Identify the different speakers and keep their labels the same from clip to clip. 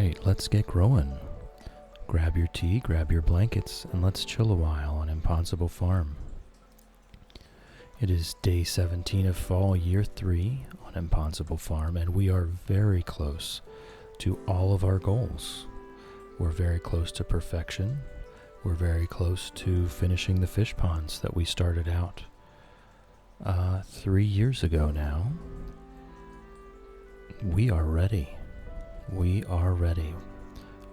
Speaker 1: right, let's get growing. Grab your tea, grab your blankets, and let's chill a while on ImPondsible Farm. It is day 17 of fall, year 3 on ImPondsible Farm, and we are very close to all of our goals. We're very close to perfection. We're very close to finishing the fish ponds that we started out 3 years ago now. We are ready. We are ready.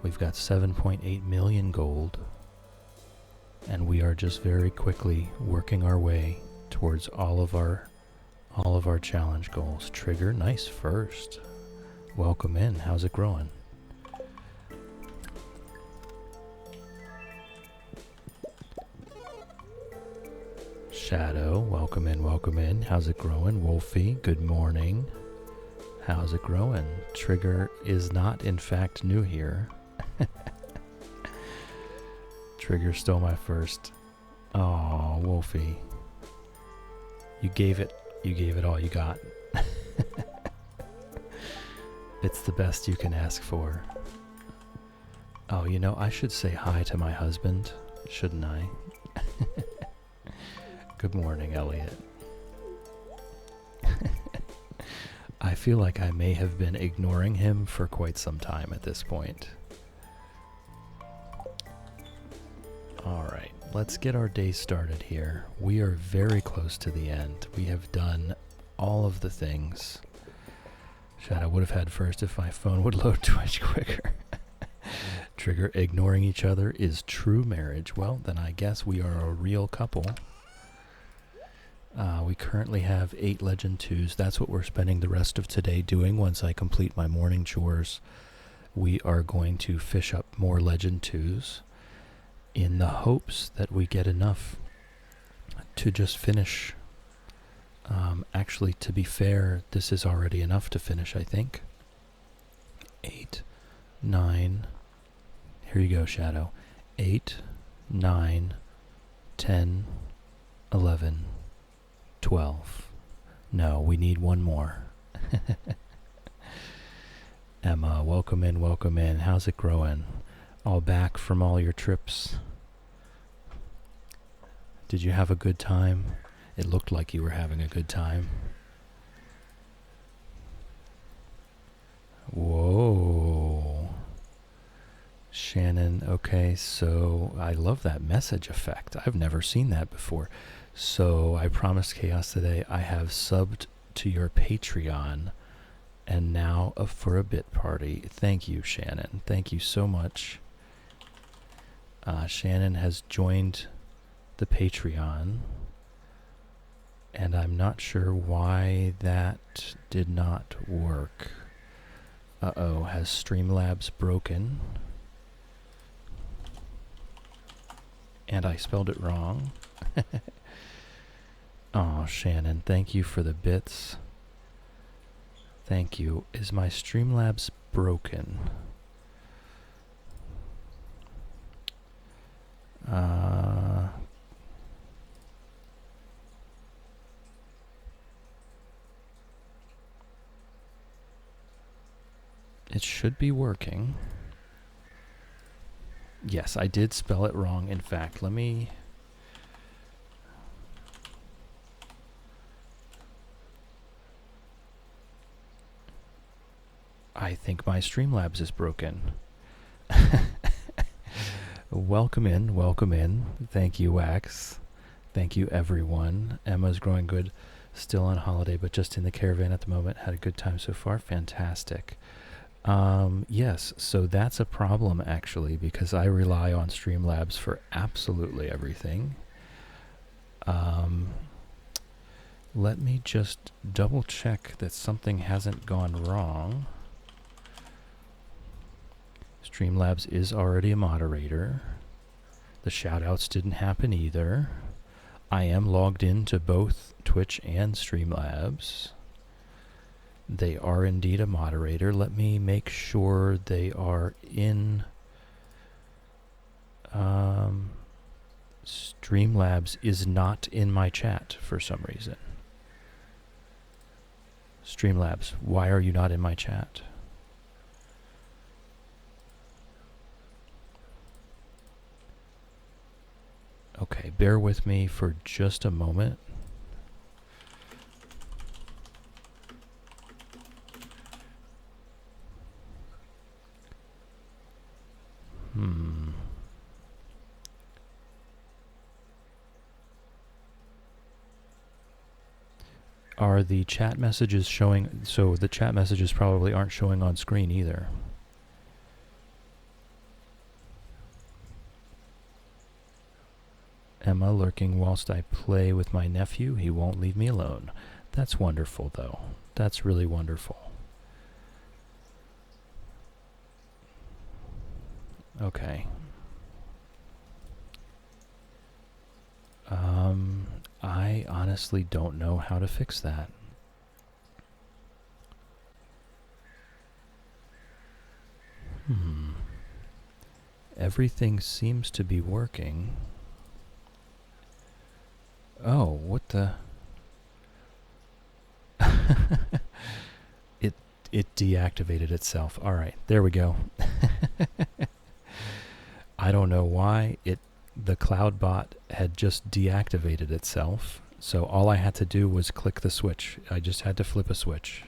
Speaker 1: We've got 7.8 million gold, and we are just very quickly working our way towards all of our challenge goals. Trigger, nice first. Welcome in. How's it growing? Shadow, welcome in, welcome in. How's it growing? Wolfie, good morning. How's it growing? Trigger is not, in fact, new here. Trigger stole my first. Oh, Wolfie. You gave it all you got. It's the best you can ask for. Oh, you know, I should say hi to my husband, shouldn't I? Good morning, Elliot. I feel like I may have been ignoring him for quite some time at this point. Alright, let's get our day started here. We are very close to the end. We have done all of the things. Shadow would have had first if my phone would load Twitch quicker. Trigger, ignoring each other is true marriage. Well, then I guess we are a real couple. We currently have 8 Legend 2s. That's what we're spending the rest of today doing. Once I complete my morning chores, we are going to fish up more Legend 2s in the hopes that we get enough to just finish. Actually, to be fair, this is already enough to finish, I think. 8, 9. Here you go, Shadow. 8, 9, 10, 11. 12. No, we need one more. Emma, welcome in, welcome in. How's it growing? All back from all your trips? Did you have a good time? It looked like you were having a good time. Whoa. Shannon, okay, so I love that message effect. I've never seen that before. So I promised Chaos today I have subbed to your Patreon, and now for a bit party. Thank you, Shannon. Thank you so much. Shannon has joined the Patreon, and I'm not sure why that did not work. Uh-oh, has Streamlabs broken? And I spelled it wrong. Oh, Shannon, thank you for the bits. Thank you. Is my Streamlabs broken? It should be working. Yes, I did spell it wrong. In fact, let me... I think my Streamlabs is broken. Welcome in, welcome in. Thank you, Wax. Thank you, everyone. Emma's growing good. Still on holiday, but just in the caravan at the moment. Had a good time so far. Fantastic. Yes, so that's a problem, actually, because I rely on Streamlabs for absolutely everything. Let me just double check that something hasn't gone wrong. Streamlabs is already a moderator. The shoutouts didn't happen either. I am logged into both Twitch and Streamlabs. They are indeed a moderator. Let me make sure they are in... Streamlabs is not in my chat for some reason. Streamlabs, why are you not in my chat? Okay, bear with me for just a moment. Are the chat messages showing? So the chat messages probably aren't showing on screen either. Emma lurking whilst I play with my nephew. He won't leave me alone. That's wonderful, though. That's really wonderful. Okay. I honestly don't know how to fix that. Everything seems to be working. Oh, what the? It deactivated itself. All right, there we go. I don't know why the cloud bot had just deactivated itself. So all I had to do was click the switch. I just had to flip a switch.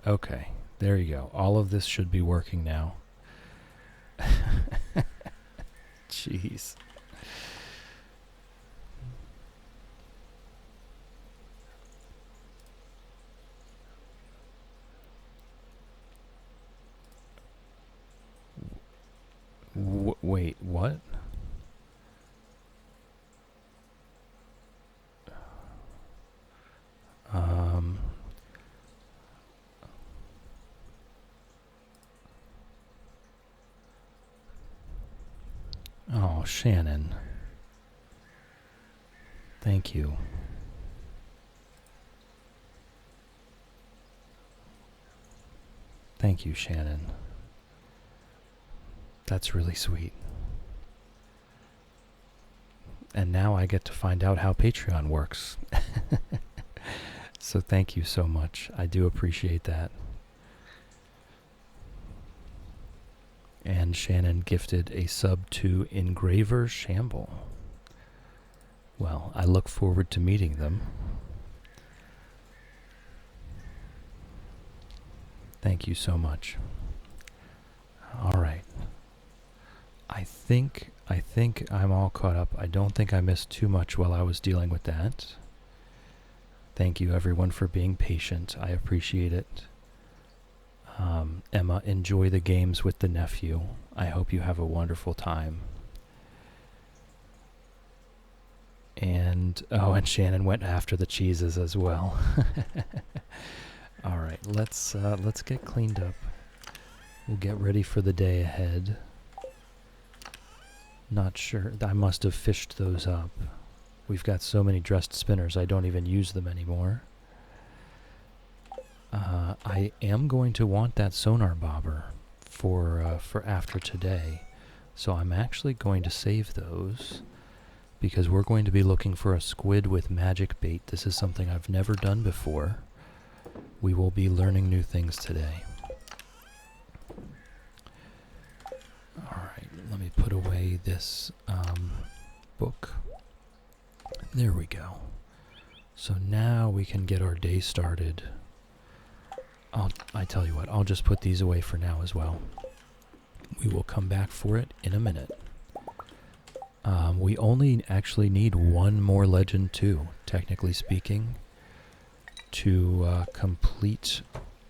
Speaker 1: Okay, there you go. All of this should be working now. Jeez. Wait, what? Oh, Shannon. Thank you. Thank you, Shannon. That's really sweet. And now I get to find out how Patreon works. So thank you so much. I do appreciate that. And Shannon gifted a sub to Engraver Shamble. Well, I look forward to meeting them. Thank you so much. All right. I think I'm all caught up. I don't think I missed too much while I was dealing with that. Thank you, everyone, for being patient. I appreciate it. Emma, enjoy the games with the nephew. I hope you have a wonderful time. And Shannon went after the cheeses as well. All right, let's get cleaned up. We'll get ready for the day ahead. Not sure. I must have fished those up. We've got so many dressed spinners, I don't even use them anymore. I am going to want that sonar bobber for after today. So I'm actually going to save those because we're going to be looking for a squid with magic bait. This is something I've never done before. We will be learning new things today. Alright, let me put away this book. There we go. So now we can get our day started. I tell you what, I'll just put these away for now as well. We will come back for it in a minute. We only actually need one more Legend 2, technically speaking, to complete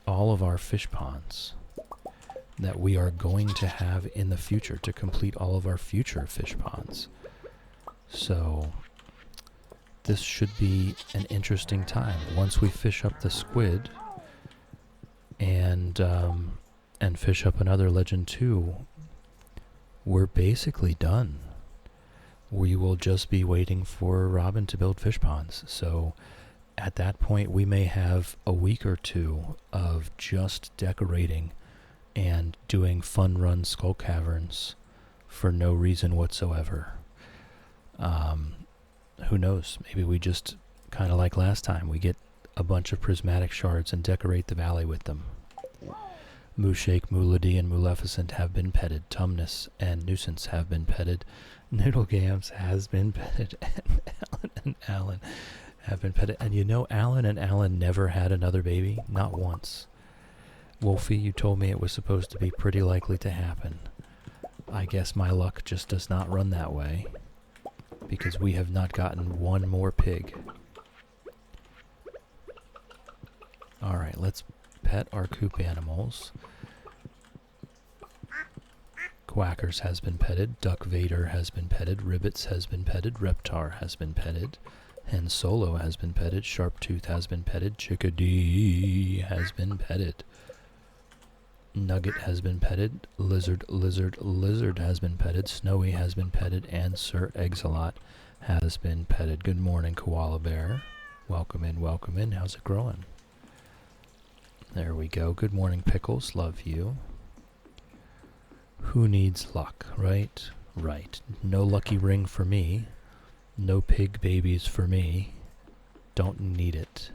Speaker 1: all of our fish ponds that we are going to have in the future, to complete all of our future fish ponds. So this should be an interesting time. Once we fish up the squid and fish up another Legend 2, we're basically done. We will just be waiting for Robin to build fish ponds. So at that point, we may have a week or two of just decorating and doing fun run skull caverns for no reason whatsoever. Who knows? Maybe we just, kind of like last time, we get a bunch of prismatic shards and decorate the valley with them. Mooshake, Moolady, and Maleficent have been petted. Tumnus and Nuisance have been petted. Noodlegams has been petted. And Alan have been petted. And you know, Alan and Alan never had another baby? Not once. Wolfie, you told me it was supposed to be pretty likely to happen. I guess my luck just does not run that way, because we have not gotten one more pig. Alright, let's pet our coop animals. Quackers has been petted. Duck Vader has been petted. Ribbits has been petted. Reptar has been petted. Hen Solo has been petted. Sharptooth has been petted. Chickadee has been petted. Nugget has been petted. Lizard has been petted. Snowy has been petted. And Sir Exalot has been petted. Good morning, Koala Bear. Welcome in, welcome in. How's it growing? There we go. Good morning, Pickles. Love you. Who needs luck, right? Right. No lucky ring for me. No pig babies for me. Don't need it.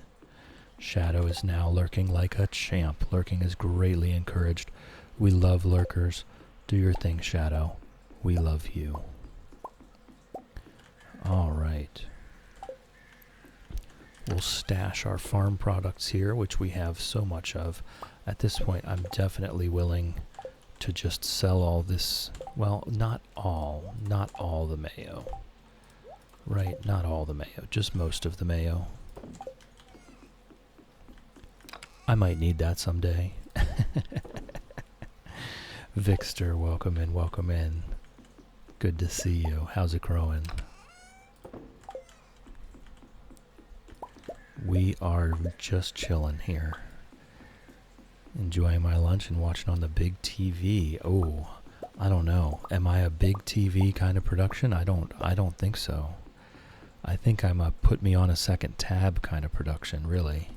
Speaker 1: Shadow is now lurking like a champ. Lurking is greatly encouraged. We love lurkers. Do your thing, Shadow. We love you. Alright. We'll stash our farm products here, which we have so much of. At this point, I'm definitely willing to just sell all this. Well, not all the mayo. Right, not all the mayo, just most of the mayo. I might need that someday. Vixter, welcome in, welcome in. Good to see you. How's it growing? We are just chilling here. Enjoying my lunch and watching on the big TV. Oh, I don't know. Am I a big TV kind of production? I don't think so. I think I'm a put me on a second tab kind of production, really.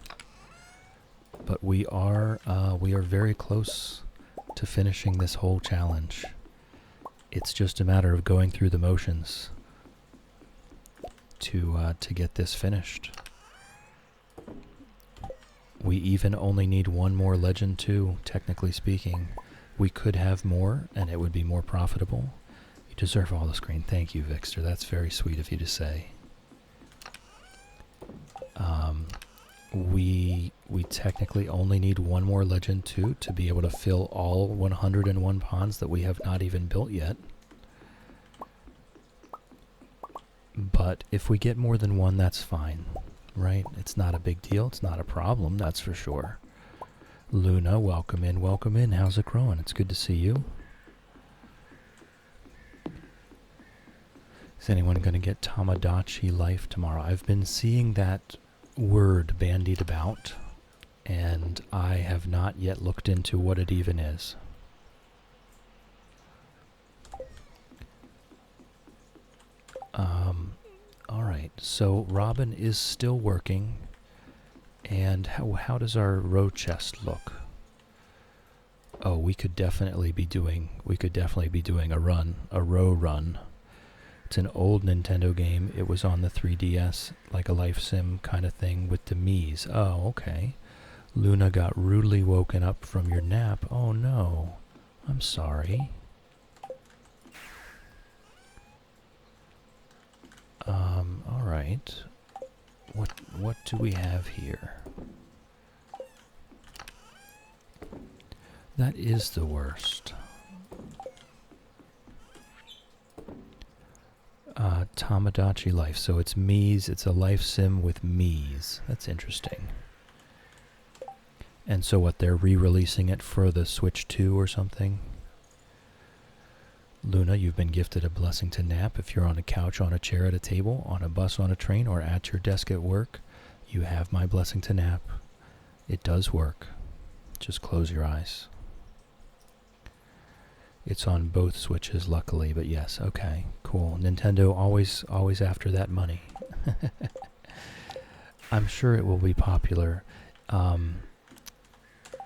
Speaker 1: But we are very close to finishing this whole challenge. It's just a matter of going through the motions to get this finished. We even only need one more legend too, technically speaking. We could have more, and it would be more profitable. You deserve all the screen. Thank you, Vixter. That's very sweet of you to say. We technically only need one more legend too to be able to fill all 101 ponds that we have not even built yet. But if we get more than one, that's fine, right? It's not a big deal. It's not a problem, that's for sure. Luna, welcome in, welcome in. How's it growing? It's good to see you. Is anyone going to get Tamagotchi Life tomorrow? I've been seeing that word bandied about, and I have not yet looked into what it even is. Alright, so Robin is still working, and how does our row chest look? Oh, we could definitely be doing a row run. It's an old Nintendo game. It was on the 3DS, like a life sim kind of thing with the Mii's. Oh, okay. Luna got rudely woken up from your nap. Oh no. I'm sorry. Alright. What do we have here? That is the worst. Tamagotchi Life. So it's Mii's. It's a life sim with Mii's. That's interesting. And so what, they're re-releasing it for the Switch 2 or something? Luna, you've been gifted a blessing to nap. If you're on a couch, on a chair, at a table, on a bus, on a train, or at your desk at work, you have my blessing to nap. It does work. Just close your eyes. It's on both Switches, luckily, but yes, okay, cool. Nintendo always after that money. I'm sure it will be popular. The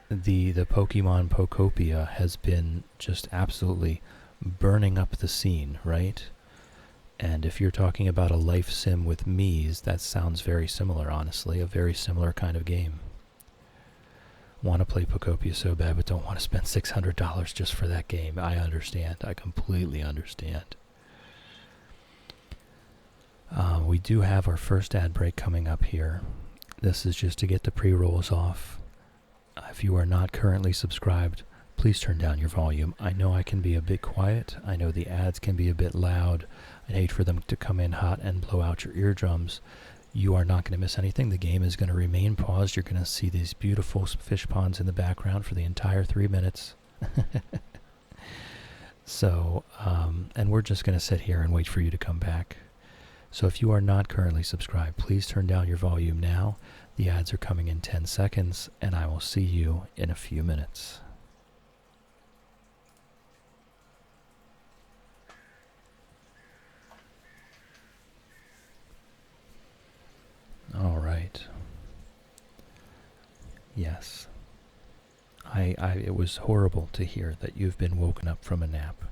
Speaker 1: Pokemon Pokopia has been just absolutely burning up the scene, right? And if you're talking about a life sim with Mii's, that sounds very similar, honestly. A very similar kind of game. want to play Pocopia so bad, but don't want to spend $600 just for that game. I understand. I completely understand. We do have our first ad break coming up here. This is just to get the pre-rolls off. If you are not currently subscribed, please turn down your volume. I know I can be a bit quiet. I know the ads can be a bit loud. I'd hate for them to come in hot and blow out your eardrums. You are not going to miss anything. The game is going to remain paused. You're going to see these beautiful fish ponds in the background for the entire 3 minutes. So, and we're just going to sit here and wait for you to come back. So if you are not currently subscribed, please turn down your volume now. The ads are coming in 10 seconds, and I will see you in a few minutes. All right. Yes. It was horrible to hear that you've been woken up from a nap.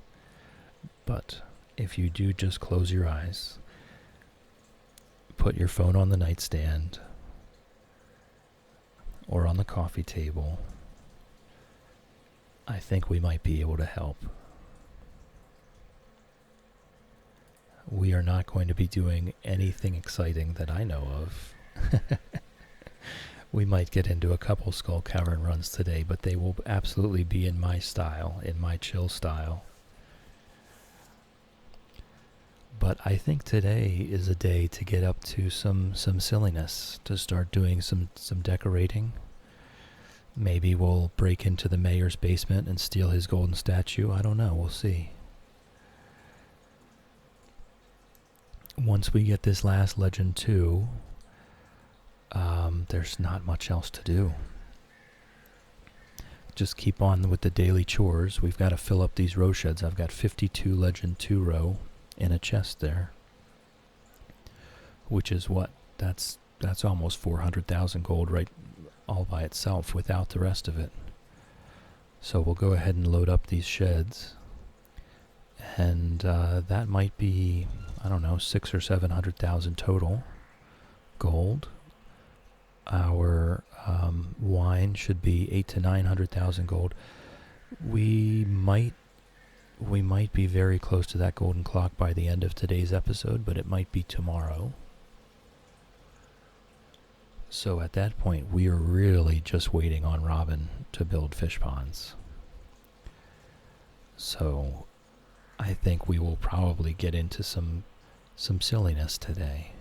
Speaker 1: But if you do just close your eyes, put your phone on the nightstand or on the coffee table, I think we might be able to help. We are not going to be doing anything exciting that I know of. We might get into a couple Skull Cavern runs today, but they will absolutely be in my style, in my chill style. But I think today is a day to get up to some silliness, to start doing some decorating. Maybe we'll break into the mayor's basement and steal his golden statue. I don't know. We'll see. Once we get this last Legend 2, there's not much else to do. Just keep on with the daily chores. We've got to fill up these row sheds. I've got 52 Legend 2 row in a chest there, which is what? That's almost 400,000 gold right all by itself without the rest of it. So we'll go ahead and load up these sheds, and that might be, I don't know, 600,000 or 700,000 total gold. Our wine should be 800,000 to 900,000 gold. We might be very close to that golden clock by the end of today's episode, but it might be tomorrow. So at that point, we are really just waiting on Robin to build fish ponds. So I think we will probably get into some silliness today.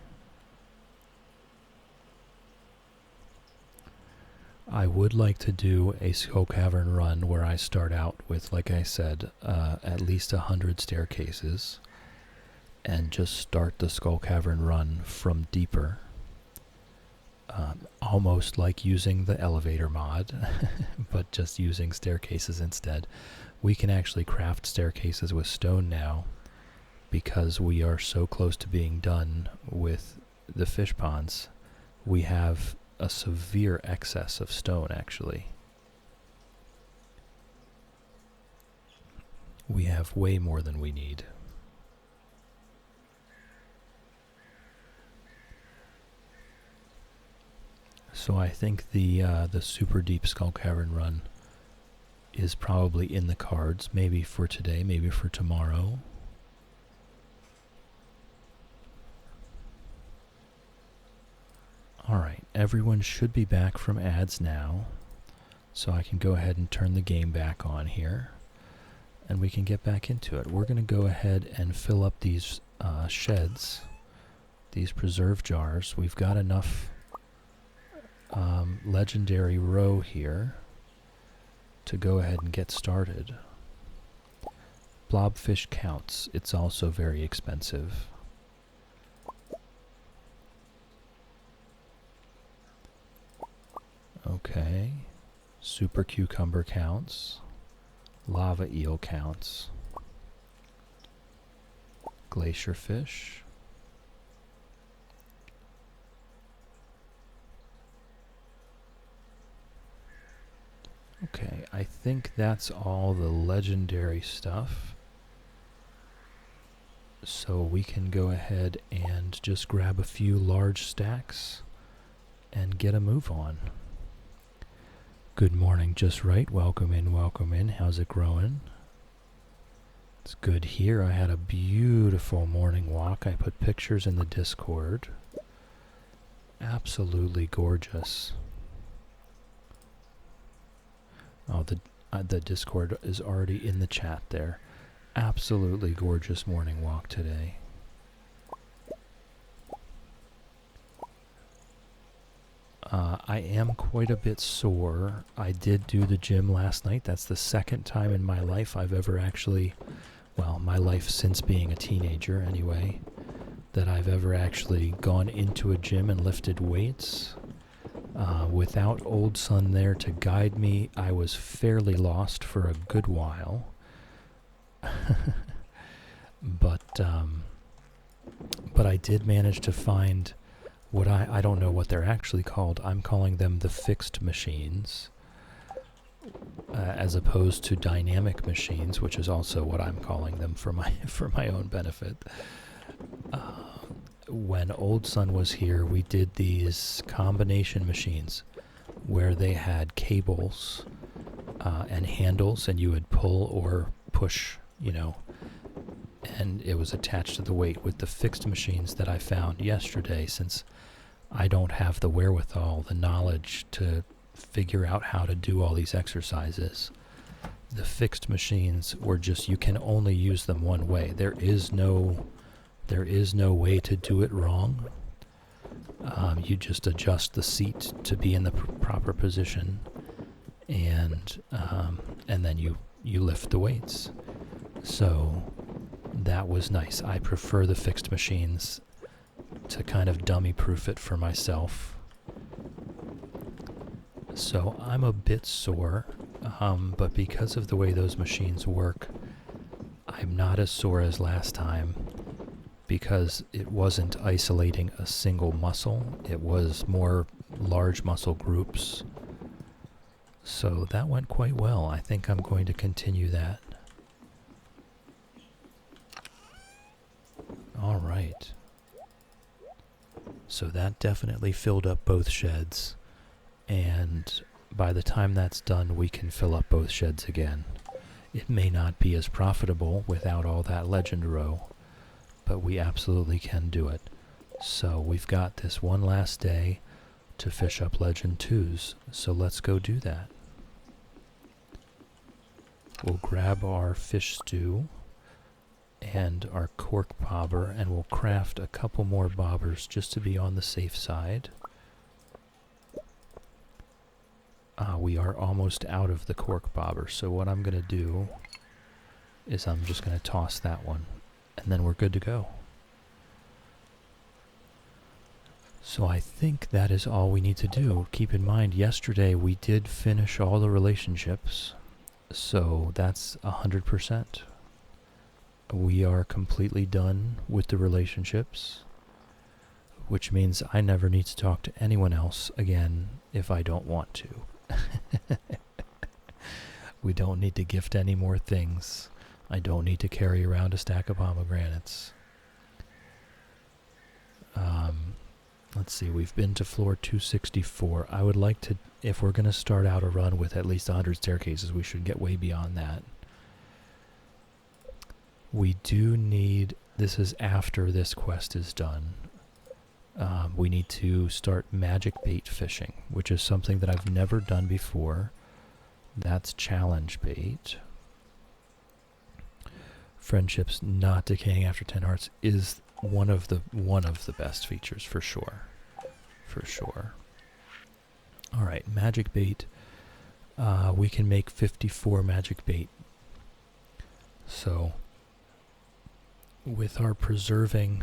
Speaker 1: I would like to do a Skull Cavern run where I start out with, like I said, at least 100 staircases, and just start the Skull Cavern run from deeper. Almost like using the elevator mod, but just using staircases instead. We can actually craft staircases with stone now, because we are so close to being done with the fish ponds. We have a severe excess of stone, actually. We have way more than we need. So I think the super deep Skull Cavern run is probably in the cards, maybe for today, maybe for tomorrow. Alright, everyone should be back from ads now, so I can go ahead and turn the game back on here, and we can get back into it. We're going to go ahead and fill up these sheds, these preserve jars. We've got enough legendary row here to go ahead and get started. Blobfish counts. It's also very expensive. Okay. Super cucumber counts. Lava eel counts. Glacier fish. Okay, I think that's all the legendary stuff. So we can go ahead and just grab a few large stacks and get a move on. Good morning, just right. Welcome in, welcome in. How's it growing? It's good here. I had a beautiful morning walk. I put pictures in the Discord. Absolutely gorgeous. Oh, the Discord is already in the chat there. Absolutely gorgeous morning walk today. I am quite a bit sore. I did do the gym last night. That's the second time in my life I've ever actually, well, my life since being a teenager anyway, that I've ever actually gone into a gym and lifted weights. Without old son there to guide me, I was fairly lost for a good while. But I did manage to find what I don't know what they're actually called. I'm calling them the fixed machines, as opposed to dynamic machines, which is also what I'm calling them for my own benefit. When old son was here, we did these combination machines where they had cables and handles, and you would pull or push, and it was attached to the weight. With the fixed machines that I found yesterday, since I don't have the wherewithal, the knowledge to figure out how to do all these exercises, the fixed machines were just, you can only use them one way. There is no way to do it wrong. You just adjust the seat to be in the proper position, and then you lift the weights. So that was nice. I prefer the fixed machines to kind of dummy-proof it for myself. So I'm a bit sore, but because of the way those machines work, I'm not as sore as last time, because it wasn't isolating a single muscle. It was more large muscle groups. So that went quite well. I think I'm going to continue that. All right. So that definitely filled up both sheds, and by the time that's done, we can fill up both sheds again. It may not be as profitable without all that legend row, but we absolutely can do it. So we've got this one last day to fish up legend 2s, so let's go do that. We'll grab our fish stew and our cork bobber, and we'll craft a couple more bobbers just to be on the safe side. We are almost out of the cork bobber, so what I'm going to do is I'm just going to toss that one, and then we're good to go. So I think that is all we need to do. Keep in mind, yesterday we did finish all the relationships, so that's 100%. We are completely done with the relationships, which means I never need to talk to anyone else again if I don't want to. We don't need to gift any more things. I don't need to carry around a stack of pomegranates. Let's see, we've been to floor 264. I would like to, if we're going to start out a run with at least 100 staircases, we should get way beyond that. We do need, this is after this quest is done, we need to start magic bait fishing, which is something that I've never done before. That's challenge bait. Friendships not decaying after 10 hearts is one of the best features for sure. For sure. All right, magic bait. We can make 54 magic bait. So with our preserving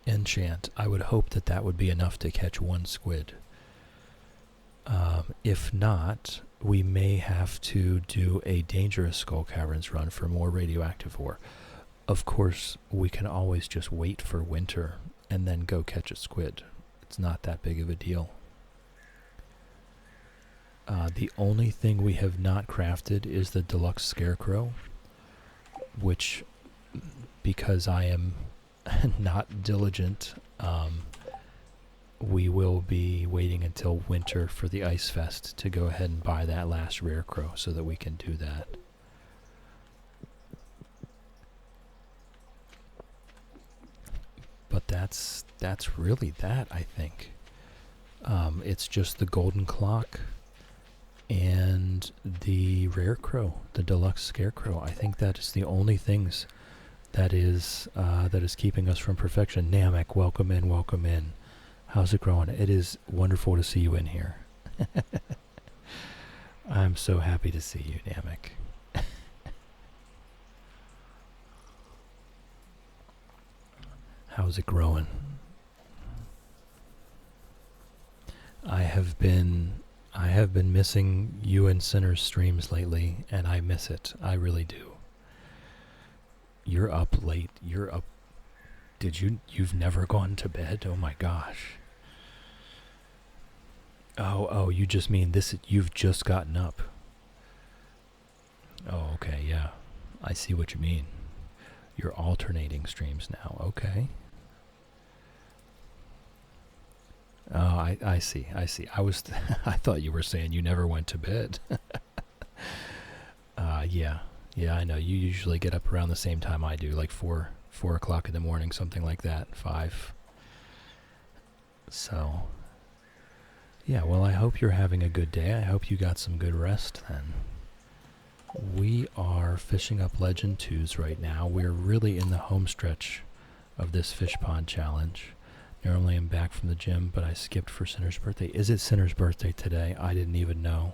Speaker 1: enchant, I would hope that that would be enough to catch one squid. If not, we may have to do a dangerous Skull Caverns run for more radioactive ore. Of course, we can always just wait for winter and then go catch a squid. It's not that big of a deal. The only thing we have not crafted is the deluxe scarecrow, which, because I am not diligent, we will be waiting until winter for the Ice Fest to go ahead and buy that last rare crow so that we can do that. But that's really that, I think. It's just the golden clock and the rare crow, the deluxe scarecrow. I think that is the only things that is keeping us from perfection. Namek, welcome in, welcome in. How's it going? It is wonderful to see you in here. I'm so happy to see you, Namek. How's it growing? I have been missing you and Sinner's streams lately, and I miss it. I really do. You're up late. You're up. You've never gone to bed? Oh my gosh. Oh, you just mean this, you've just gotten up. Oh, okay, yeah. I see what you mean. You're alternating streams now. Okay. Oh, I see. I I thought you were saying you never went to bed. Yeah, I know. You usually get up around the same time I do, like 4 o'clock in the morning, something like that, 5. So, yeah, well, I hope you're having a good day. I hope you got some good rest then. We are fishing up Legend 2s right now. We're really in the home stretch of this fish pond challenge. Normally I'm back from the gym, but I skipped for Sinner's birthday. Is it Sinner's birthday today? I didn't even know.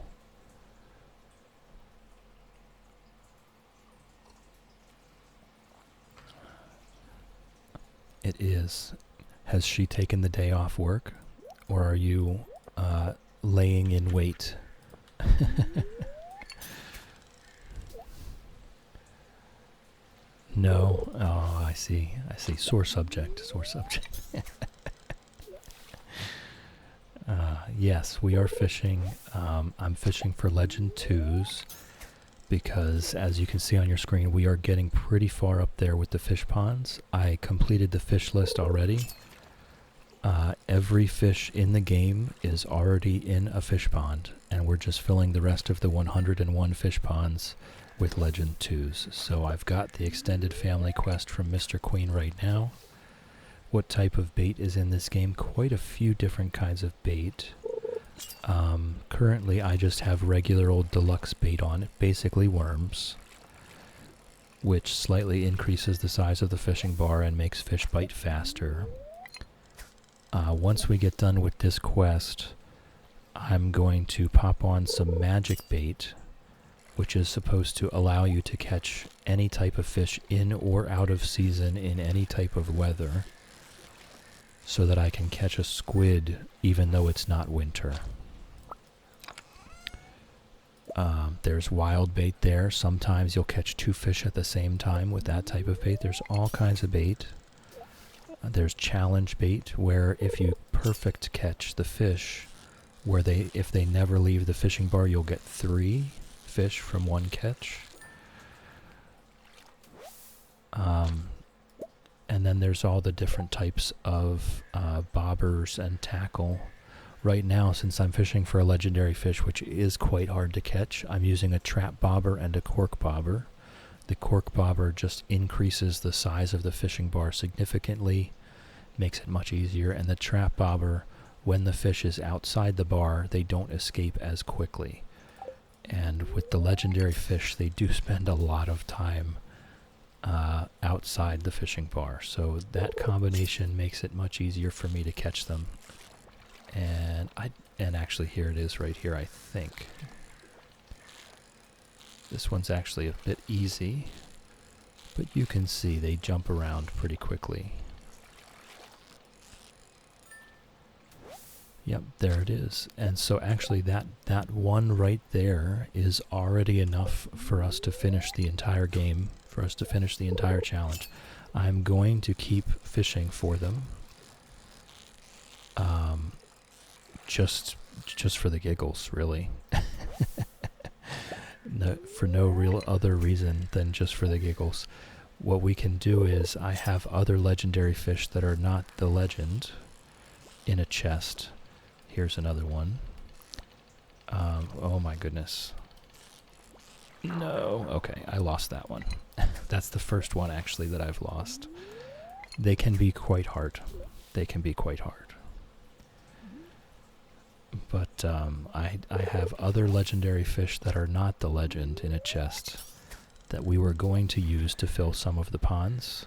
Speaker 1: It is. Has she taken the day off work? Or are you laying in wait? No. Oh, I see. Sore subject. Yes, we are fishing. I'm fishing for Legend 2s because, as you can see on your screen, we are getting pretty far up there with the fish ponds. I completed the fish list already. Every fish in the game is already in a fish pond, and we're just filling the rest of the 101 fish ponds with Legend 2s. So I've got the extended family quest from Mr. Queen right now. What type of bait is in this game? Quite a few different kinds of bait. Currently I just have regular old deluxe bait on it, basically worms, which slightly increases the size of the fishing bar and makes fish bite faster. Once we get done with this quest, I'm going to pop on some magic bait, which is supposed to allow you to catch any type of fish in or out of season in any type of weather, so that I can catch a squid even though it's not winter. There's wild bait there. Sometimes you'll catch 2 fish at the same time with that type of bait. There's all kinds of bait. There's challenge bait, where if you perfect catch the fish, if they never leave the fishing bar, you'll get 3 fish from 1 catch. And then there's all the different types of bobbers and tackle. Right now, since I'm fishing for a legendary fish, which is quite hard to catch, I'm using a trap bobber and a cork bobber. The cork bobber just increases the size of the fishing bar significantly, makes it much easier, and the trap bobber, when the fish is outside the bar, they don't escape as quickly. And with the legendary fish, they do spend a lot of time outside the fishing bar, so that combination makes it much easier for me to catch them. And actually here it is right here, I think. This one's actually a bit easy, but you can see they jump around pretty quickly. Yep, there it is. And so actually that one right there is already enough for us to finish the entire game, for us to finish the entire challenge. I'm going to keep fishing for them. Just for the giggles, really. No, for no real other reason than just for the giggles. What we can do is, I have other legendary fish that are not the legend. in a chest. Here's another one. Oh my goodness. No. Okay, I lost that one. That's the first one, actually, that I've lost. They can be quite hard. They can be quite hard. But I have other legendary fish that are not the legend in a chest that we were going to use to fill some of the ponds.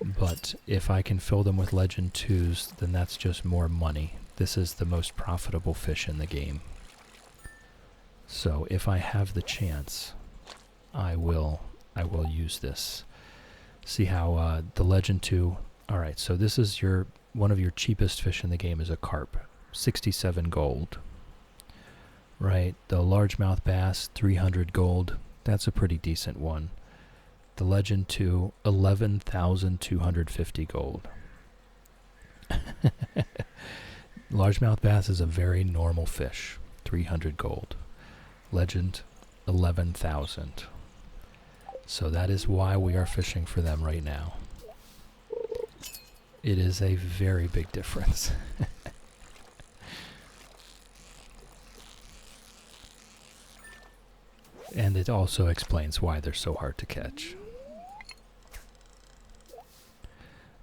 Speaker 1: But if I can fill them with legend 2s, then that's just more money. This is the most profitable fish in the game. So if I have the chance, I will use this. See how the legend 2... Alright, so this is one of your cheapest fish in the game is a carp. 67 gold. Right, the largemouth bass, 300 gold. That's a pretty decent one. The legend 2, 11,250 gold. Largemouth bass is a very normal fish. 300 gold. Legend, 11,000. So that is why we are fishing for them right now. It is a very big difference. And it also explains why they're so hard to catch.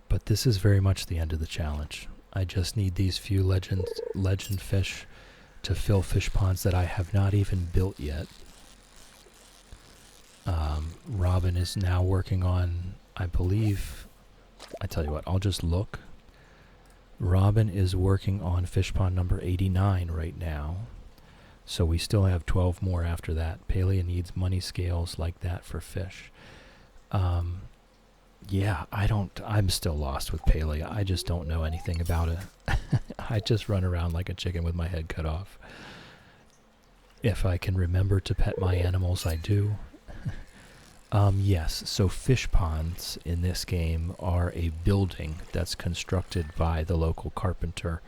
Speaker 1: But this is very much the end of the challenge. I just need these few legend fish to fill fish ponds that I have not even built yet. Robin is now working on, I believe, I tell you what, I'll just look. Robin is working on fish pond number 89 right now. So we still have 12 more after that. Palea needs money scales like that for fish. Yeah, I'm still lost with Palea. I just don't know anything about it. I just run around like a chicken with my head cut off. If I can remember to pet my animals, I do. Yes, so fish ponds in this game are a building that's constructed by the local carpenter.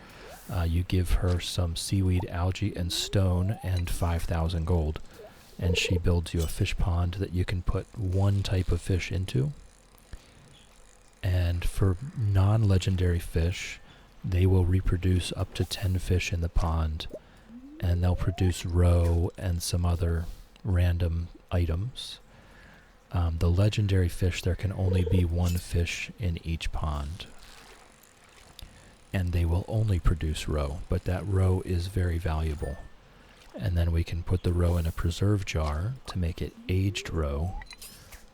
Speaker 1: You give her some seaweed, algae, and stone and 5,000 gold. And she builds you a fish pond that you can put one type of fish into. And for non-legendary fish, they will reproduce up to 10 fish in the pond. And they'll produce roe and some other random items. The legendary fish, there can only be one fish in each pond. And they will only produce roe, but that roe is very valuable. And then we can put the roe in a preserve jar to make it aged roe,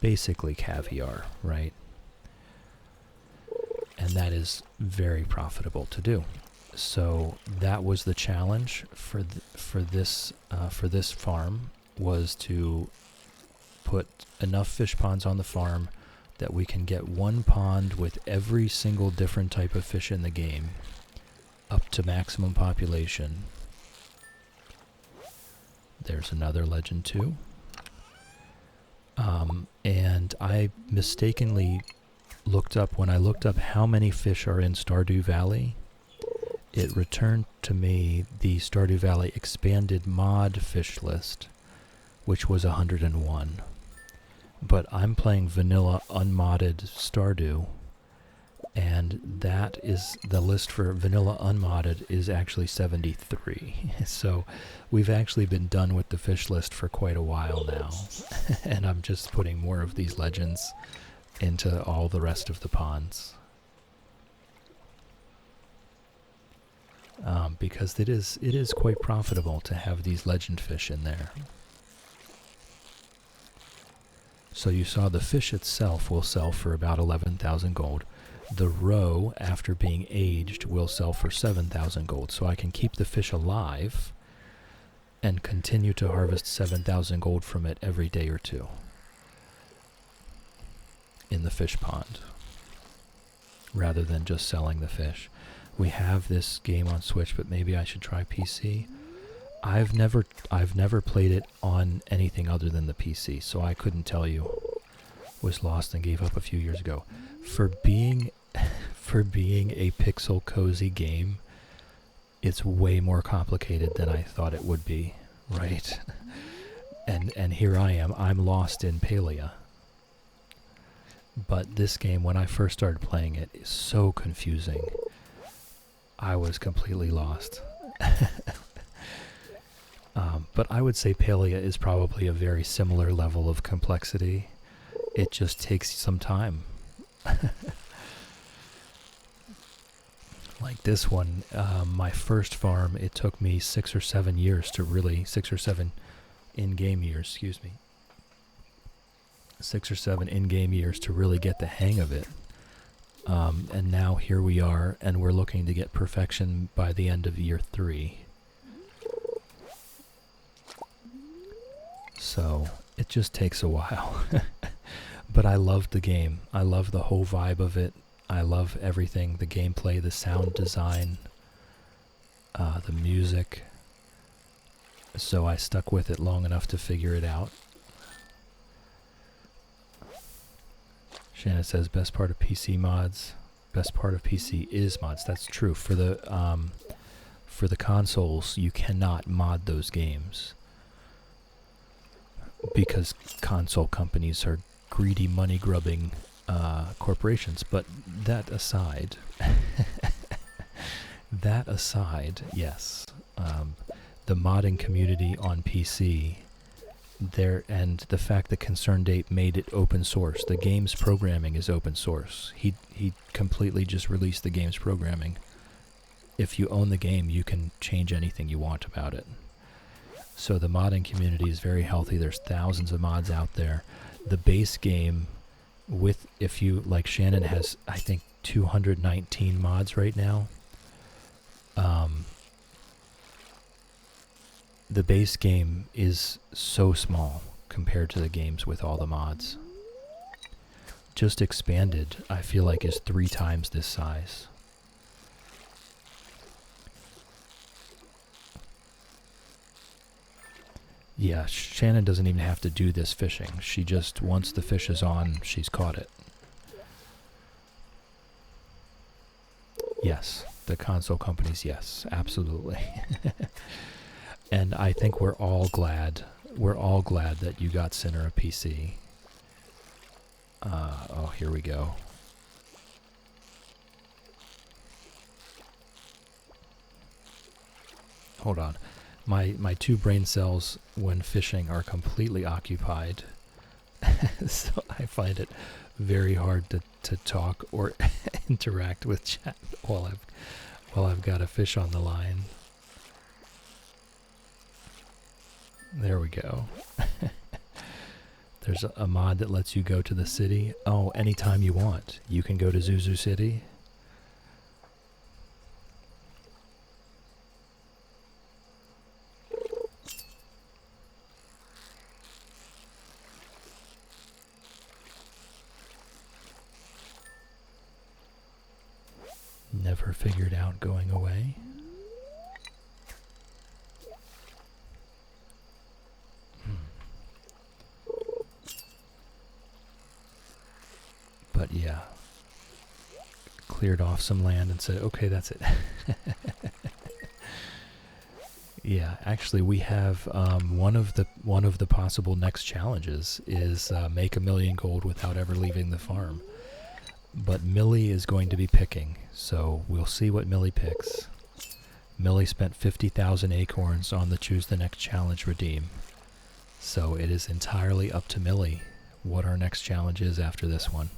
Speaker 1: basically caviar, right? And that is very profitable to do. So that was the challenge for this farm, was to put enough fish ponds on the farm that we can get one pond with every single different type of fish in the game up to maximum population. There's another legend 2. And I mistakenly looked up, when I looked up how many fish are in Stardew Valley, it returned to me the Stardew Valley expanded mod fish list, which was 101. But I'm playing vanilla unmodded Stardew, and that is the list for vanilla unmodded is actually 73. So we've actually been done with the fish list for quite a while now. And I'm just putting more of these legends into all the rest of the ponds. Because it is quite profitable to have these legend fish in there. So you saw the fish itself will sell for about 11,000 gold. The roe, after being aged, will sell for 7,000 gold. So I can keep the fish alive and continue to harvest 7,000 gold from it every day or two in the fish pond, rather than just selling the fish. We have this game on Switch, but maybe I should try PC. I've never played it on anything other than the PC, so I couldn't tell you. Was lost and gave up a few years ago. For being a pixel cozy game, it's way more complicated than I thought it would be, right? And here I am. I'm lost in Palea. But this game, when I first started playing it, is so confusing. I was completely lost. But I would say Palia is probably a very similar level of complexity. It just takes some time. Like this one, my first farm, it took me 6 or 7 years to really, 6 or 7 in-game years, excuse me. 6 or 7 in-game years to really get the hang of it. And now here we are, and we're looking to get perfection by the end of year 3. So it just takes a while. But I love the game. I love the whole vibe of it. I love everything, the gameplay, the sound design, the music. So I stuck with it long enough to figure it out. Shannon says, best part of PC mods. Best part of PC is mods. That's true. For the consoles, you cannot mod those games because console companies are greedy, money-grubbing corporations. But that aside, yes, the modding community on PC, and the fact that ConcernedApe made it open source. The game's programming is open source. He completely just released the game's programming. If you own the game, you can change anything you want about it. So the modding community is very healthy. There's thousands of mods out there. The base game, if you, like Shannon has, I think, 219 mods right now. The base game is so small compared to the games with all the mods. Just Expanded, I feel like, is 3 times this size. Yeah, Shannon doesn't even have to do this fishing. She just, once the fish is on, she's caught it. Yes, the console companies, yes, absolutely. And I think we're all glad that you got Sinner a PC. Oh, here we go. Hold on. My 2 brain cells when fishing are completely occupied. So I find it very hard to talk or interact with chat while I've got a fish on the line. There we go. There's a mod that lets you go to the city. Oh, anytime you want. You can go to Zuzu City. Never figured out going away. But yeah, cleared off some land and said, okay, that's it. Yeah, actually we have one of the possible next challenges is make 1,000,000 gold without ever leaving the farm. But Millie is going to be picking, so we'll see what Millie picks. Millie spent 50,000 acorns on the Choose the Next Challenge redeem. So it is entirely up to Millie what our next challenge is after this one.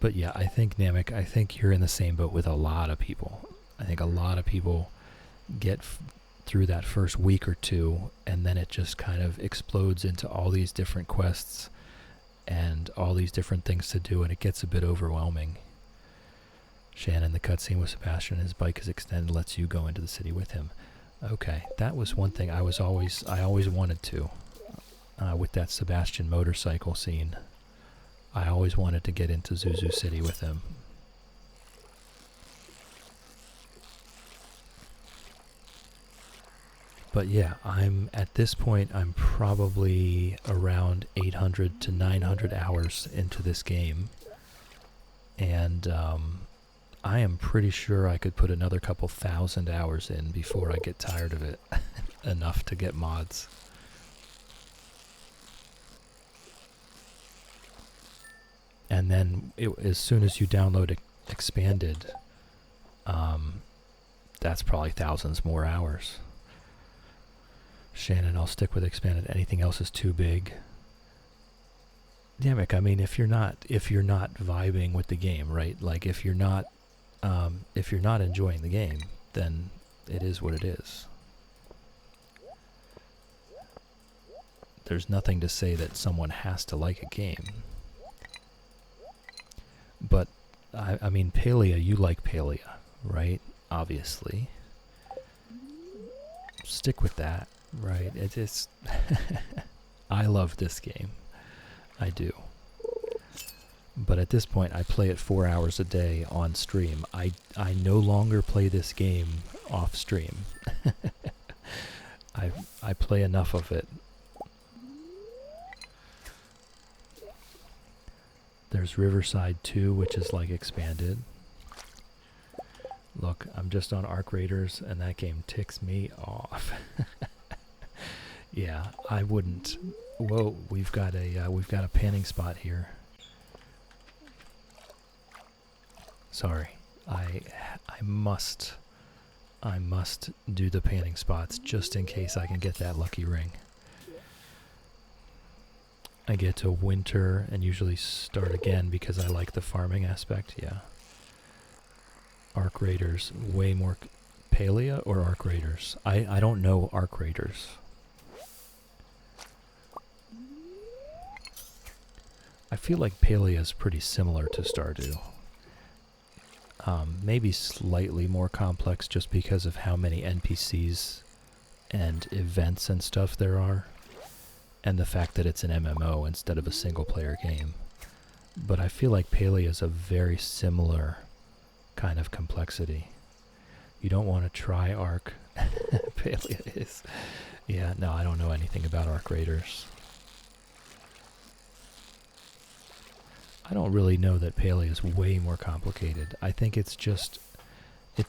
Speaker 1: But yeah, I think, Namek, I think you're in the same boat with a lot of people. I think a lot of people get through that first week or 2, and then it just kind of explodes into all these different quests and all these different things to do, and it gets a bit overwhelming. Shannon, the cutscene with Sebastian, his bike is extended, lets you go into the city with him. Okay, that was one thing I always wanted to, with that Sebastian motorcycle scene. I always wanted to get into Zuzu City with him. But yeah, at this point, I'm probably around 800 to 900 hours into this game. And I am pretty sure I could put another couple thousand hours in before I get tired of it enough to get mods. And then as soon as you download Expanded, that's probably thousands more hours. Shannon, I'll stick with expanded. Anything else is too big. Damn it, I mean, if you're not vibing with the game, right? Like if you're not enjoying the game, then it is what it is. There's nothing to say that someone has to like a game. But I mean, Palea, you like Palea, right? Obviously. Stick with that, right? It's I love this game. I do. But at this point, I play it 4 hours a day on stream. I no longer play this game off stream. I play enough of it. There's Riverside 2, which is like expanded. Look, I'm just on Arc Raiders, and that game ticks me off. Yeah, I wouldn't. Whoa, we've got a panning spot here. Sorry, I must do the panning spots just in case I can get that lucky ring. I get to winter and usually start again because I like the farming aspect. Yeah. Arc Raiders, way more. Palea or Arc Raiders? I don't know Arc Raiders. I feel like Palea is pretty similar to Stardew. Maybe slightly more complex just because of how many NPCs and events and stuff there are, and the fact that it's an MMO instead of a single-player game. But I feel like Palea is a very similar kind of complexity. You don't want to try Arc. Palea is. Yeah, no, I don't know anything about Arc Raiders. I don't really know that Palea is way more complicated. I think it's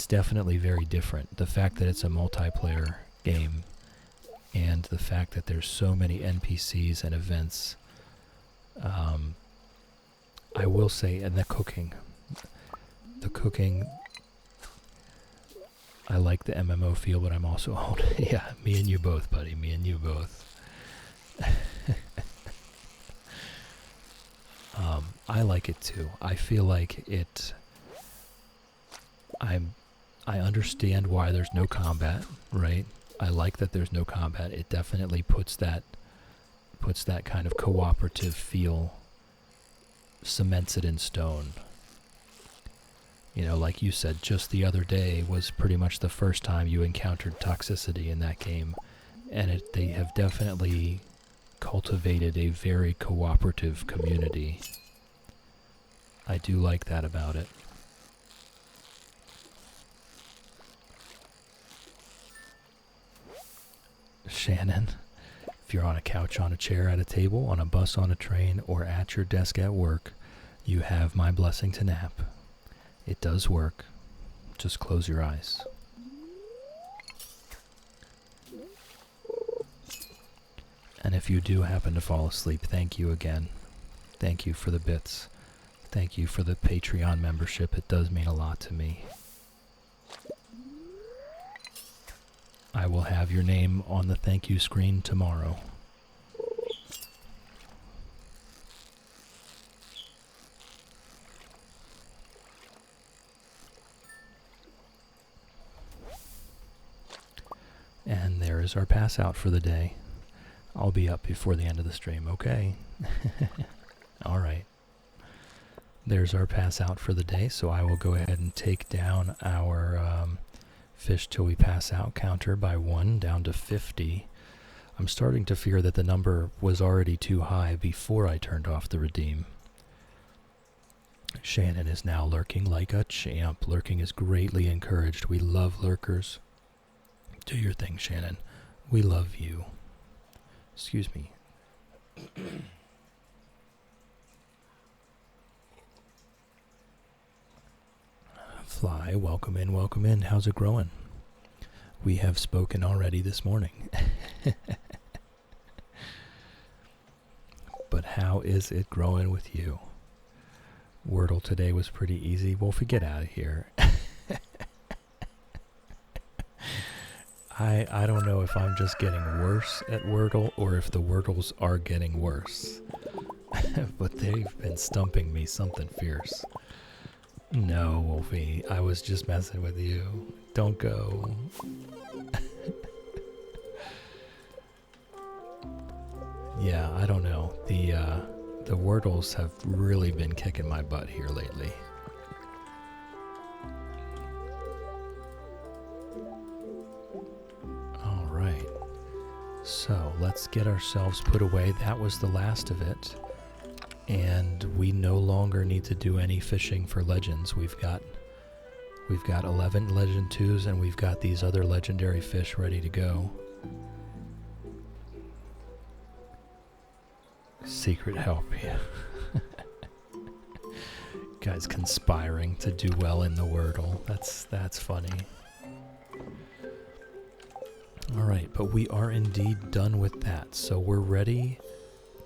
Speaker 1: definitely very different. The fact that it's a multiplayer game and the fact that there's so many NPCs and events. I will say, and the cooking, I like the MMO feel, but I'm also old. Yeah, me and you both, buddy. Me and you both. I like it too. I feel like it. I understand why there's no combat, right? I like that there's no combat. It definitely puts that kind of cooperative feel, cements it in stone. You know, like you said, just the other day was pretty much the first time you encountered toxicity in that game, and they have definitely cultivated a very cooperative community. I do like that about it. Shannon, if you're on a couch, on a chair, at a table, on a bus, on a train, or at your desk at work, you have my blessing to nap. It does work. Just close your eyes. And if you do happen to fall asleep, thank you again. Thank you for the bits. Thank you for the Patreon membership. It does mean a lot to me. I will have your name on the thank you screen tomorrow. And there is our pass out for the day. I'll be up before the end of the stream, okay? All right. There's our pass out for the day, so I will go ahead and take down our fish till we pass out counter by 1 down to 50. I'm starting to fear that the number was already too high before I turned off the redeem. Shannon is now lurking like a champ. Lurking is greatly encouraged. We love lurkers. Do your thing, Shannon. We love you. Excuse me. Fly, welcome in, welcome in. How's it growing? We have spoken already this morning. But how is it growing with you? Wordle today was pretty easy. Wolfie, get out of here. I don't know if I'm just getting worse at Wordle or if the Wordles are getting worse. But they've been stumping me something fierce. No, Wolfie, I was just messing with you. Don't go. Yeah, I don't know. The Wordles have really been kicking my butt here lately. All right. So let's get ourselves put away. That was the last of it. And we no longer need to do any fishing for legends. We've got 11 legend 2s and we've got these other legendary fish ready to go. Secret help, yeah. Guys conspiring to do well in the Wordle. That's funny. Alright, but we are indeed done with that. So we're ready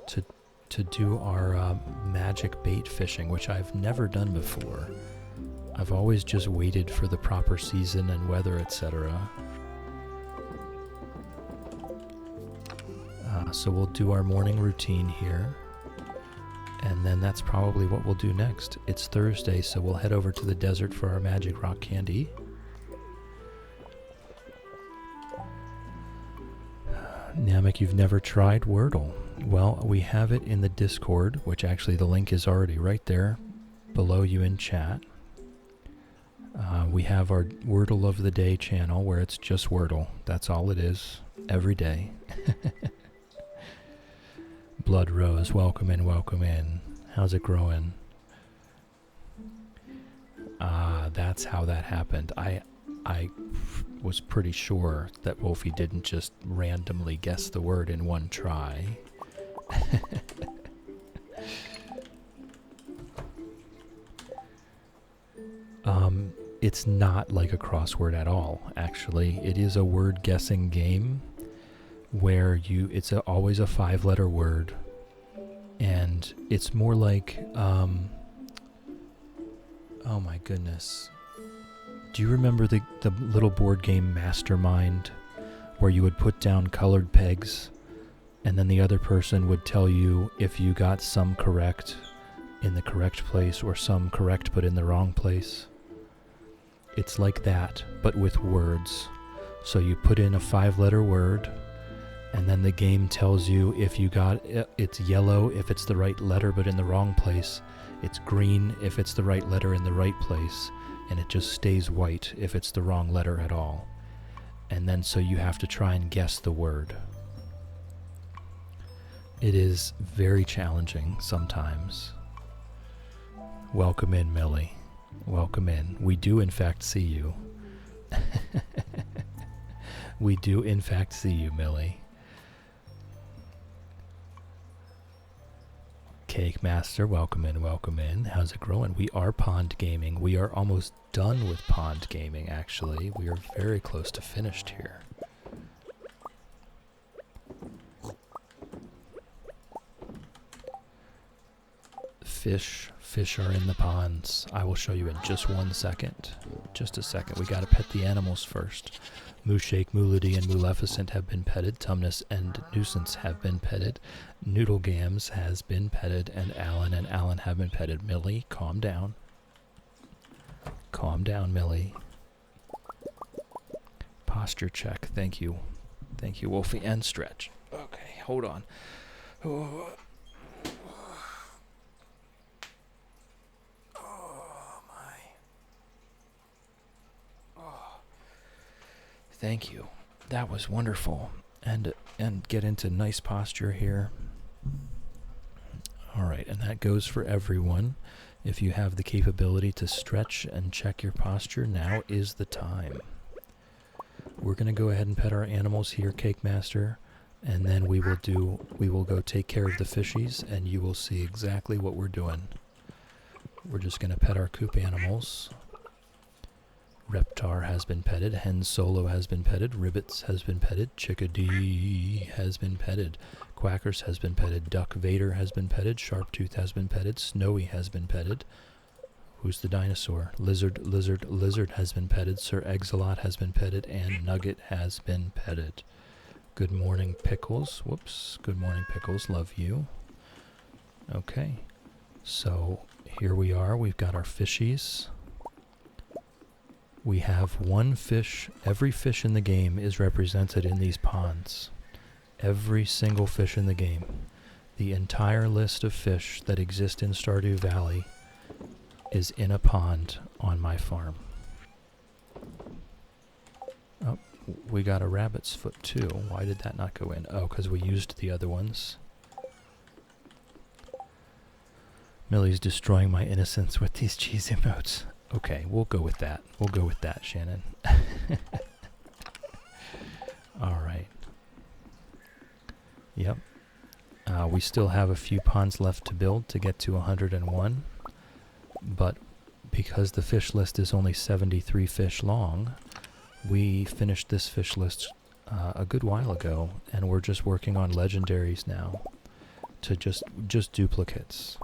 Speaker 1: to do our magic bait fishing, which I've never done before. I've always just waited for the proper season and weather, etc. So we'll do our morning routine here, and then that's probably what we'll do next. It's Thursday, so we'll head over to the desert for our magic rock candy. Namek, you've never tried Wordle. Well, we have it in the Discord, which actually the link is already right there below you in chat. We have our Wordle of the Day channel where it's just Wordle. That's all it is, every day. Blood Rose, welcome in, welcome in. How's it growing? That's how that happened. I was pretty sure that Wolfie didn't just randomly guess the word in one try. It's not like a crossword at all, actually. It is a word guessing game where it's always a 5-letter word, and it's more like, oh my goodness. Do you remember the little board game Mastermind, where you would put down colored pegs, and then the other person would tell you if you got some correct in the correct place or some correct but in the wrong place? It's like that, but with words. So you put in a 5-letter word, and then the game tells you if you got it's yellow if it's the right letter but in the wrong place, it's green if it's the right letter in the right place, and it just stays white if it's the wrong letter at all. And then so you have to try and guess the word. It is very challenging sometimes. Welcome in, Millie. Welcome in. We do in fact see you. We do in fact see you, Millie. Cake Master, welcome in, welcome in. How's it growing? We are Pond Gaming. We are almost done with Pond Gaming, actually. We are very close to finished here. Fish are in the ponds. I will show you in just 1 second. Just a second. We gotta pet the animals first. Mooshake, Moolity, and Maleficent have been petted. Tumnus and Nuisance have been petted. Noodle Gams has been petted, and Alan have been petted. Millie, calm down. Calm down, Millie. Posture check. Thank you. Thank you, Wolfie. And stretch. Okay, hold on. Oh. Thank you. That was wonderful. And get into nice posture here. All right, and that goes for everyone. If you have the capability to stretch and check your posture, now is the time. We're going to go ahead and pet our animals here, Cake Master, and then we will go take care of the fishies, and you will see exactly what we're doing. We're just going to pet our coop animals. Reptar has been petted, Hen Solo has been petted, Ribbits has been petted, Chickadee has been petted, Quackers has been petted, Duck Vader has been petted, Sharptooth has been petted, Snowy has been petted. Who's the dinosaur? Lizard, lizard, lizard has been petted. Sir Exolot has been petted. And Nugget has been petted. Good morning, Pickles. Whoops. Good morning, Pickles. Love you. Okay. So here we are. We've got our fishies. We have one fish. Every fish in the game is represented in these ponds. Every single fish in the game. The entire list of fish that exist in Stardew Valley is in a pond on my farm. Oh, we got a rabbit's foot too. Why did that not go in? Oh, because we used the other ones. Millie's destroying my innocence with these cheese emotes. Okay, we'll go with that. We'll go with that, Shannon. Alright. Yep. We still have a few ponds left to build to get to 101. But because the fish list is only 73 fish long, we finished this fish list a good while ago, and we're just working on legendaries now to just duplicates.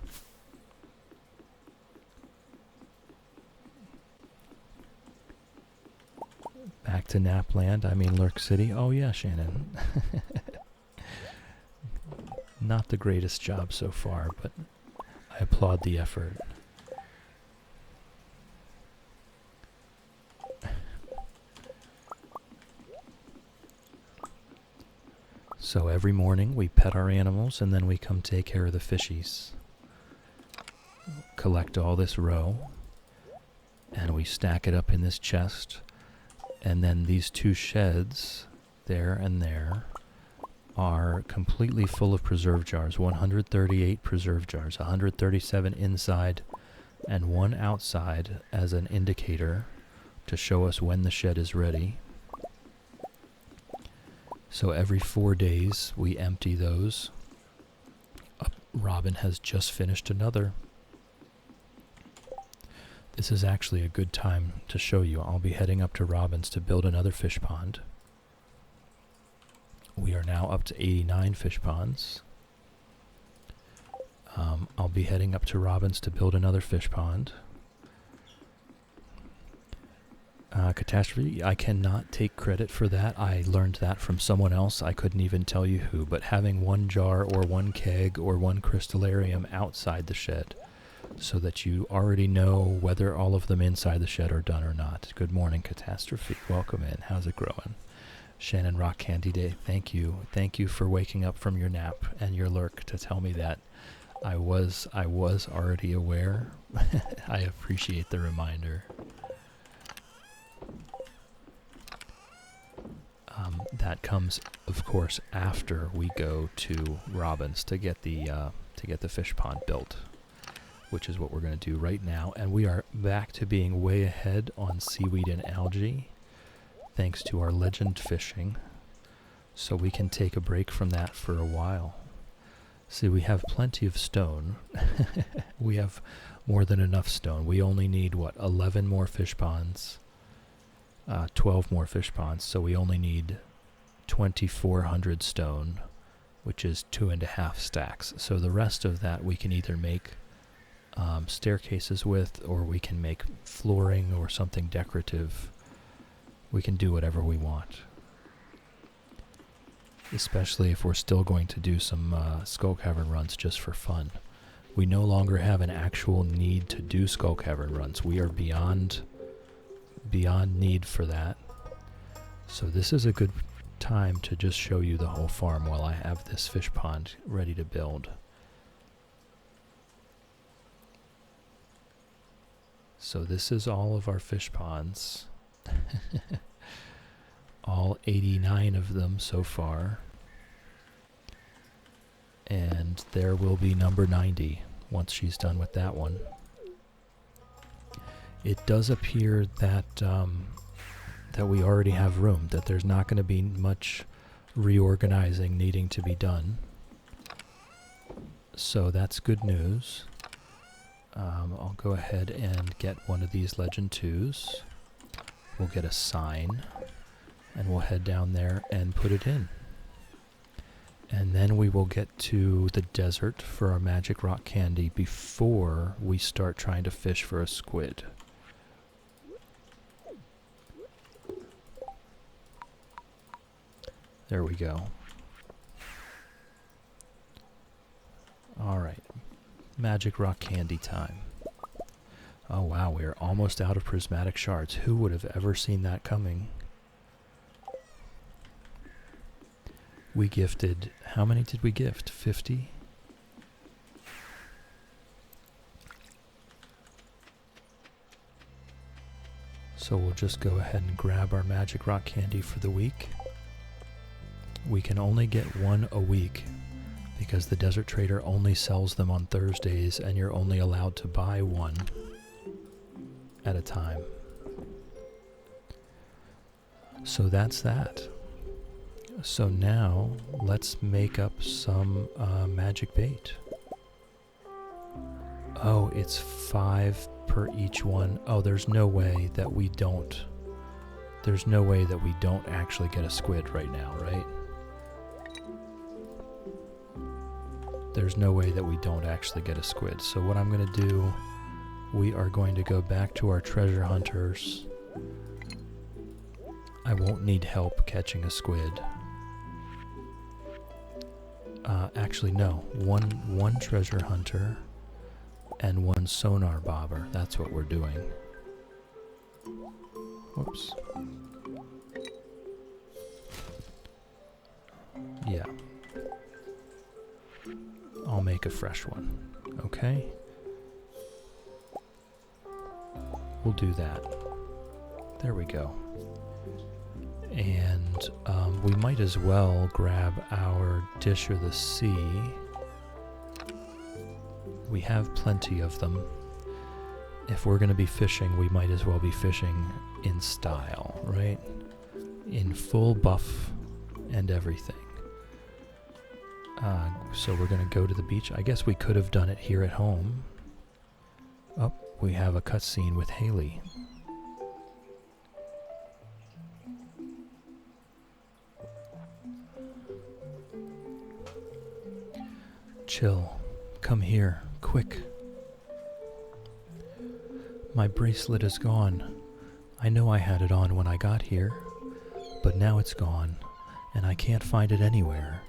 Speaker 1: Back to Napland, I mean Lurk City. Oh yeah, Shannon. Not the greatest job so far, but I applaud the effort. So every morning we pet our animals and then we come take care of the fishies. Collect all this roe and we stack it up in this chest, and then these two sheds there and there are completely full of preserve jars. 138 preserve jars, 137 inside and one outside as an indicator to show us when the shed is ready. So every 4 days we empty those. Robin has just finished another. This is actually a good time to show you. I'll be heading up to Robin's to build another fish pond. We are now up to 89 fish ponds. I'll be heading up to Robin's to build another fish pond. Catastrophe, I cannot take credit for that. I learned that from someone else. I couldn't even tell you who, but having one jar or one keg or one crystallarium outside the shed so that you already know whether all of them inside the shed are done or not. Good morning, Catastrophe. Welcome in. How's it growing? Shannon Rock Candy Day, thank you. Thank you for waking up from your nap and your lurk to tell me that. I was already aware. I appreciate the reminder. That comes, of course, after we go to Robin's to get the fish pond built, which is what we're going to do right now. And we are back to being way ahead on seaweed and algae, thanks to our legend fishing. So we can take a break from that for a while. See, we have plenty of stone. We have more than enough stone. We only need, 11 more fish ponds. 12 more fish ponds, so we only need 2,400 stone, which is 2.5 stacks. So the rest of that we can either make staircases with, or we can make flooring or something decorative. We can do whatever we want. Especially if we're still going to do some Skull Cavern runs just for fun. We no longer have an actual need to do Skull Cavern runs. We are beyond need for that. So this is a good time to just show you the whole farm while I have this fish pond ready to build. So this is all of our fish ponds. All 89 of them so far. And there will be number 90 once she's done with that one. It does appear that that we already have room, that there's not going to be much reorganizing needing to be done. So that's good news. I'll go ahead and get one of these Legend 2s. We'll get a sign, and we'll head down there and put it in. And then we will get to the desert for our magic rock candy before we start trying to fish for a squid. There we go. Alright. Magic rock candy time. Oh wow, we are almost out of prismatic shards. Who would have ever seen that coming? We gifted... How many did we gift? 50? So we'll just go ahead and grab our magic rock candy for the week. We can only get one a week because the desert trader only sells them on Thursdays and you're only allowed to buy one at a time. So that's that. So now let's make up some magic bait. Oh, it's 5 per each one. Oh, there's no way that we don't. There's no way that we don't actually get a squid right now, right? There's no way that we don't actually get a squid. So what I'm going to do, we are going to go back to our treasure hunters. I won't need help catching a squid. Actually, no. One treasure hunter and one sonar bobber. That's what we're doing. Whoops. Yeah. I'll make a fresh one. Okay? We'll do that. There we go. And we might as well grab our dish of the sea. We have plenty of them. If we're going to be fishing, we might as well be fishing in style, right? In full buff and everything. So we're going to go to the beach. I guess we could have done it here at home. Oh, we have a cutscene with Haley. Chill. Come here, quick. My bracelet is gone. I know I had it on when I got here, but now it's gone, and I can't find it anywhere.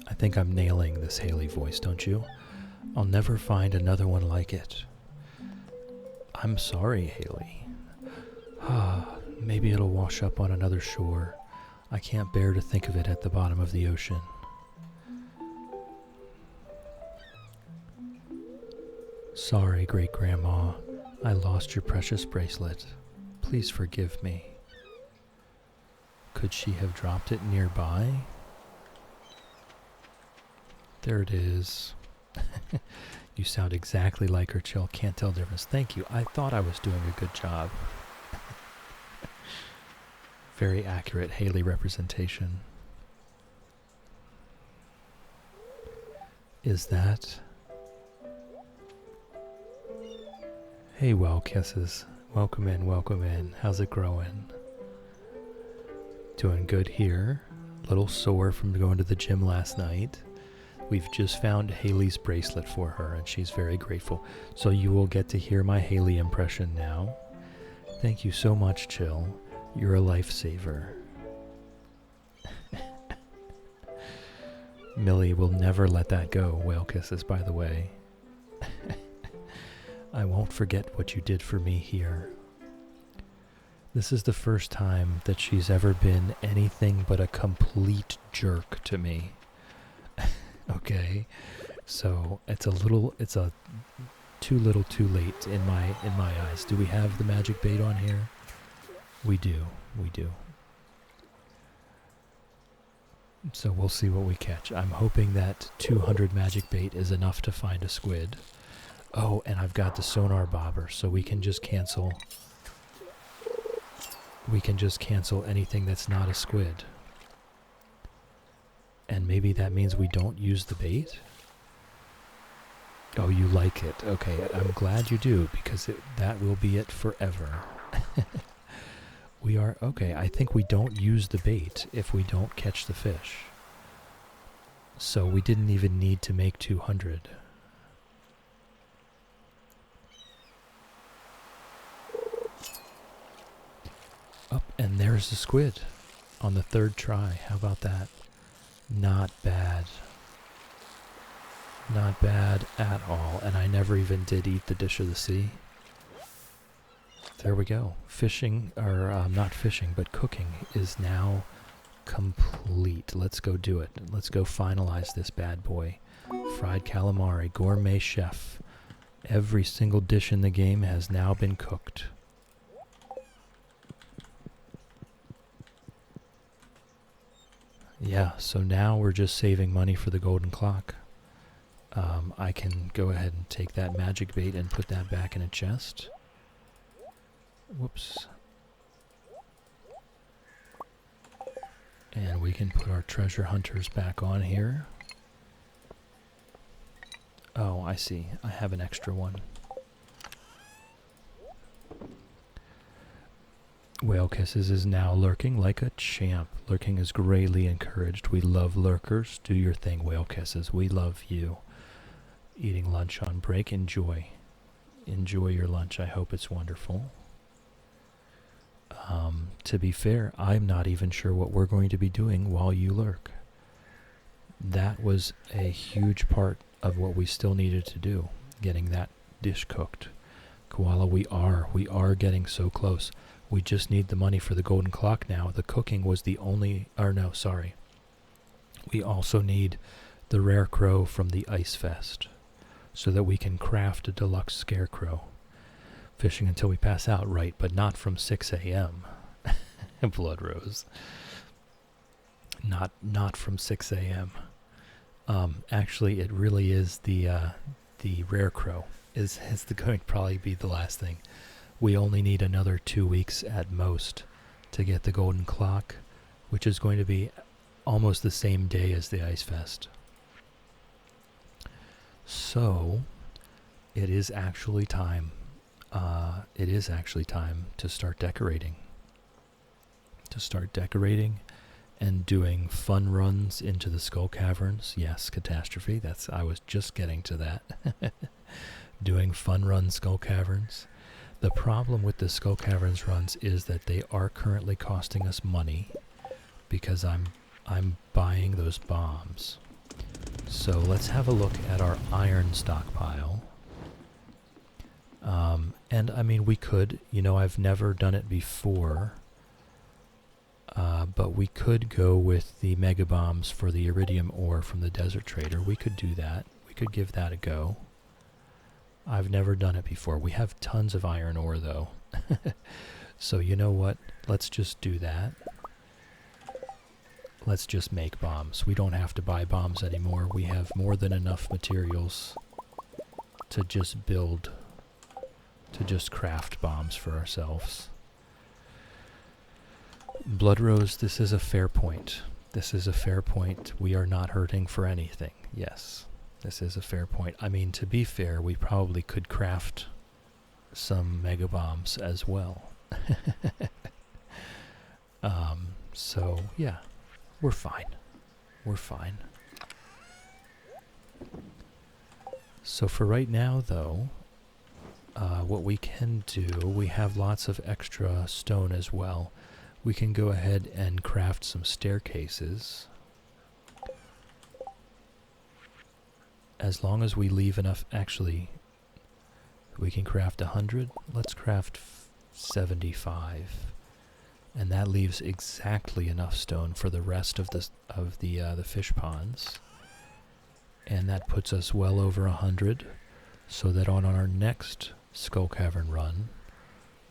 Speaker 1: I think I'm nailing this Haley voice, don't you? I'll never find another one like it. I'm sorry, Haley. Maybe it'll wash up on another shore. I can't bear to think of it at the bottom of the ocean. Sorry, Great-Grandma. I lost your precious bracelet. Please forgive me. Could she have dropped it nearby? There it is. You sound exactly like her, Chill. Can't tell the difference. Thank you. I thought I was doing a good job. Very accurate Haley representation. Is that... Hey, well kisses. Welcome in, welcome in. How's it growing? Doing good here. Little sore from going to the gym last night. We've just found Haley's bracelet for her, and she's very grateful. So you will get to hear my Haley impression now. Thank you so much, Chill. You're a lifesaver. Millie will never let that go, whale kisses, by the way. I won't forget what you did for me here. This is the first time that she's ever been anything but a complete jerk to me. Okay? So it's a too little too late in my eyes. Do we have the magic bait on here? We do. So we'll see what we catch. I'm hoping that 200 magic bait is enough to find a squid. Oh, and I've got the sonar bobber, so we can just cancel. We can just cancel anything that's not a squid. And maybe that means we don't use the bait? Oh, you like it. Okay, I'm glad you do, because that will be it forever. We are, okay, I think we don't use the bait if we don't catch the fish. So we didn't even need to make 200. Up, and there's the squid on the 3rd try. How about that? Not bad. Not bad at all. And I never even did eat the dish of the sea. There we go. Fishing, or not fishing, but cooking is now complete. Let's go do it. Let's go finalize this bad boy. Fried calamari, gourmet chef. Every single dish in the game has now been cooked. Yeah, so now we're just saving money for the golden clock. I can go ahead and take that magic bait and put that back in a chest. Whoops. And we can put our treasure hunters back on here. Oh, I see. I have an extra one. Whale Kisses is now lurking like a champ. Lurking is greatly encouraged. We love lurkers. Do your thing, Whale Kisses. We love you. Eating lunch on break. Enjoy. Enjoy your lunch. I hope it's wonderful. To be fair, I'm not even sure what we're going to be doing while you lurk. That was a huge part of what we still needed to do, getting that dish cooked. Koala, we are getting so close. We just need the money for the golden clock now. The cooking was the only, or no, sorry. We also need the rare crow from the Ice Fest so that we can craft a deluxe scarecrow. Fishing until we pass out, right, but not from 6 a.m. Blood Rose. Not from 6 a.m. Actually, it really is the rare crow is going to probably be the last thing. We only need another 2 weeks at most to get the golden clock, which is going to be almost the same day as the Ice Fest. So, it is actually time. It is actually time to start decorating. To start decorating and doing fun runs into the skull caverns. Yes, catastrophe. I was just getting to that. Doing fun run skull caverns. The problem with the skull caverns runs is that they are currently costing us money because I'm buying those bombs. So let's have a look at our iron stockpile. And I mean, we could, I've never done it before, but we could go with the mega bombs for the iridium ore from the desert trader. We could do that. We could give that a go. I've never done it before. We have tons of iron ore though. So you know what? Let's just do that. Let's just make bombs. We don't have to buy bombs anymore. We have more than enough materials to just craft bombs for ourselves. Blood Rose, this is a fair point. This is a fair point. We are not hurting for anything. Yes, this is a fair point. I mean, to be fair, we probably could craft some mega bombs as well. So, yeah, we're fine. We're fine. So for right now, though, what we can do, we have lots of extra stone as well. We can go ahead and craft some staircases. As long as we leave enough, actually, we can craft 100. Let's craft 75. And that leaves exactly enough stone for the rest of the fish ponds. And that puts us well over 100, so that on our next Skull Cavern run,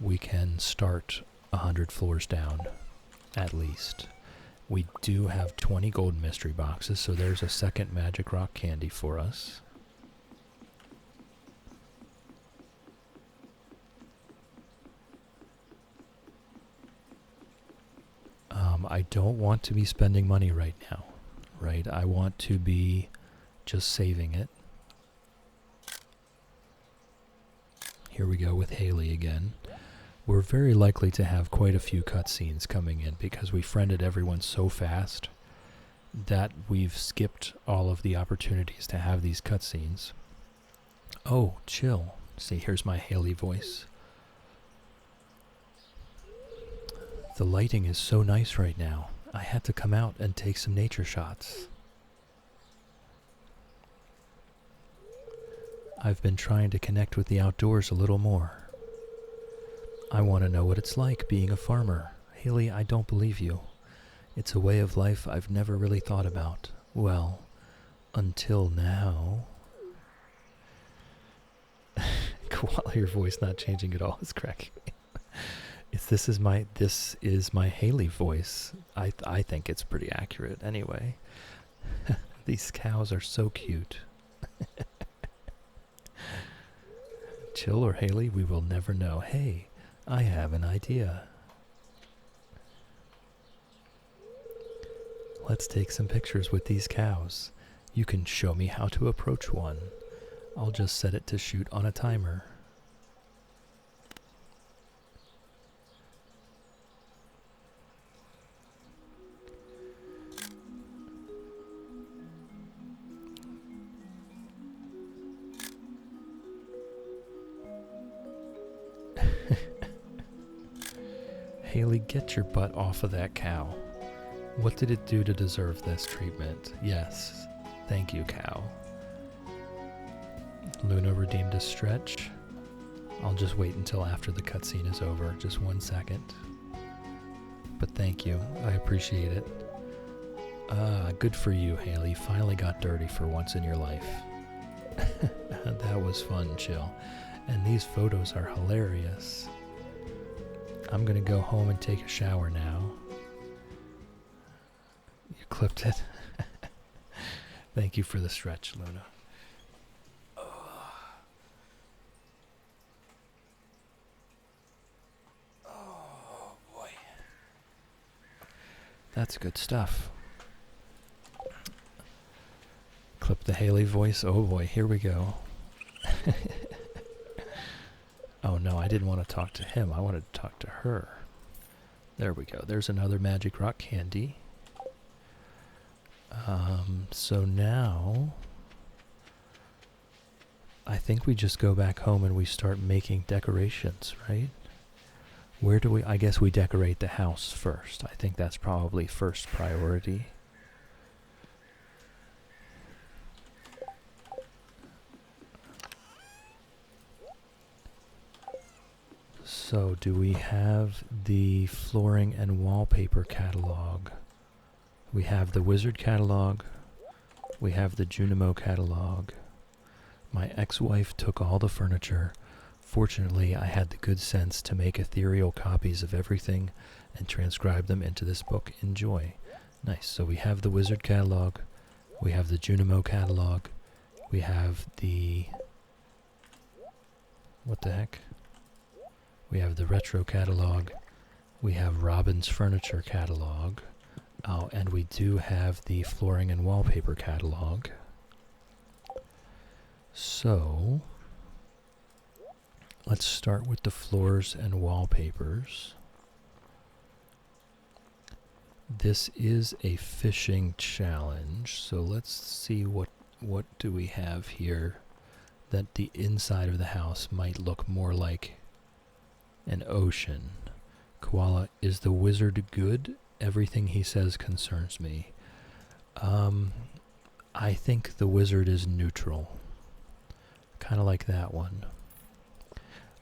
Speaker 1: we can start 100 floors down, at least. We do have 20 golden mystery boxes, so there's a second magic rock candy for us. I don't want to be spending money right now, right? I want to be just saving it. Here we go with Haley again. We're very likely to have quite a few cutscenes coming in because we friended everyone so fast that we've skipped all of the opportunities to have these cutscenes. Oh, chill. See, here's my Haley voice. The lighting is so nice right now. I had to come out and take some nature shots. I've been trying to connect with the outdoors a little more. I want to know what it's like being a farmer. Haley, I don't believe you. It's a way of life I've never really thought about. Well, until now. Koala, your voice not changing at all is cracking me. This is my Haley voice. I think it's pretty accurate anyway. These cows are so cute. Chill or Haley, we will never know. Hey, I have an idea. Let's take some pictures with these cows. You can show me how to approach one. I'll just set it to shoot on a timer. Haley, get your butt off of that cow. What did it do to deserve this treatment? Yes. Thank you, cow. Luna redeemed a stretch. I'll just wait until after the cutscene is over. Just 1 second. But thank you. I appreciate it. Good for you, Haley. Finally got dirty for once in your life. That was fun, chill. And these photos are hilarious. I'm gonna go home and take a shower now. You clipped it. Thank you for the stretch, Luna. Oh boy. That's good stuff. Clip the Haley voice. Oh boy, here we go. Oh no, I didn't want to talk to him. I wanted to talk to her. There we go. There's another magic rock candy. So now I think we just go back home and we start making decorations, right? Where do we, I guess we decorate the house first. I think that's probably first priority. So do we have the flooring and wallpaper catalog? We have the Wizard catalog. We have the Junimo catalog. My ex-wife took all the furniture. Fortunately, I had the good sense to make ethereal copies of everything and transcribe them into this book. Enjoy. Nice. So we have the Wizard catalog. We have the Junimo catalog. We have the... what the heck? We have the Retro catalog. We have Robin's Furniture catalog. Oh, and we do have the Flooring and Wallpaper catalog. So, let's start with the floors and wallpapers. This is a fishing challenge, so let's see what do we have here that the inside of the house might look more like an ocean. Koala, is the wizard good? Everything he says concerns me. I think the wizard is neutral. Kind of like that one.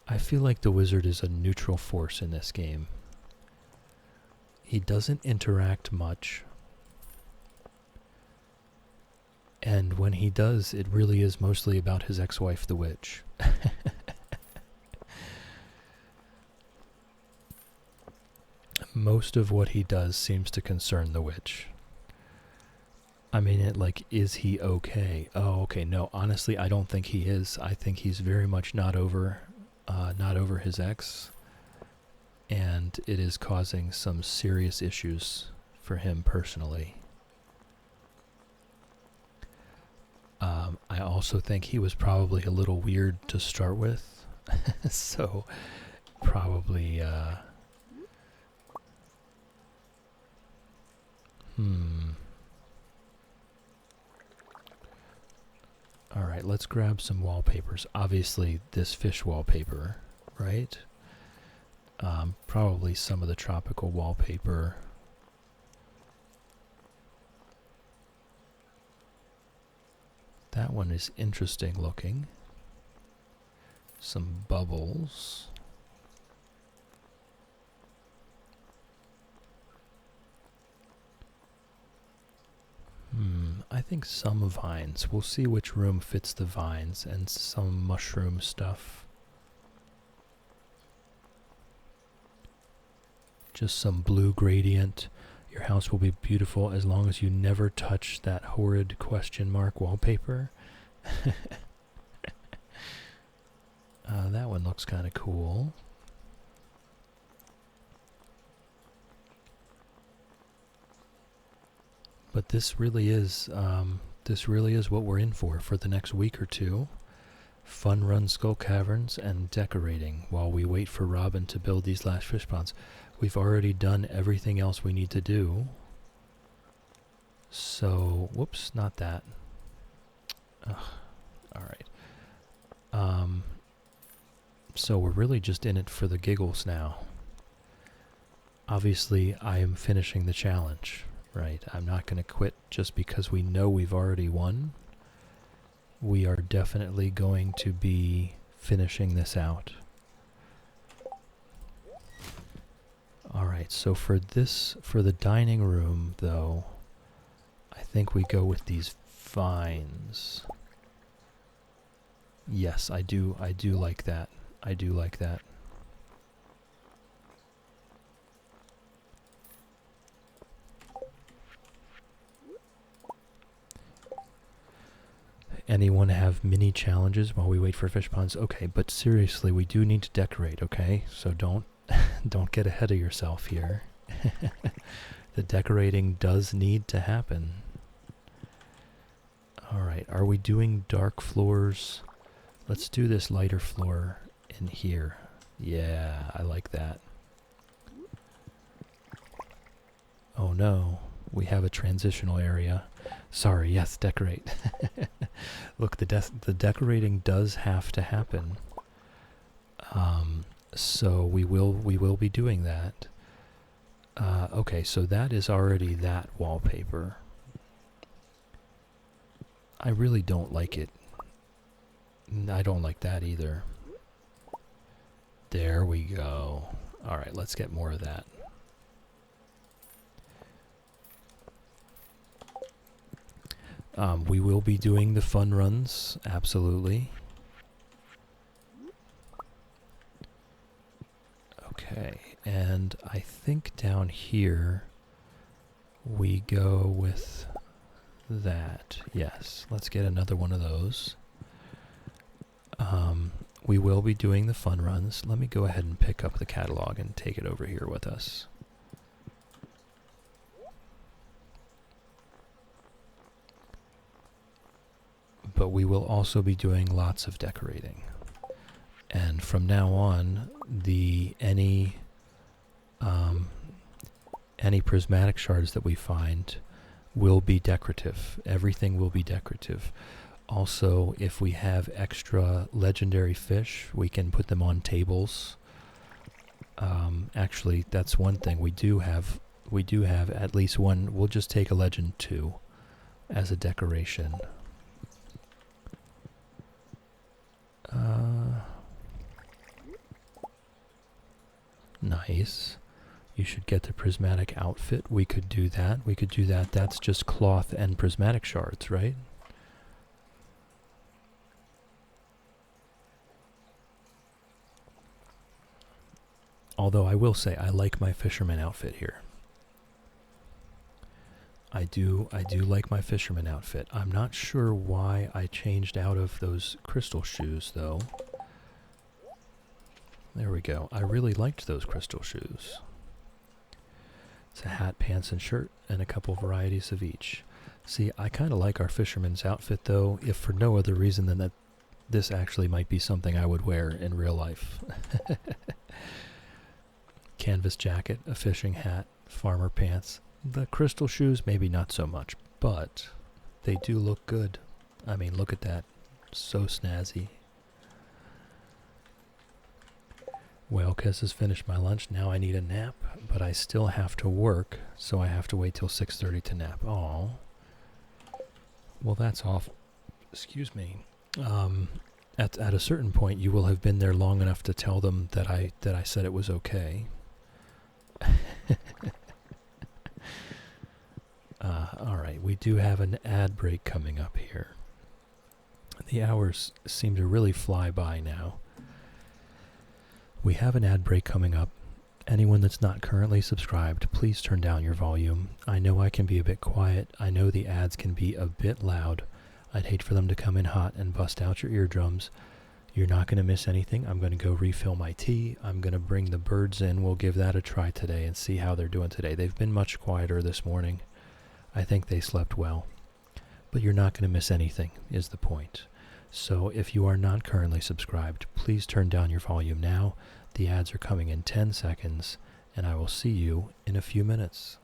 Speaker 1: I feel like the wizard is a neutral force in this game. He doesn't interact much. And when he does, it really is mostly about his ex-wife, the witch. Most of what he does seems to concern the witch. I mean, is he okay? Oh, okay, no, honestly, I don't think he is. I think he's very much not over his ex, and it is causing some serious issues for him personally. I also think he was probably a little weird to start with, so probably, Alright, let's grab some wallpapers. Obviously, this fish wallpaper, right? Probably some of the tropical wallpaper. That one is interesting looking. Some bubbles. I think some vines. We'll see which room fits the vines, and some mushroom stuff. Just some blue gradient. Your house will be beautiful as long as you never touch that horrid question mark wallpaper. That one looks kind of cool. But this really is what we're in for the next week or two. Fun run Skull Caverns and decorating while we wait for Robin to build these last fish ponds. We've already done everything else we need to do. So, whoops, not that. Alright. So we're really just in it for the giggles now. Obviously, I am finishing the challenge, right? I'm not going to quit just because we know we've already won. We are definitely going to be finishing this out. Alright, so for the dining room, though, I think we go with these vines. Yes, I do like that. I do like that. Anyone have mini challenges while we wait for fish ponds? Okay, but seriously, we do need to decorate, okay? So don't get ahead of yourself here. The decorating does need to happen. Alright, are we doing dark floors? Let's do this lighter floor in here. Yeah, I like that. Oh no, we have a transitional area. Sorry, yes, decorate. Look, the decorating does have to happen. So we will be doing that. Okay, so that is already that wallpaper. I really don't like it. I don't like that either. There we go. Alright, let's get more of that. We will be doing the fun runs, absolutely. Okay, and I think down here we go with that. Yes, let's get another one of those. We will be doing the fun runs. Let me go ahead and pick up the catalog and take it over here with us. But we will also be doing lots of decorating. And from now on, any prismatic shards that we find will be decorative. Everything will be decorative. Also, if we have extra legendary fish, we can put them on tables. Actually, that's one thing we do have. We do have at least one. We'll just take a legend 2 as a decoration. Nice. You should get the prismatic outfit. We could do that. We could do that. That's just cloth and prismatic shards, right? Although I will say I like my fisherman outfit here. I do like my fisherman outfit. I'm not sure why I changed out of those crystal shoes though. There we go. I really liked those crystal shoes. It's a hat, pants, and shirt, and a couple varieties of each. See, I kind of like our fisherman's outfit though, if for no other reason than that This actually might be something I would wear in real life. Canvas jacket, a fishing hat, farmer pants. The crystal shoes, maybe not so much, but they do look good. I mean, look at that. So snazzy. Whalekiss has finished my lunch. Now I need a nap, but I still have to work, so I have to wait till 6:30 to nap. Oh. Well, that's off. Excuse me. At a certain point, you will have been there long enough to tell them that I said it was okay. All right, we do have an ad break coming up here. The hours seem to really fly by now. We have an ad break coming up. Anyone that's not currently subscribed, please turn down your volume. I know I can be a bit quiet. I know the ads can be a bit loud. I'd hate for them to come in hot and bust out your eardrums. You're not going to miss anything. I'm going to go refill my tea. I'm going to bring the birds in. We'll give that a try today and see how they're doing today. They've been much quieter this morning. I think they slept well. But you're not going to miss anything, is the point. So if you are not currently subscribed, please turn down your volume now. The ads are coming in 10 seconds, and I will see you in a few minutes.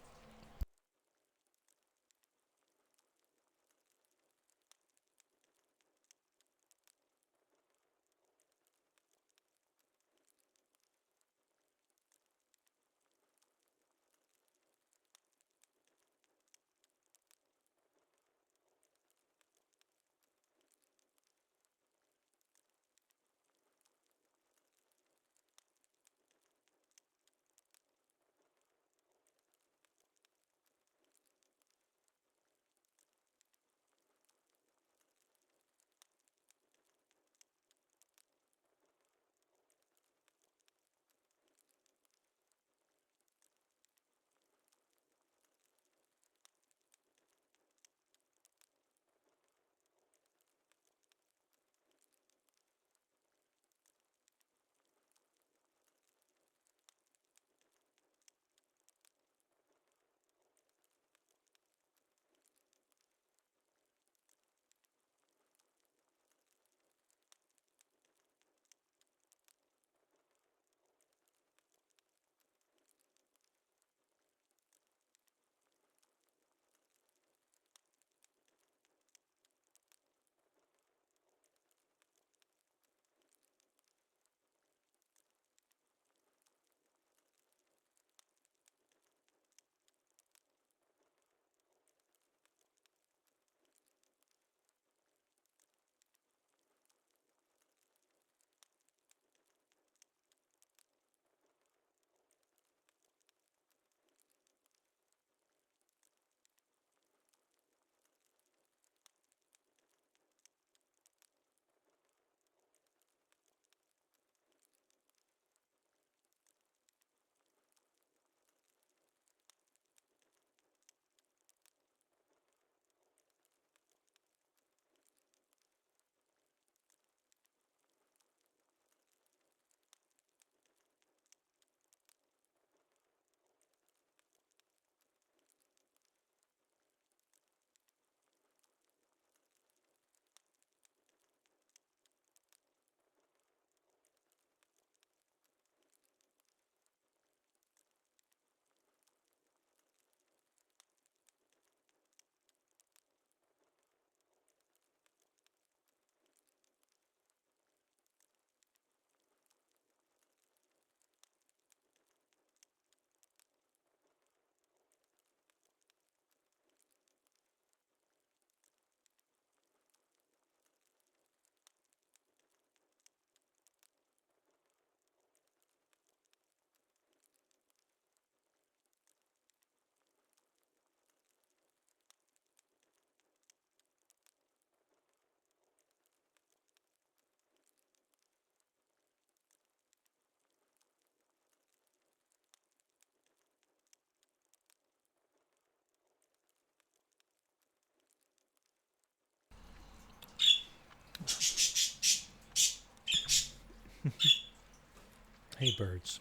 Speaker 1: Hey, birds.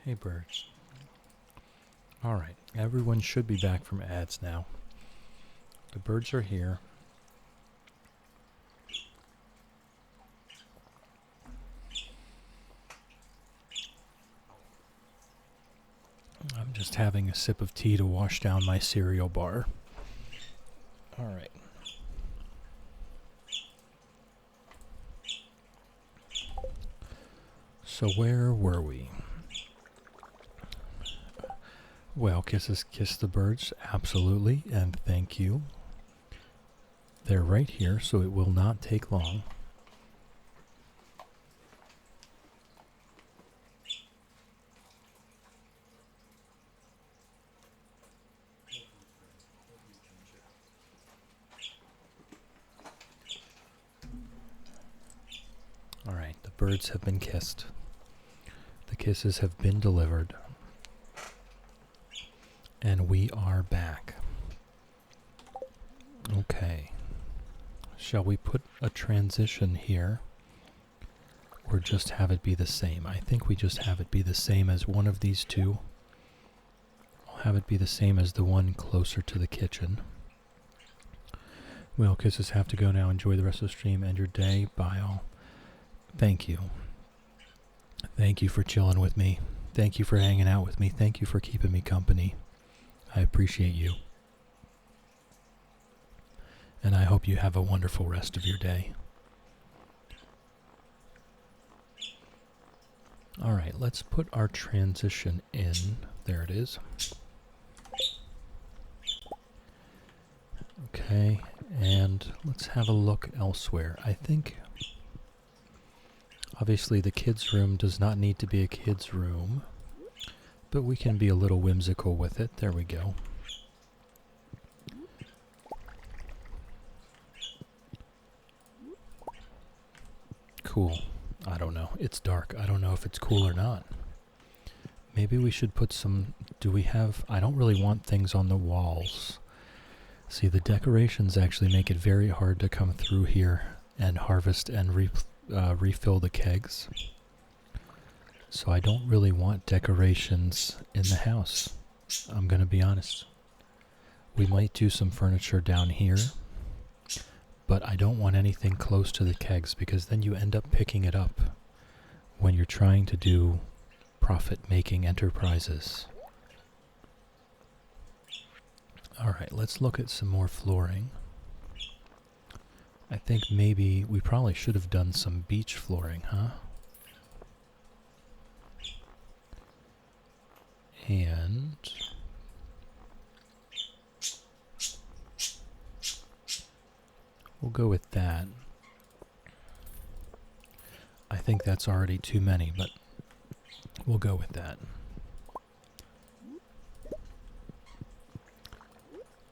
Speaker 1: Hey, birds. All right, everyone should be back from ads now. The birds are here. I'm just having a sip of tea to wash down my cereal bar. All right. So where were we? Well, kisses kiss the birds, absolutely, and thank you. They're right here, so it will not take long. All right, the birds have been kissed. The kisses have been delivered. And we are back. Okay. Shall we put a transition here? Or just have it be the same? I think we just have it be the same as one of these two. I'll have it be the same as the one closer to the kitchen. Well, kisses have to go now. Enjoy the rest of the stream and your day. Bye all. Thank you. Thank you for chilling with me. Thank you for hanging out with me. Thank you for keeping me company. I appreciate you. And I hope you have a wonderful rest of your day. All right, let's put our transition in. There it is. Okay, and let's have a look elsewhere. I think, obviously, the kids' room does not need to be a kids' room. But we can be a little whimsical with it. There we go. Cool. I don't know. It's dark. I don't know if it's cool or not. Maybe we should put some... Do we have... I don't really want things on the walls. See, the decorations actually make it very hard to come through here and harvest and refill the kegs. So I don't really want decorations in the house. I'm going to be honest. We might do some furniture down here, but I don't want anything close to the kegs because then you end up picking it up when you're trying to do profit-making enterprises. All right, let's look at some more flooring. I think maybe we probably should have done some beach flooring, huh? And we'll go with that. I think that's already too many, but we'll go with that.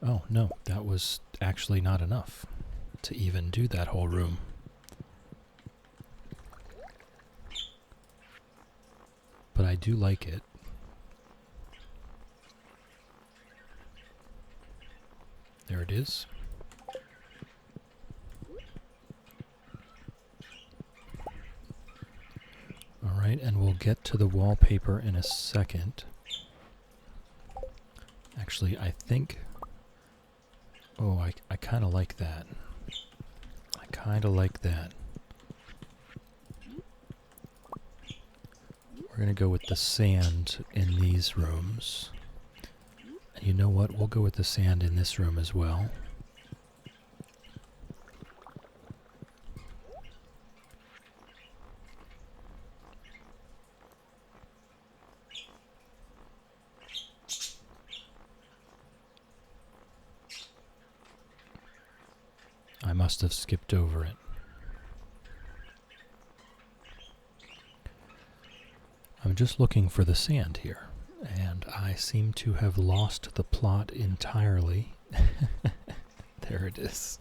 Speaker 1: Oh, no, that was actually not enough to even do that whole room. But I do like it. There it is. All right, and we'll get to the wallpaper in a second. Actually, I think... Oh, I kind of like that. I kind of like that. We're going to go with the sand in these rooms. And you know what? We'll go with the sand in this room as well. I must have skipped over it. I'm just looking for the sand here, and I seem to have lost the plot entirely. There it is.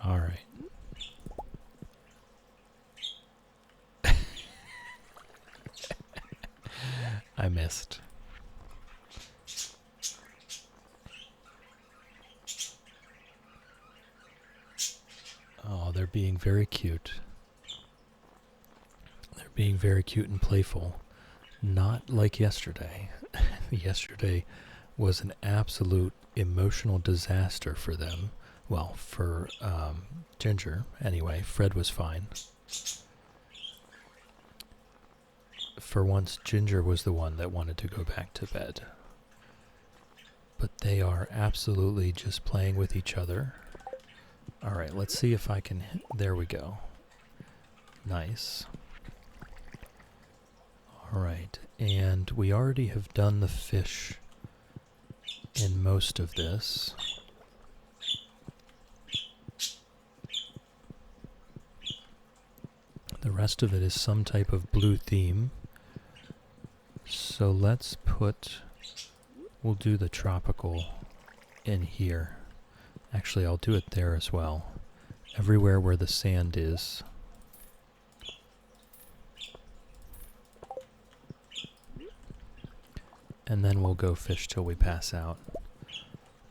Speaker 1: All right. I missed. Oh, they're being very cute. They're being very cute and playful. Not like yesterday. Yesterday was an absolute emotional disaster for them. Well, for Ginger. Anyway, Fred was fine. for once, Ginger was the one that wanted to go back to bed. But they are absolutely just playing with each other. Alright, let's see if I can... There we go. Nice. Alright, and we already have done the fish in most of this. The rest of it is some type of blue theme. So let's put... We'll do the tropical in here. Actually, I'll do it there as well. Everywhere where the sand is. And then we'll go fish till we pass out.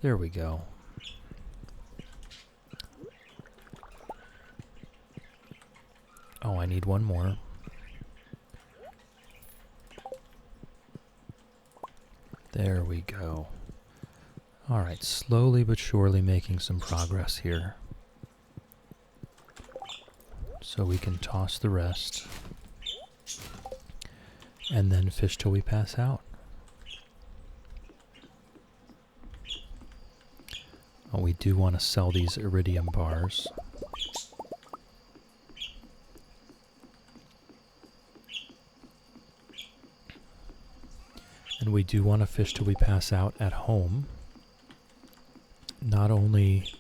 Speaker 1: There we go. Oh, I need one more. There we go. Alright, slowly but surely making some progress here. So we can toss the rest. And then fish till we pass out. Oh, we do want to sell these iridium bars. And we do want to fish till we pass out at home. Not only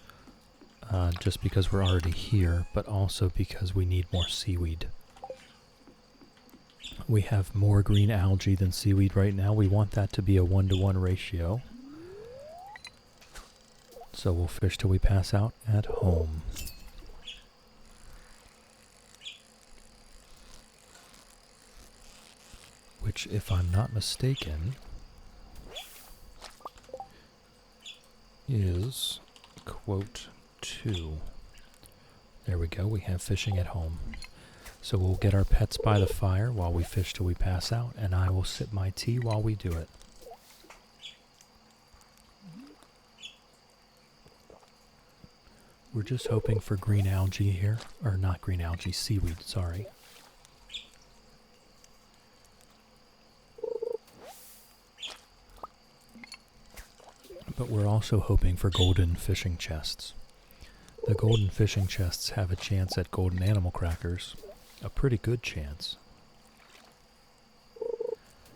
Speaker 1: just because we're already here, but also because we need more seaweed. We have more green algae than seaweed right now. We want that to be a 1-to-1 ratio. So we'll fish till we pass out at home. Which, if I'm not mistaken, is quote 2. There we go, we have fishing at home. So we'll get our pets by the fire while we fish till we pass out, and I will sip my tea while we do it. We're just hoping for green algae here, or not green algae, seaweed, sorry. But we're also hoping for golden fishing chests. The golden fishing chests have a chance at golden animal crackers. A pretty good chance.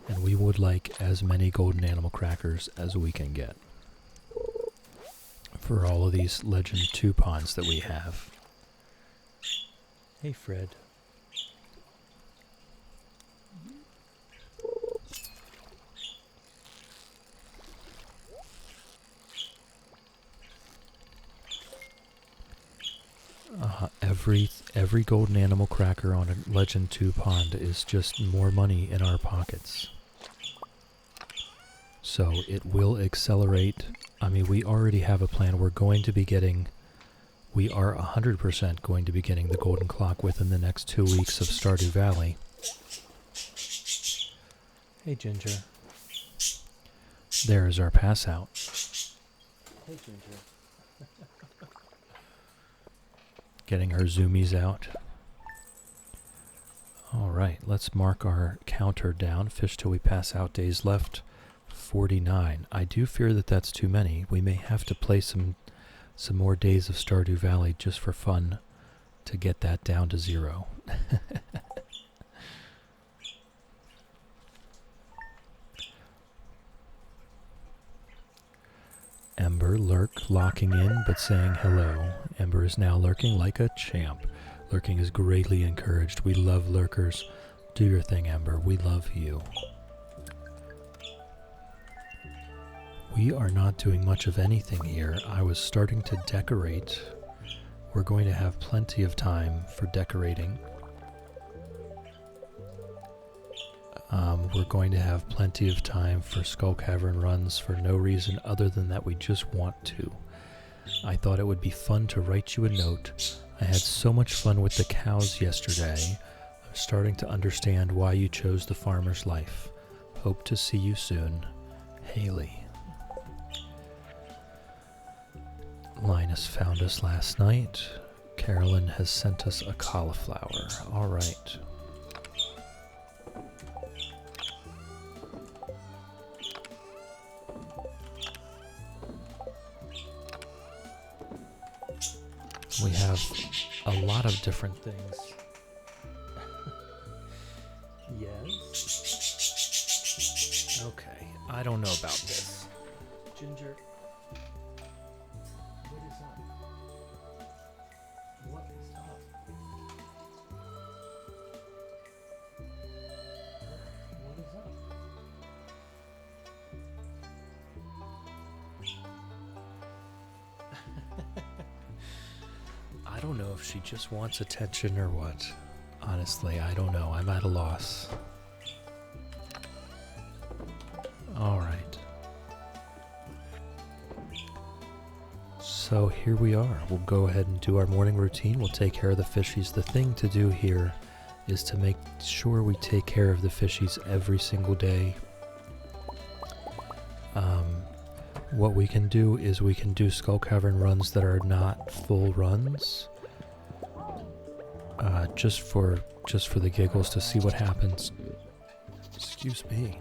Speaker 1: And we would like as many golden animal crackers as we can get. For all of these Legend 2 ponds that we have. Hey Fred. Every golden animal cracker on a Legend 2 pond is just more money in our pockets. So it will accelerate. I mean, we already have a plan. We are 100% going to be getting the golden clock within the next 2 weeks of Stardew Valley. Hey Ginger. There is our pass out. Hey Ginger. Getting her zoomies out. Alright, let's mark our counter down. Fish till we pass out. Days left, 49. I do fear that that's too many. We may have to play some more days of Stardew Valley just for fun to get that down to 0. Ember, lurk, locking in, but saying hello. Ember is now lurking like a champ. Lurking is greatly encouraged. We love lurkers. Do your thing, Ember. We love you. We are not doing much of anything here. I was starting to decorate. We're going to have plenty of time for decorating. We're going to have plenty of time for Skull Cavern runs for no reason other than that we just want to. I thought it would be fun to write you a note. I had so much fun with the cows yesterday. I'm starting to understand why you chose the farmer's life. Hope to see you soon. Haley. Linus found us last night. Carolyn has sent us a cauliflower. Alright. We have a lot of different things. Yes. Okay, I don't know about this. Ginger. What is up? What is up? What is up? I don't know if she just wants attention or what. Honestly, I don't know. I'm at a loss. Alright. So here we are. We'll go ahead and do our morning routine. We'll take care of the fishies. The thing to do here is to make sure we take care of the fishies every single day. What we can do is we can do Skull Cavern runs that are not full runs. Just for the giggles to see what happens. Excuse me.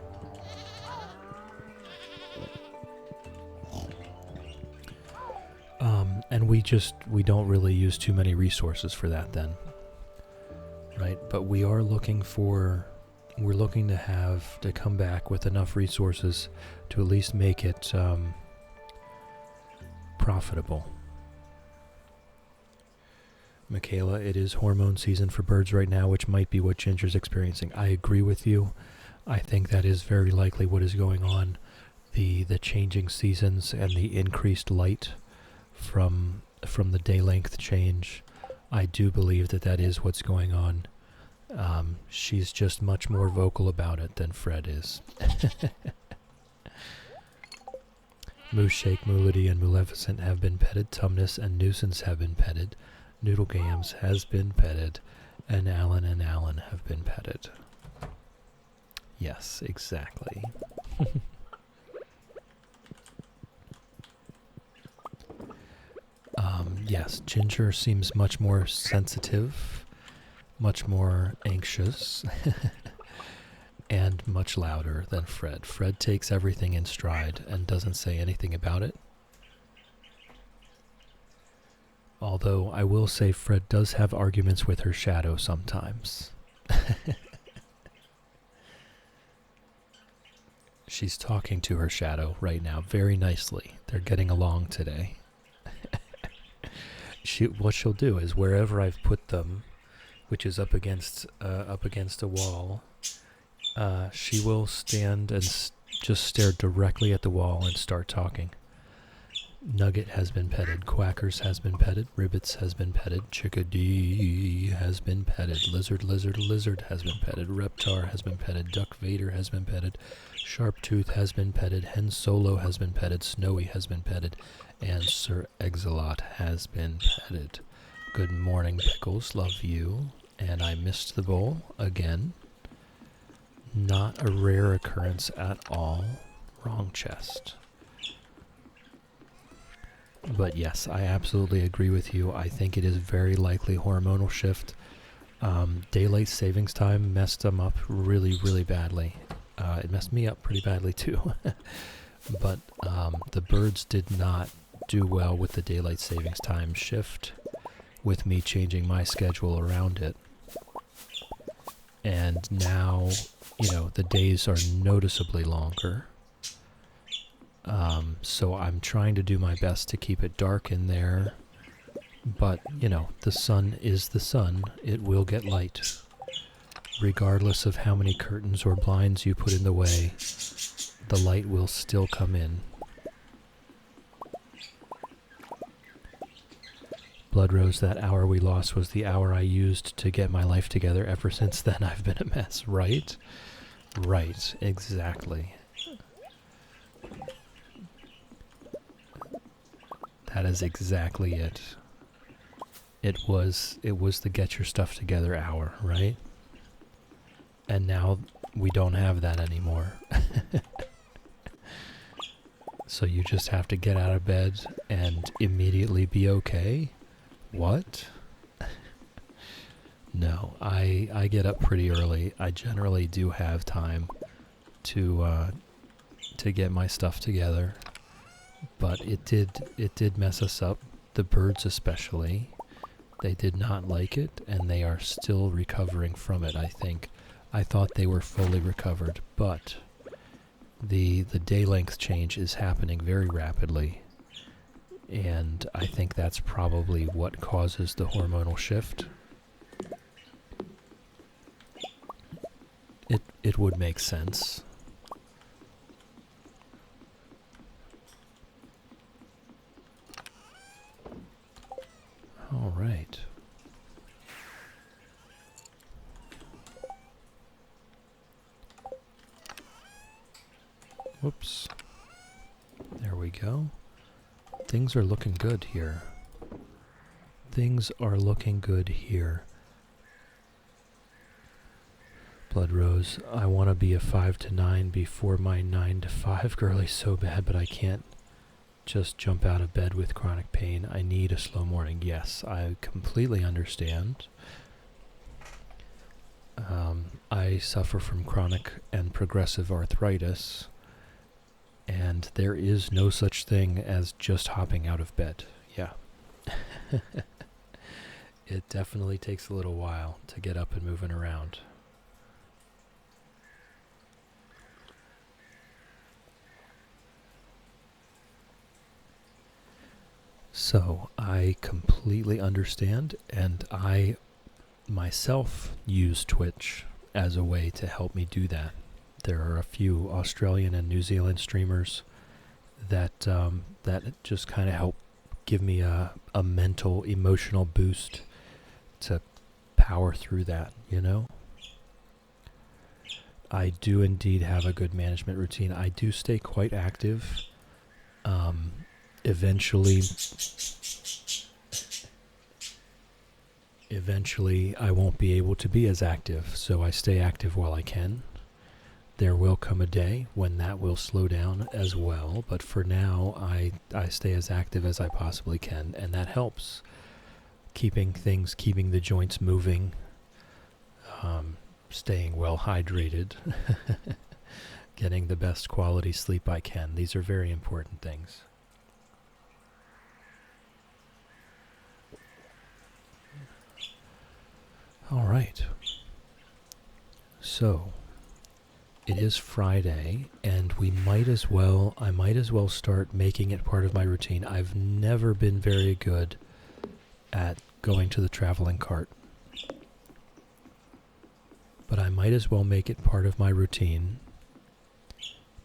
Speaker 1: And we don't really use too many resources for that then. Right? But we are looking to come back with enough resources to at least make it profitable. Michaela, it is hormone season for birds right now, which might be what Ginger's experiencing. I agree with you. I think that is very likely what is going on. The changing seasons and the increased light from the day length change. I do believe that is what's going on. She's just much more vocal about it than Fred is. Moose Shake, Moolity, and Maleficent have been petted. Tumnus and Nuisance have been petted. Noodle Gams has been petted. And Alan have been petted. Yes, exactly. Yes, Ginger seems much more sensitive, much more anxious, and much louder than Fred. Fred takes everything in stride and doesn't say anything about it. Although I will say Fred does have arguments with her shadow sometimes. She's talking to her shadow right now very nicely. They're getting along today. What she'll do is wherever I've put them, which is up against a wall, she will stand and just stare directly at the wall and start talking. Nugget has been petted. Quackers has been petted. Ribbits has been petted. Chickadee has been petted. Lizard has been petted. Reptar has been petted. Duck Vader has been petted. Sharptooth has been petted. Hen Solo has been petted. Snowy has been petted. And Sir Exilot has been petted. Good morning, Pickles. Love you. And I missed the bowl again. Not a rare occurrence at all. Wrong chest. But yes, I absolutely agree with you. I think it is very likely hormonal shift. Daylight savings time messed them up really, really badly. It messed me up pretty badly too. But the birds did not do well with the daylight savings time shift, with me changing my schedule around it. And now, the days are noticeably longer. So I'm trying to do my best to keep it dark in there. But, the sun is the sun. It will get light. Regardless of how many curtains or blinds you put in the way, the light will still come in. Bloodrose, that hour we lost was the hour I used to get my life together. Ever since then, I've been a mess, right? Right, exactly. That is exactly it. It was the get your stuff together hour, right? And now we don't have that anymore. So you just have to get out of bed and immediately be okay? What? No, I get up pretty early. I generally do have time to get my stuff together. But it did mess us up, the birds especially. They did not like it, and they are still recovering from it, I think. I thought they were fully recovered, but the day length change is happening very rapidly, and I think that's probably what causes the hormonal shift. It would make sense. All right. Whoops. There we go. Things are looking good here. Things are looking good here. Blood Rose, I want to be a 5 to 9 before my 9 to 5 girly so bad, but I can't just jump out of bed with chronic pain. I need a slow morning. Yes, I completely understand. I suffer from chronic and progressive arthritis, and there is no such thing as just hopping out of bed. Yeah. It definitely takes a little while to get up and moving around. So, I completely understand, and I myself use Twitch as a way to help me do that. There are a few Australian and New Zealand streamers that just kind of help give me a mental, emotional boost to power through that, you know? I do indeed have a good management routine. I do stay quite active. Eventually I won't be able to be as active, so I stay active while I can. There will come a day when that will slow down as well, but for now I stay as active as I possibly can, and that helps. Keeping the joints moving, staying well hydrated, getting the best quality sleep I can. These are very important things. All right. So, it is Friday, and I might as well start making it part of my routine. I've never been very good at going to the traveling cart, but I might as well make it part of my routine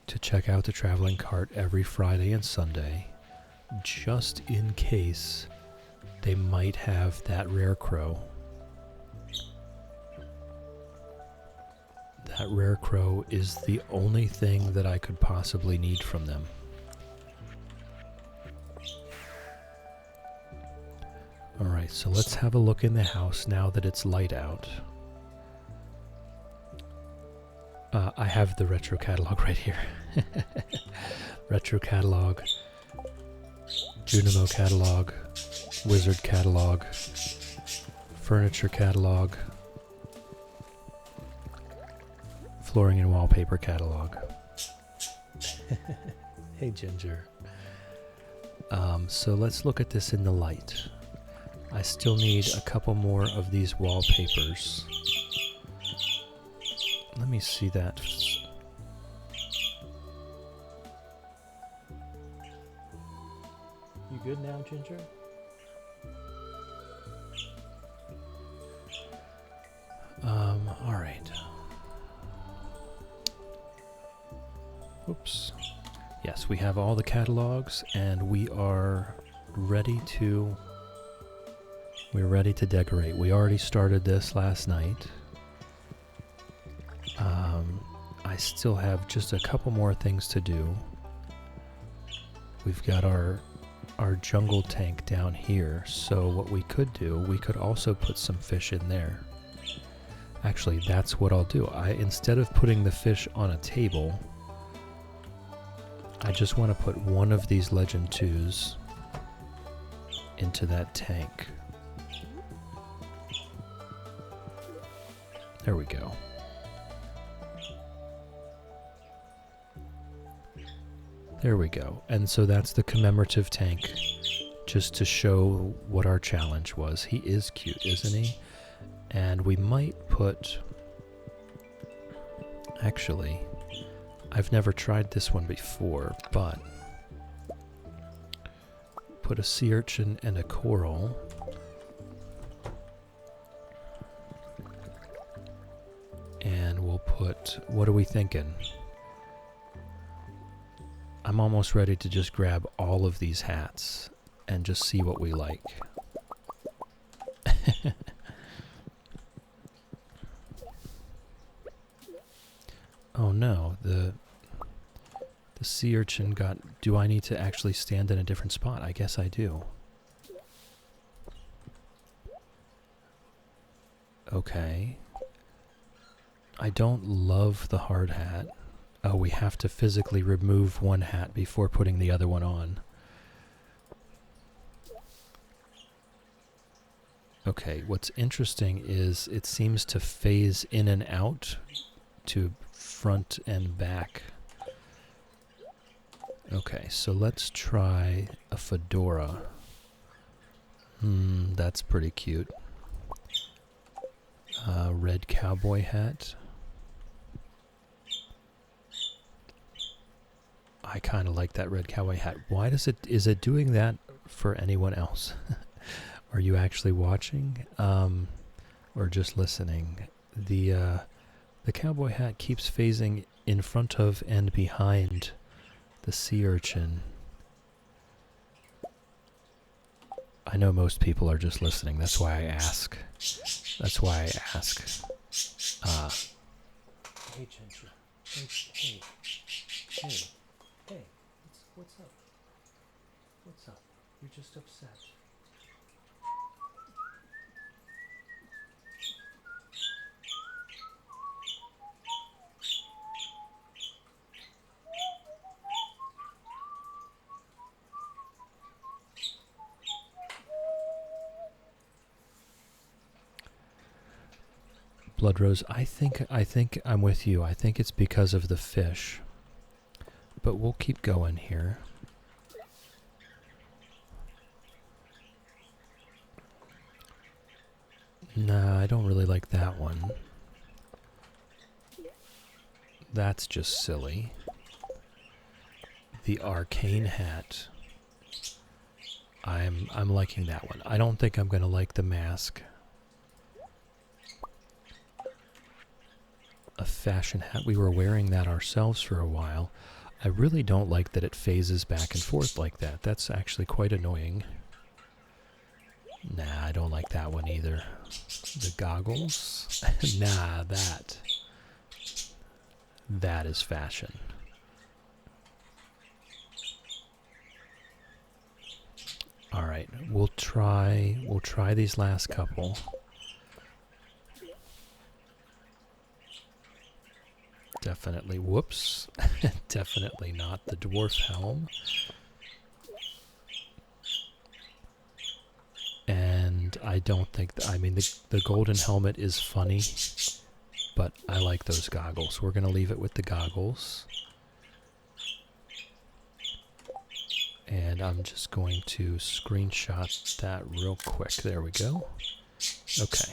Speaker 1: to check out the traveling cart every Friday and Sunday, just in case they might have that rare crow. That rare crow is the only thing that I could possibly need from them. Alright, so let's have a look in the house now that it's light out. I have the retro catalog right here. Retro catalog, Junimo catalog, Wizard catalog, furniture catalog, flooring and wallpaper catalog. Hey Ginger. So let's look at this in the light. I still need a couple more of these wallpapers. Let me see that. You good now, Ginger? Alright. Oops. Yes, we have all the catalogs, and we're ready to decorate. We already started this last night. I still have just a couple more things to do. We've got our jungle tank down here, so what we could do, we could also put some fish in there. Actually, that's what I'll do. Instead of putting the fish on a table, I just want to put one of these Legend 2s into that tank. There we go. There we go. And so that's the commemorative tank just to show what our challenge was. He is cute, isn't he? And we might put... Actually, I've never tried this one before, but... Put a sea urchin and a coral. And we'll put... What are we thinking? I'm almost ready to just grab all of these hats and just see what we like. Oh no, the sea urchin got... Do I need to actually stand in a different spot? I guess I do. Okay. I don't love the hard hat. Oh, we have to physically remove one hat before putting the other one on. Okay, what's interesting is it seems to phase in and out to front and back. Okay, so let's try a fedora. That's pretty cute. Red cowboy hat. I kind of like that red cowboy hat. Why does it... Is it doing that for anyone else? Are you actually watching? Or just listening? The cowboy hat keeps phasing in front of and behind the sea urchin. I know most people are just listening. That's why I ask. That's why I ask. Hey, Ginger. Hey. Hey, what's up? What's up? You're just upset. Blood Rose, I think I'm with you. I think it's because of the fish. But we'll keep going here. Nah, I don't really like that one. That's just silly. The arcane hat. I'm liking that one. I don't think I'm gonna like the mask. A fashion hat. We were wearing that ourselves for a while. I really don't like that it phases back and forth like that. That's actually quite annoying. Nah, I don't like that one either. The goggles? Nah, that is fashion. Alright, we'll try these last couple. Definitely, whoops. Definitely not the dwarf helm. And I don't think... I mean, the golden helmet is funny, but I like those goggles. We're going to leave it with the goggles. And I'm just going to screenshot that real quick. There we go. Okay.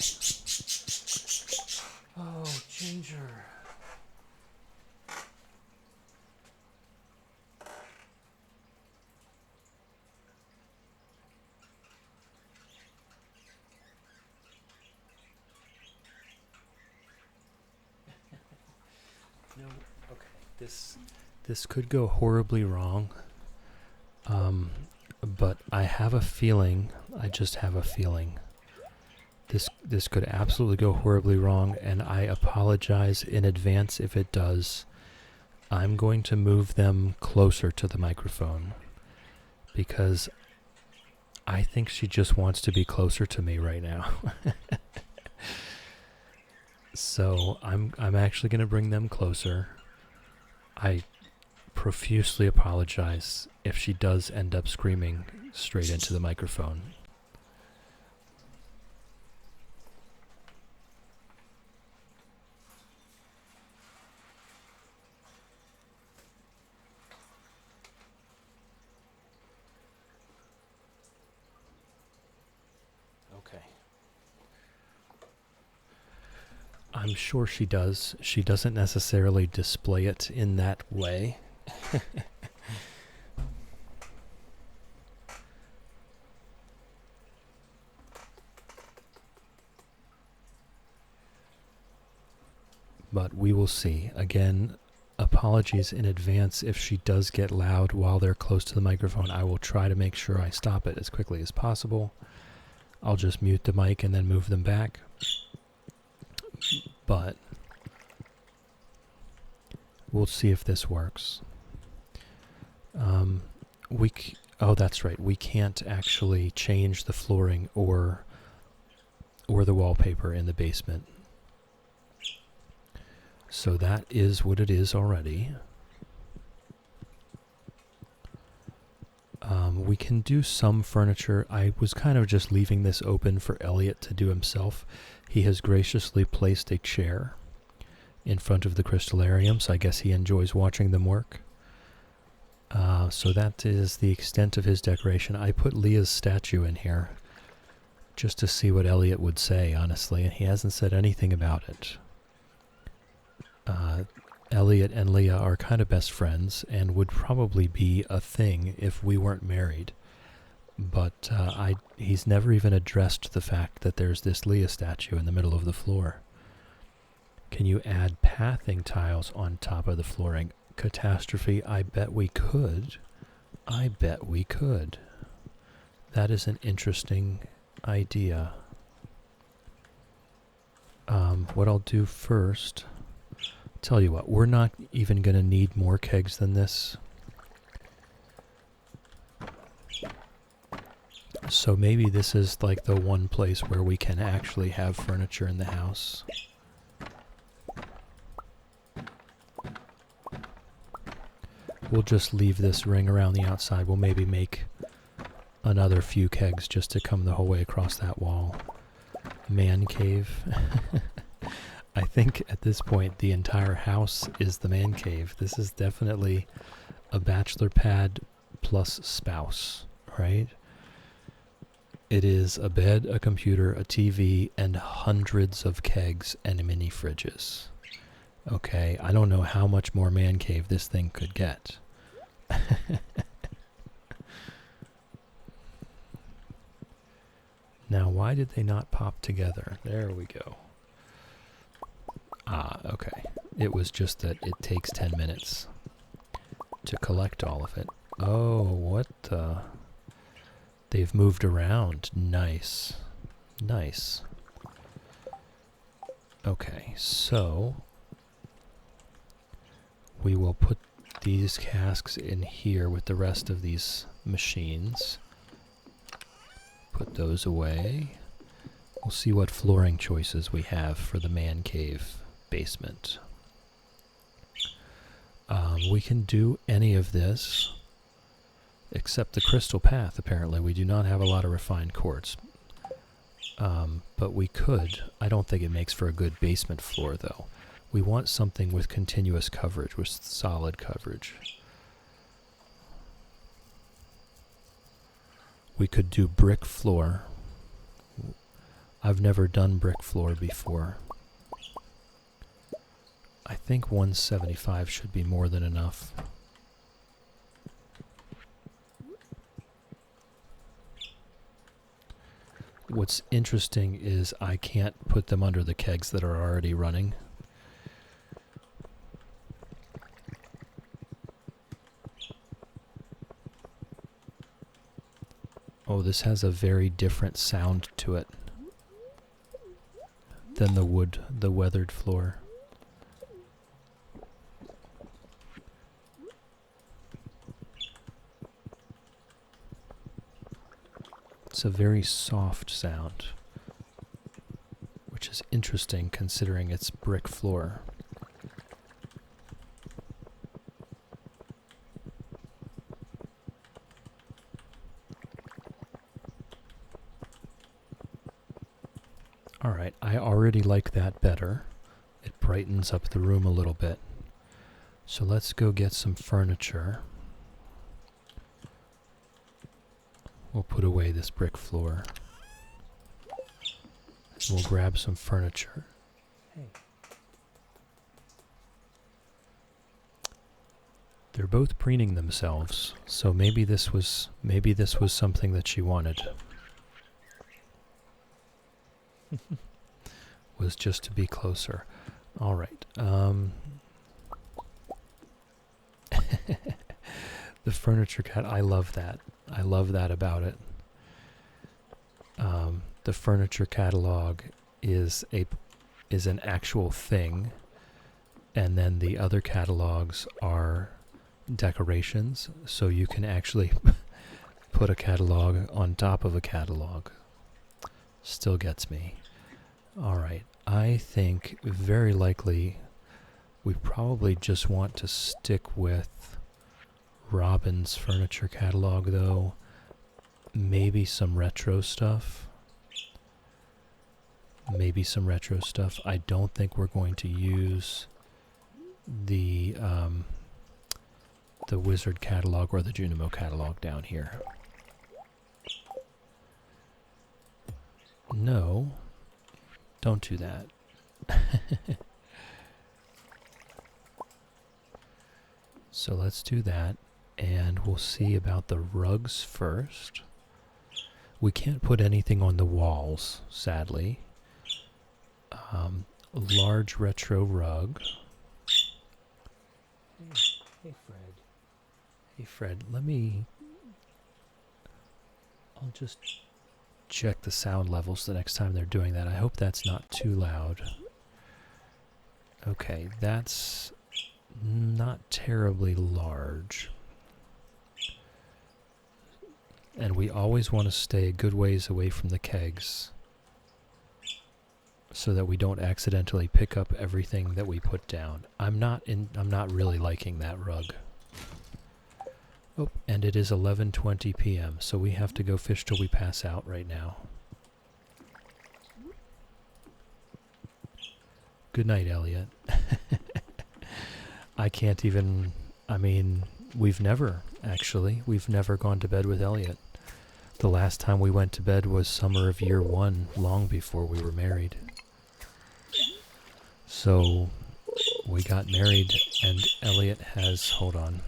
Speaker 1: Oh, Ginger. No, okay. This could go horribly wrong. But I have a feeling, I just have a feeling, this could absolutely go horribly wrong, and I apologize in advance if it does. I'm going to move them closer to the microphone, because I think she just wants to be closer to me right now. So I'm actually going to bring them closer. I profusely apologize if she does end up screaming straight into the microphone. I'm sure she does. She doesn't necessarily display it in that way. But we will see. Again, apologies in advance if she does get loud while they're close to the microphone. I will try to make sure I stop it as quickly as possible. I'll just mute the mic and then move them back. But we'll see if this works. Oh, that's right. We can't actually change the flooring or the wallpaper in the basement. So that is what it is already. We can do some furniture. I was kind of just leaving this open for Elliot to do himself. He has graciously placed a chair in front of the crystallarium, so I guess he enjoys watching them work. So that is the extent of his decoration. I put Leah's statue in here just to see what Elliot would say, honestly, and he hasn't said anything about it. Elliot and Leah are kind of best friends and would probably be a thing if we weren't married. But he's never even addressed the fact that there's this Leah statue in the middle of the floor. Can you add pathing tiles on top of the flooring? Catastrophe, I bet we could. I bet we could. That is an interesting idea. What I'll do first... Tell you what, we're not even going to need more kegs than this. So maybe this is like the one place where we can actually have furniture in the house. We'll just leave this ring around the outside. We'll maybe make another few kegs just to come the whole way across that wall. Man cave. I think at this point the entire house is the man cave. This is definitely a bachelor pad plus spouse, right? It is a bed, a computer, a TV, and hundreds of kegs and mini fridges. Okay, I don't know how much more man cave this thing could get. Now, why did they not pop together? There we go. Ah, okay. It was just that it takes 10 minutes to collect all of it. Oh, what the... They've moved around. Nice. Nice. Okay, so... we will put these casks in here with the rest of these machines. Put those away. We'll see what flooring choices we have for the man cave basement. We can do any of this except the crystal path. Apparently we do not have a lot of refined quartz, but we could. I don't think it makes for a good basement floor though. We want something with continuous coverage, with solid coverage. We could do brick floor. I've never done brick floor before. I think 175 should be more than enough. What's interesting is I can't put them under the kegs that are already running. Oh, this has a very different sound to it than the weathered floor. It's a very soft sound, which is interesting considering it's brick floor. Alright, I already like that better. It brightens up the room a little bit. So let's go get some furniture. We'll put away this brick floor. We'll grab some furniture. Hey. They're both preening themselves, so maybe this was something that she wanted. Was just to be closer. All right. The furniture cat. I love that. I love that about it. The furniture catalog is an actual thing, and then the other catalogs are decorations, so you can actually put a catalog on top of a catalog. Still gets me. All right. I think very likely we probably just want to stick with Robin's furniture catalog, though. Maybe some retro stuff. I don't think we're going to use the Wizard catalog or the Junimo catalog down here. No, don't do that. So let's do that, and we'll see about the rugs first. We can't put anything on the walls, sadly. Large retro rug. Hey, Fred. Hey, Fred, I'll just check the sound levels the next time they're doing that. I hope that's not too loud. Okay, that's not terribly large. And we always want to stay a good ways away from the kegs, so that we don't accidentally pick up everything that we put down. I'm not really liking that rug. Oh, and it is 11:20 p.m., so we have to go fish till we pass out right now. Good night, Elliot. We've never gone to bed with Elliot. The last time we went to bed was summer of year 1, long before we were married. So we got married, and Elliot has, hold on.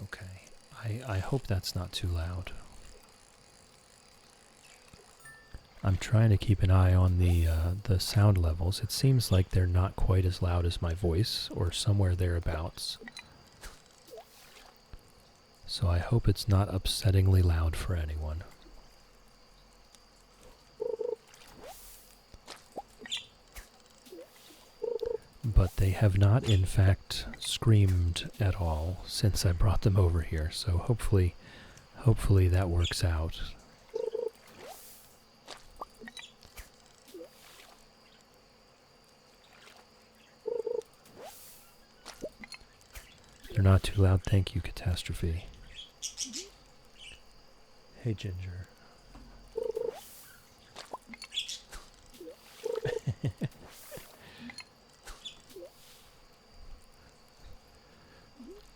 Speaker 1: Okay, I hope that's not too loud. I'm trying to keep an eye on the sound levels. It seems like they're not quite as loud as my voice, or somewhere thereabouts. So I hope it's not upsettingly loud for anyone. But they have not, in fact, screamed at all since I brought them over here. So hopefully that works out. They're not too loud. Thank you, Catastrophe. Hey, Ginger.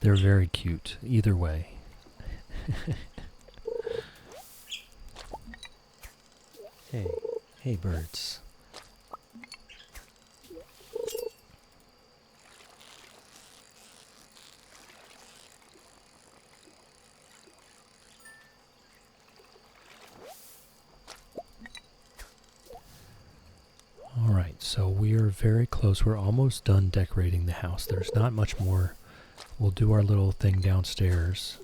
Speaker 1: They're very cute, either way. Hey, birds. Alright, so we are very close. We're almost done decorating the house. There's not much more. We'll do our little thing downstairs.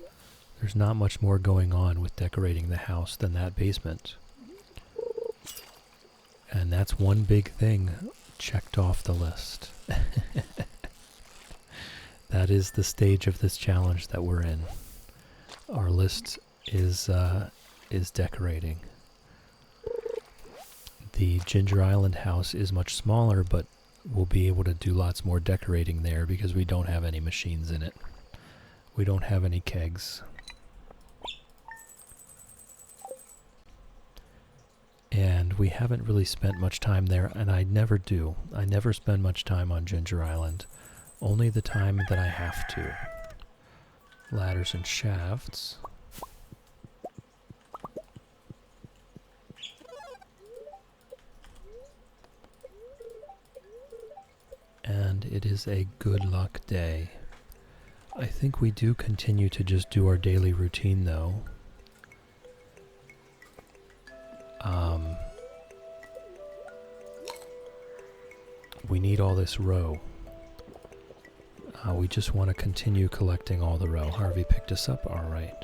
Speaker 1: There's not much more going on with decorating the house than that basement. And that's one big thing checked off the list. That is the stage of this challenge that we're in. Our list is decorating. The Ginger Island house is much smaller, but we'll be able to do lots more decorating there because we don't have any machines in it. We don't have any kegs. And we haven't really spent much time there, and I never do. I never spend much time on Ginger Island. Only the time that I have to. Ladders and shafts. It is a good luck day. I think we do continue to just do our daily routine though. We need all this row. We just want to continue collecting all the row. Harvey picked us up, alright.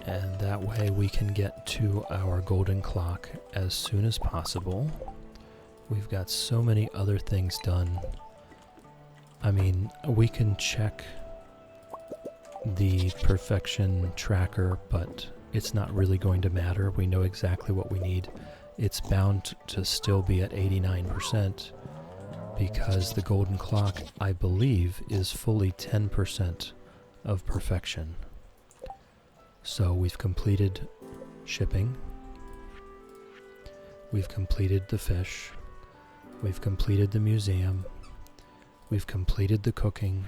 Speaker 1: And that way we can get to our golden clock as soon as possible. We've got so many other things done. I mean, we can check the perfection tracker, but it's not really going to matter. We know exactly what we need. It's bound to still be at 89% because the golden clock, I believe, is fully 10% of perfection. So we've completed shipping. We've completed the fish. We've completed the museum. We've completed the cooking.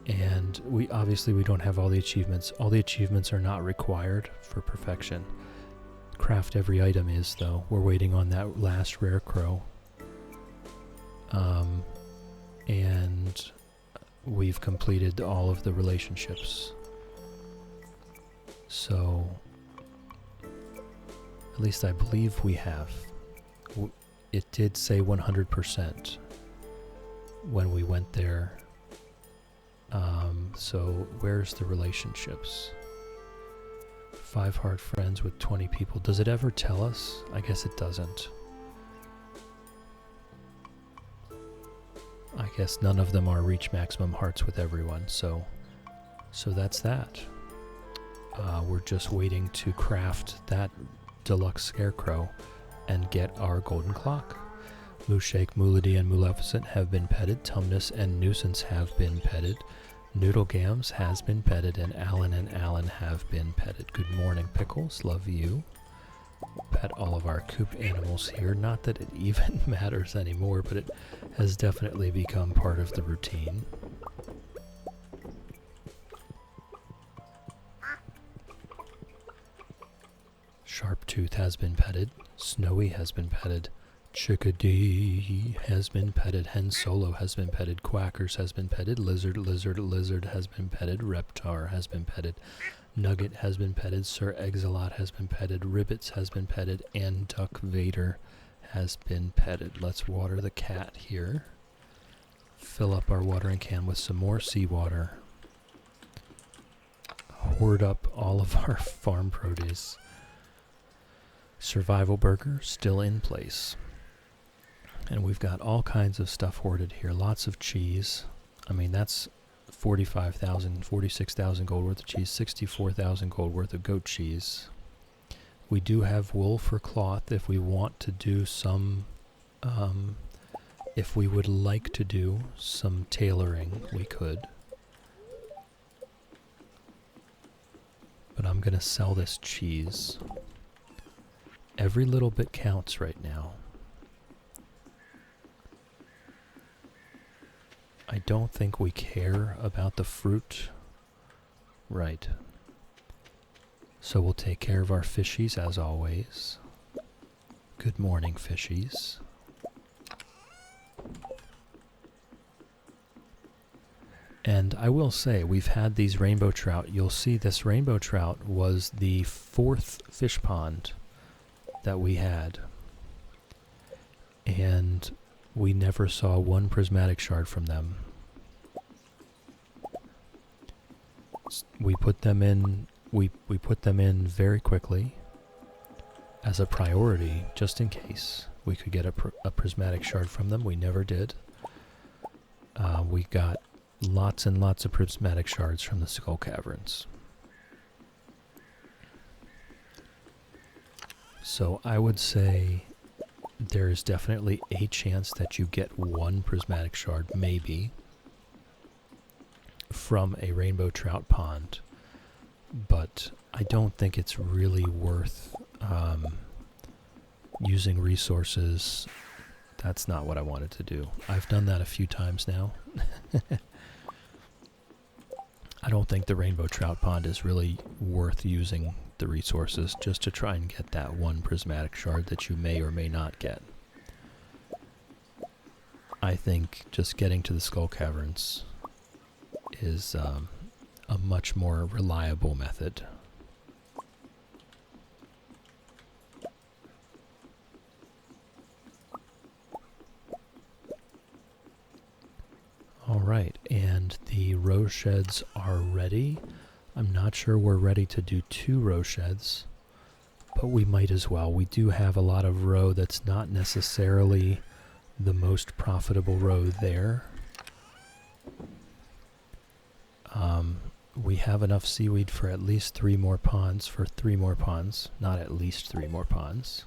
Speaker 1: And we don't have all the achievements. All the achievements are not required for perfection. Craft every item is, though. We're waiting on that last rare crow. And we've completed all of the relationships. So, at least I believe we have. It did say 100% when we went there. So where's the relationships? 5 hard friends with 20 people. Does it ever tell us? I guess it doesn't. I guess none of them are reach maximum hearts with everyone, so that's that. We're just waiting to craft that deluxe scarecrow and get our golden clock. Mooshake, Moolity, and Maleficent have been petted. Tumnus and Nuisance have been petted. Noodle Gams has been petted, and Alan have been petted. Good morning, Pickles. Love you. Pet all of our coop animals here. Not that it even matters anymore, but it has definitely become part of the routine. Sharptooth has been petted. Snowy has been petted. Chickadee has been petted. Hen Solo has been petted. Quackers has been petted. Lizard has been petted. Reptar has been petted. Nugget has been petted. Sir Exilot has been petted. Ribbits has been petted. And Duck Vader has been petted. Let's water the cat here. Fill up our watering can with some more seawater. Hoard up all of our farm produce. Survival Burger still in place. And we've got all kinds of stuff hoarded here. Lots of cheese. I mean, that's 45,000, 46,000 gold worth of cheese, 64,000 gold worth of goat cheese. We do have wool for cloth if we want to do some, if we would like to do some tailoring, we could. But I'm going to sell this cheese. Every little bit counts right now. I don't think we care about the fruit. Right. So we'll take care of our fishies as always. Good morning, fishies. And I will say, we've had these rainbow trout. You'll see this rainbow trout was the 4th fish pond that we had. And we never saw one prismatic shard from them. We put them in. We put them in very quickly as a priority, just in case we could get a prismatic shard from them. We never did. We got lots and lots of prismatic shards from the Skull Caverns. So I would say there is definitely a chance that you get one prismatic shard, maybe, from a rainbow trout pond. But I don't think it's really worth using resources. That's not what I wanted to do. I've done that a few times now. I don't think the rainbow trout pond is really worth using the resources just to try and get that one prismatic shard that you may or may not get. I think just getting to the skull caverns is a much more reliable method. Alright, and the row sheds are ready. I'm not sure we're ready to do 2 row sheds, but we might as well. We do have a lot of row that's not necessarily the most profitable row there. We have enough seaweed for at least 3 more ponds, not at least 3 more ponds.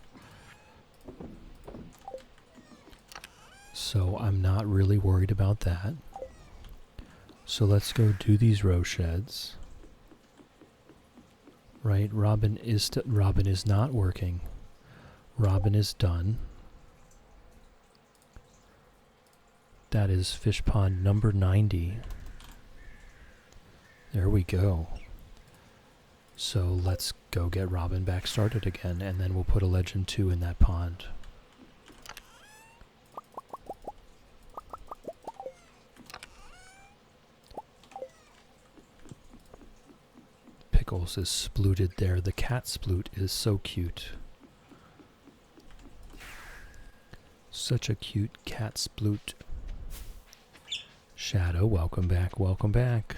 Speaker 1: So I'm not really worried about that. So let's go do these row sheds. Right, Robin is not working. Robin is done. That is fish pond number 90. There we go. So let's go get Robin back started again, and then we'll put a legend 2 in that pond. Pickles is splooted there. The cat sploot is so cute. Such a cute cat sploot. Shadow, welcome back, welcome back.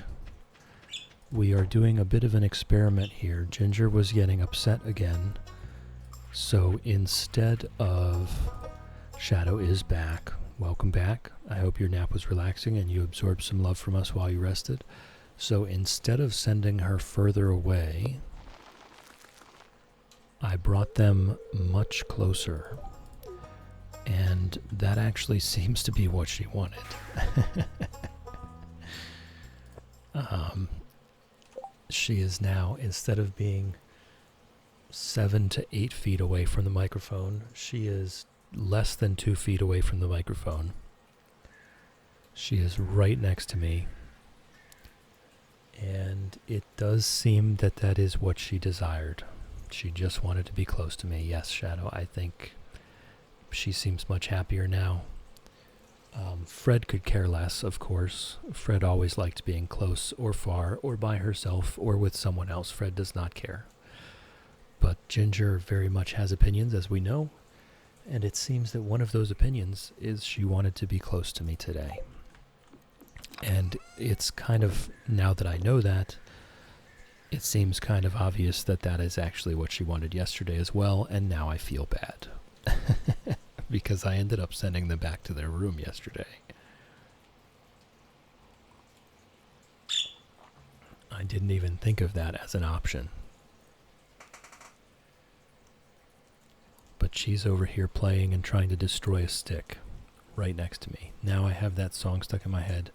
Speaker 1: We are doing a bit of an experiment here. Ginger was getting upset again. So instead of... Shadow is back. Welcome back. I hope your nap was relaxing and you absorbed some love from us while you rested. So instead of sending her further away, I brought them much closer. And that actually seems to be what she wanted. She is now, instead of being 7 to 8 feet away from the microphone, she is less than 2 feet away from the microphone. She is right next to me. And it does seem that that is what she desired. She just wanted to be close to me. Yes, Shadow, I think she seems much happier now. Fred could care less, of course. Fred always liked being close or far or by herself or with someone else. Fred does not care. But Ginger very much has opinions, as we know. And it seems that one of those opinions is she wanted to be close to me today. And it's kind of, now that I know that, it seems kind of obvious that that is actually what she wanted yesterday as well, and now I feel bad. Because I ended up sending them back to their room yesterday. I didn't even think of that as an option. But she's over here playing and trying to destroy a stick right next to me. Now I have that song stuck in my head.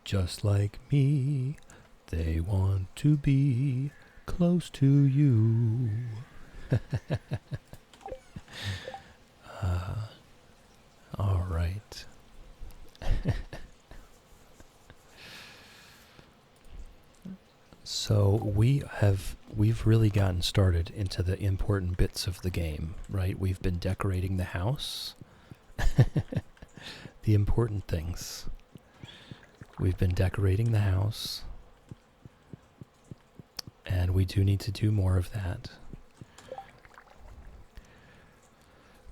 Speaker 1: Just like me, they want to be close to you. All right. So we've really gotten started into the important bits of the game, right? We've been decorating the house. The important things. We've been decorating the house. And we do need to do more of that.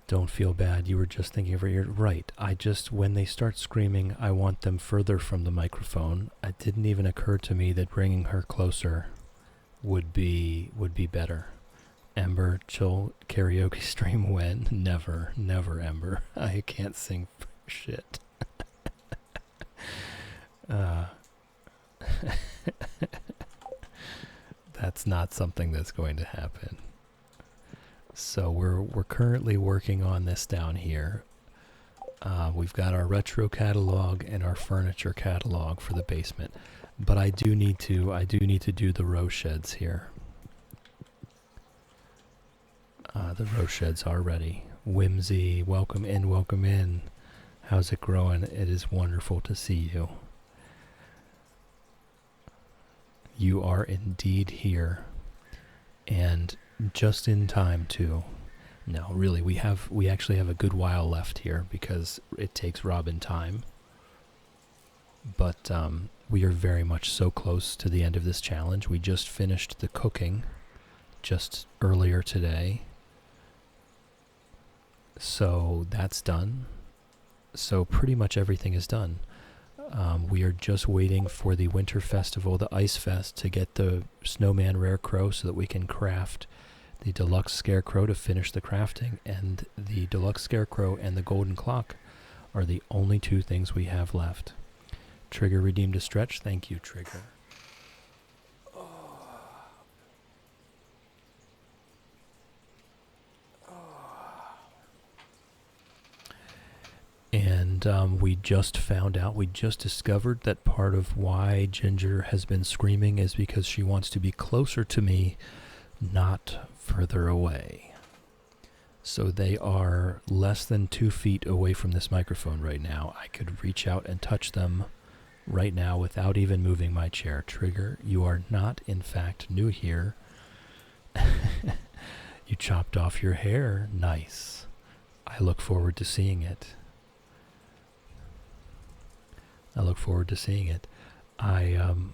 Speaker 1: Don't feel bad, you were just thinking over here. Right, when they start screaming, I want them further from the microphone. It didn't even occur to me that bringing her closer would be better. Ember, chill karaoke stream when? Never, Ember. I can't sing for shit. That's not something that's going to happen. So we're currently working on this down here. We've got our retro catalog and our furniture catalog for the basement, but I do need to do the row sheds here. The row sheds are ready. Whimsy, welcome in, welcome in. How's it growing? It is wonderful to see you. You are indeed here. And just in time, too. No, really, we actually have a good while left here because it takes Robin time. But we are very much so close to the end of this challenge. We just finished the cooking just earlier today. So that's done. So pretty much everything is done. We are just waiting for the Winter Festival, the Ice Fest, to get the Snowman Rare Crow so that we can craft the Deluxe Scarecrow to finish the crafting. And the Deluxe Scarecrow and the Golden Clock are the only two things we have left. Trigger redeemed a stretch. Thank you, Trigger. And we just found out, we just discovered that part of why Ginger has been screaming is because she wants to be closer to me, not further away. So they are less than 2 feet away from this microphone right now. I could reach out and touch them right now without even moving my chair. Trigger, you are not, in fact, new here. You chopped off your hair. Nice. I look forward to seeing it. I look forward to seeing it. I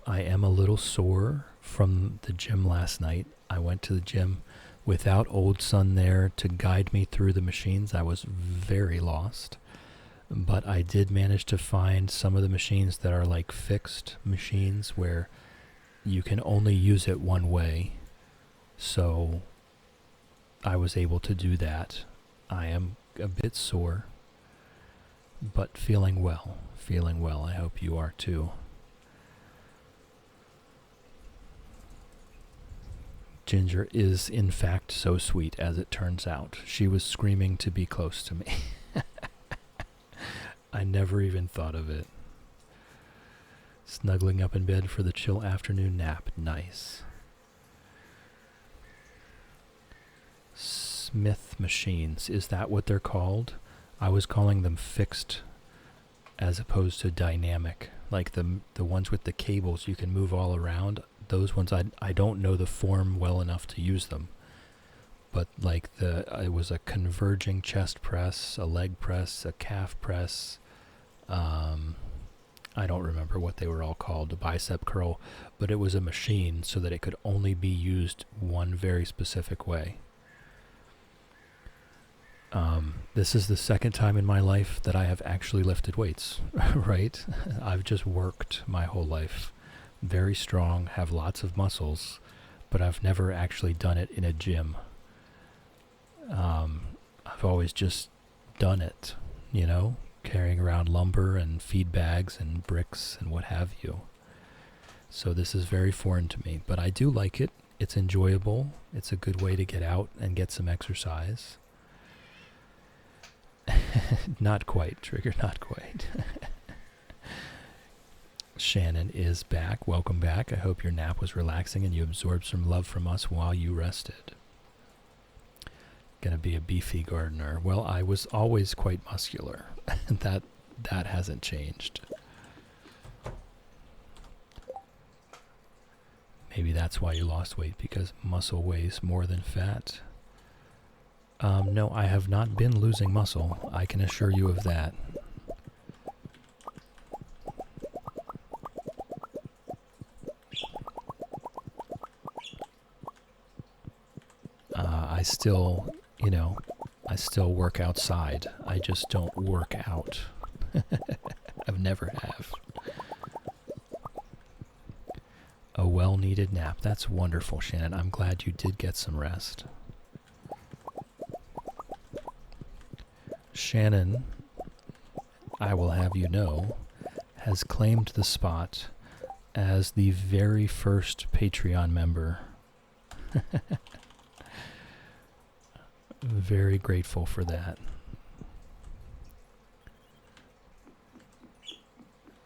Speaker 1: am a little sore from the gym last night. I went to the gym without old son there to guide me through the machines. I was very lost. But I did manage to find some of the machines that are like fixed machines where you can only use it one way. So I was able to do that. I am a bit sore, but feeling well. Feeling well. I hope you are too. Ginger is in fact so sweet, as it turns out. She was screaming to be close to me. I never even thought of it. Snuggling up in bed for the chill afternoon nap. Nice. Smith machines. Is that what they're called? I was calling them fixed as opposed to dynamic. Like the ones with the cables you can move all around. Those ones, I don't know the form well enough to use them. But like it was a converging chest press, a leg press, a calf press. I don't remember what they were all called, a bicep curl. But it was a machine so that it could only be used one very specific way. This is the second time in my life that I have actually lifted weights, right? I've just worked my whole life. Very strong, have lots of muscles, but I've never actually done it in a gym. I've always just done it, you know, carrying around lumber and feed bags and bricks and what have you. So this is very foreign to me, but I do like it. It's enjoyable. It's a good way to get out and get some exercise. Not quite, Trigger, not quite. Shannon is back. Welcome back. I hope your nap was relaxing and you absorbed some love from us while you rested. Gonna be a beefy gardener. Well, I was always quite muscular. That hasn't changed. Maybe that's why you lost weight, because muscle weighs more than fat. No, I have not been losing muscle. I can assure you of that. I still, I still work outside. I just don't work out. I've never have. A well-needed nap. That's wonderful, Shannon. I'm glad you did get some rest. Shannon, I will have you know, has claimed the spot as the very first Patreon member. Very grateful for that.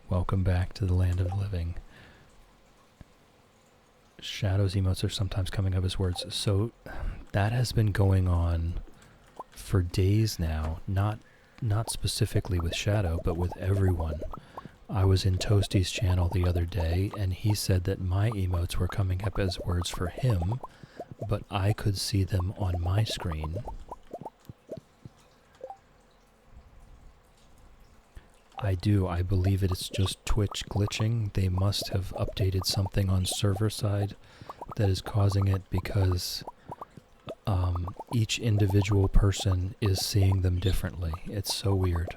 Speaker 1: Welcome back to the land of the living. Shadows emotes are sometimes coming up as words. So that has been going on for days now, not specifically with Shadow, but with everyone. I was in Toasty's channel the other day, and he said that my emotes were coming up as words for him, but I could see them on my screen. I do. I believe it's just Twitch glitching. They must have updated something on server side that is causing it, because each individual person is seeing them differently. It's so weird.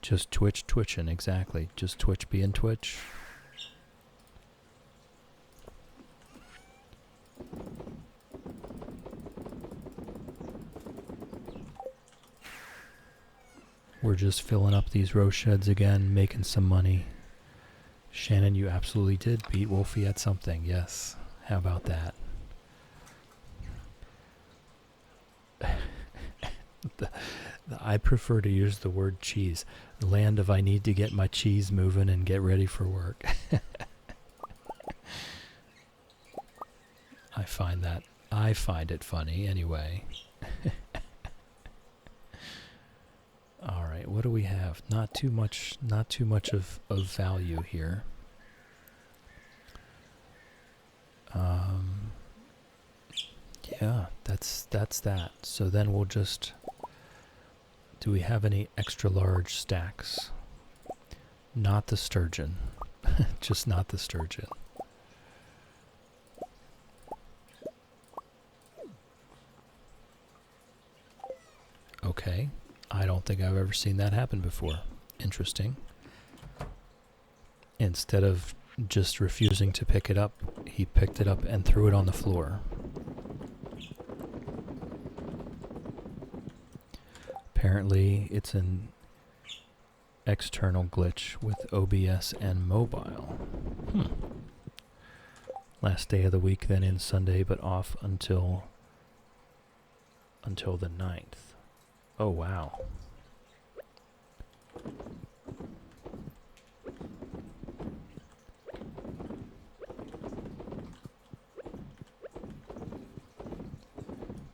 Speaker 1: Just Twitch twitching, exactly. Just Twitch being Twitch. We're just filling up these row sheds again, making some money. Shannon, you absolutely did beat Wolfie at something, yes. How about that? I prefer to use the word cheese. The land of I need to get my cheese moving and get ready for work. I find it funny anyway. Alright, what do we have? Not too much of value here. Yeah, that's that. So then we'll just... Do we have any extra large stacks? Not the sturgeon. Just not the sturgeon. Okay. I don't think I've ever seen that happen before. Interesting. Instead of just refusing to pick it up, he picked it up and threw it on the floor. Apparently, it's an external glitch with OBS and mobile. Last day of the week, then in Sunday, but off until the 9th. Oh, wow.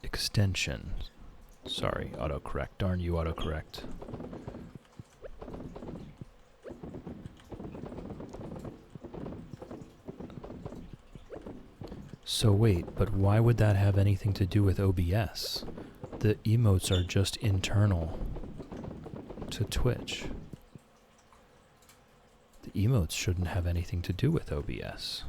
Speaker 1: Extension. Sorry, autocorrect. Darn you, autocorrect. So wait, but why would that have anything to do with OBS? The emotes are just internal to Twitch. The emotes shouldn't have anything to do with OBS.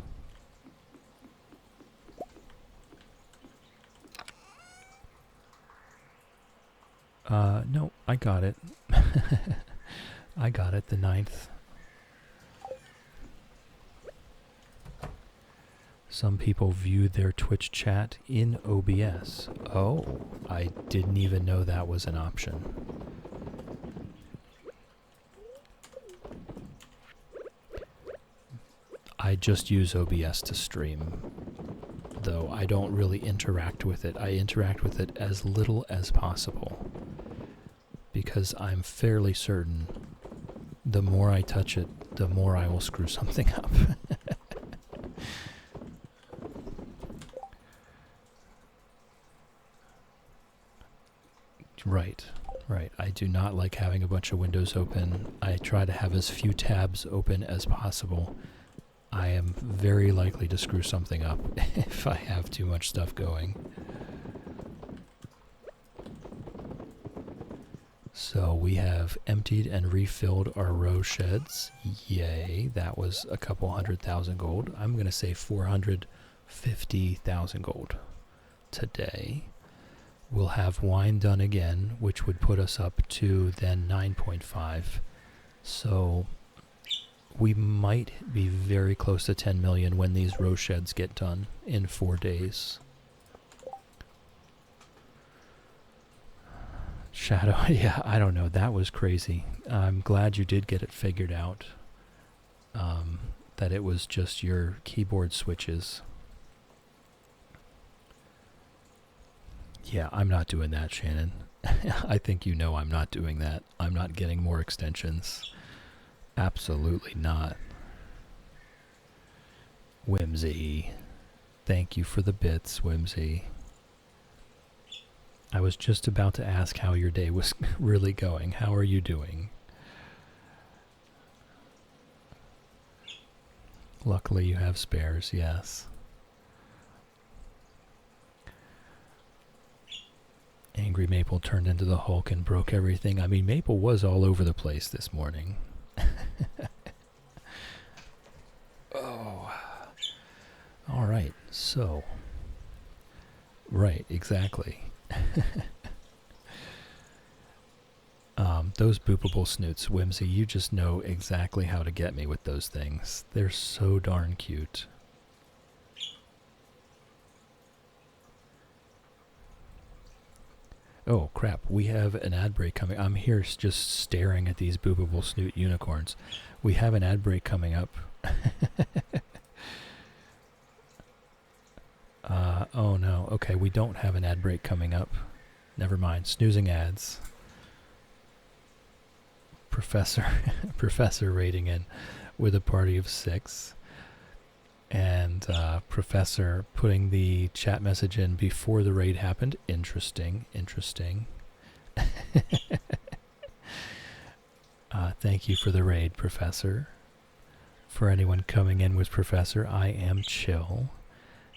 Speaker 1: No, I got it. I got it, the 9th. Some people view their Twitch chat in OBS. Oh, I didn't even know that was an option. I just use OBS to stream, though I don't really interact with it. I interact with it as little as possible, because I'm fairly certain the more I touch it, the more I will screw something up. Right. I do not like having a bunch of windows open. I try to have as few tabs open as possible. I am very likely to screw something up if I have too much stuff going. So we have emptied and refilled our row sheds. Yay, that was a couple 100,000 gold. I'm going to say 450,000 gold today. We'll have wine done again, which would put us up to then 9.5. So we might be very close to 10 million when these row sheds get done in 4 days. Shadow, yeah, I don't know. That was crazy. I'm glad you did get it figured out. That it was just your keyboard switches. Yeah, I'm not doing that, Shannon. I think you know I'm not doing that. I'm not getting more extensions. Absolutely not. Whimsy. Thank you for the bits, Whimsy. I was just about to ask how your day was really going. How are you doing? Luckily you have spares, yes. Angry Maple turned into the Hulk and broke everything. I mean, Maple was all over the place this morning. Oh. All right, so. Right, exactly. Those boopable snoots, Whimsy, you just know exactly how to get me with those things. They're so darn cute. Oh, crap. We have an ad break coming. I'm here just staring at these boopable snoot unicorns. We have an ad break coming up. Oh, no. Okay, we don't have an ad break coming up. Never mind. Snoozing ads. Professor rating in with a party of 6. And Professor putting the chat message in before the raid happened. Interesting. Thank you for the raid, Professor. For anyone coming in with Professor, I am Chill.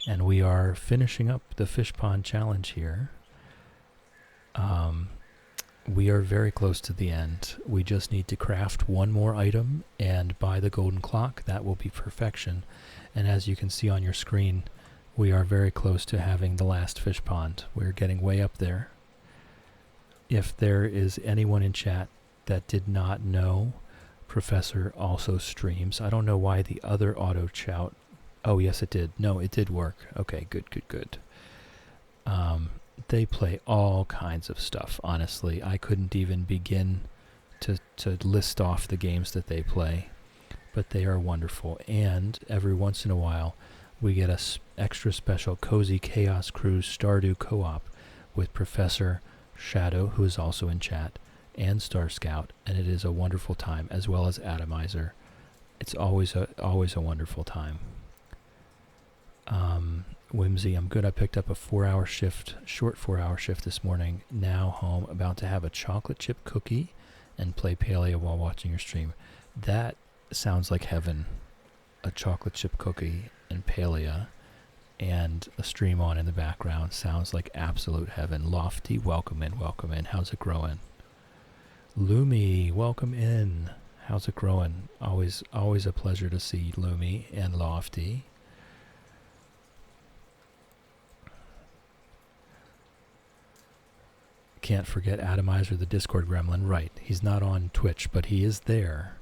Speaker 1: And we are finishing up the Fish Pond Challenge here. We are very close to the end. We just need to craft one more item and buy the golden clock. That will be perfection. And as you can see on your screen, we are very close to having the last fish pond. We're getting way up there. If there is anyone in chat that did not know, Professor also streams. I don't know why the other auto shout. Oh, yes, it did. No, it did work. Okay, good. They play all kinds of stuff, honestly. I couldn't even begin to list off the games that they play, but they are wonderful. And every once in a while, we get a extra special Cozy Chaos Cruise Stardew co-op with Professor Shadow, who is also in chat, and Star Scout, and it is a wonderful time, as well as Atomizer. It's always a wonderful time. Whimsy, I'm good. I picked up a short 4-hour shift this morning. Now home, about to have a chocolate chip cookie and play Palea while watching your stream. That sounds like heaven. A chocolate chip cookie and Palea and a stream on in the background sounds like absolute heaven. Lofty, welcome in. How's it growing? Lumi, welcome in. How's it growing? Always a pleasure to see Lumi and Lofty. Can't forget Atomizer, the Discord gremlin. Right, he's not on Twitch, but he is there.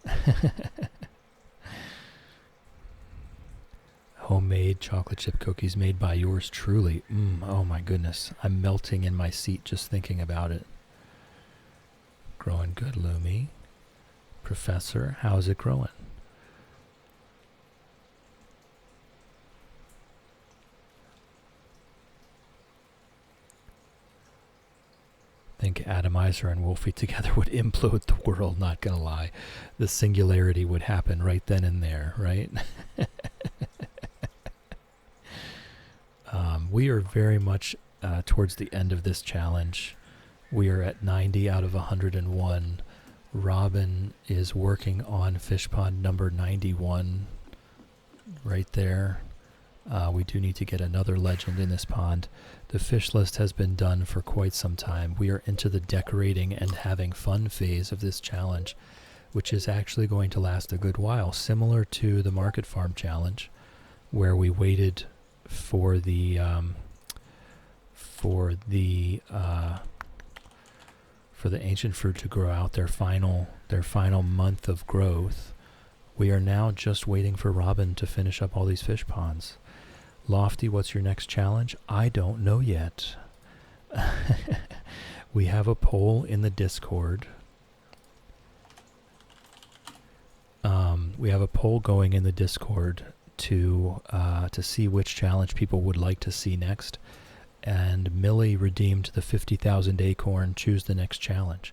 Speaker 1: Homemade chocolate chip cookies made by yours truly. Oh my goodness, I'm melting in my seat just thinking about it. Growing good, Lumi. Professor, how's it growing? I think Atomizer and Wolfie together would implode the world, not gonna lie. The singularity would happen right then and there, right? We are very much towards the end of this challenge. We are at 90 out of 101. Robin is working on fish pond number 91 right there. We do need to get another legend in this pond. The fish list has been done for quite some time. We are into the decorating and having fun phase of this challenge, which is actually going to last a good while, similar to the Market Farm Challenge, where we waited for the ancient fruit to grow out their final month of growth. We are now just waiting for Robin to finish up all these fish ponds. Lofty, what's your next challenge? I don't know yet. We have a poll in the Discord. We have a poll going in the Discord to see which challenge people would like to see next. And Millie redeemed the 50,000 acorn. Choose the next challenge.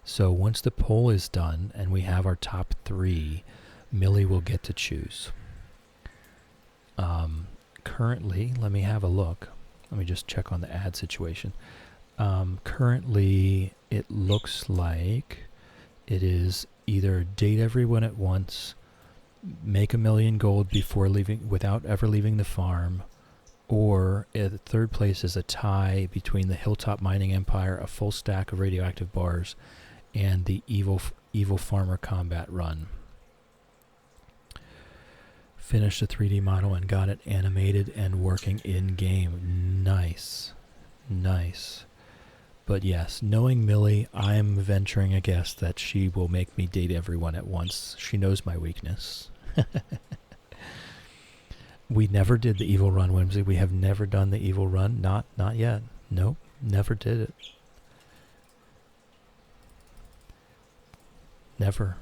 Speaker 1: So once the poll is done and we have our top 3, Millie will get to choose. Currently, let me have a look. Let me just check on the ad situation. Currently, it looks like it is either date everyone at once make 1,000,000 gold before leaving, without ever leaving the farm, or third place is a tie between the Hilltop Mining Empire, a full stack of radioactive bars, and the Evil Farmer Combat Run. Finished the 3D model and got it animated and working in-game. Nice. Nice. But yes, knowing Millie, I'm venturing a guess that she will make me date everyone at once. She knows my weakness. We never did the evil run, Whimsy. We have never done the evil run. Not yet. Nope, never did it. Never.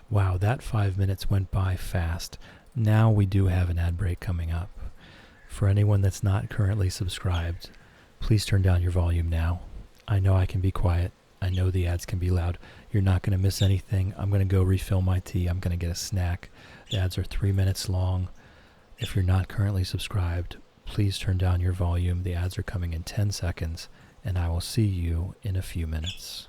Speaker 1: Wow, that 5 minutes went by fast. Now we do have an ad break coming up. For anyone that's not currently subscribed, please turn down your volume now. I know I can be quiet. I know the ads can be loud. You're not going to miss anything. I'm going to go refill my tea. I'm going to get a snack. The ads are 3 minutes long. If you're not currently subscribed, please turn down your volume. The ads are coming in 10 seconds, and I will see you in a few minutes.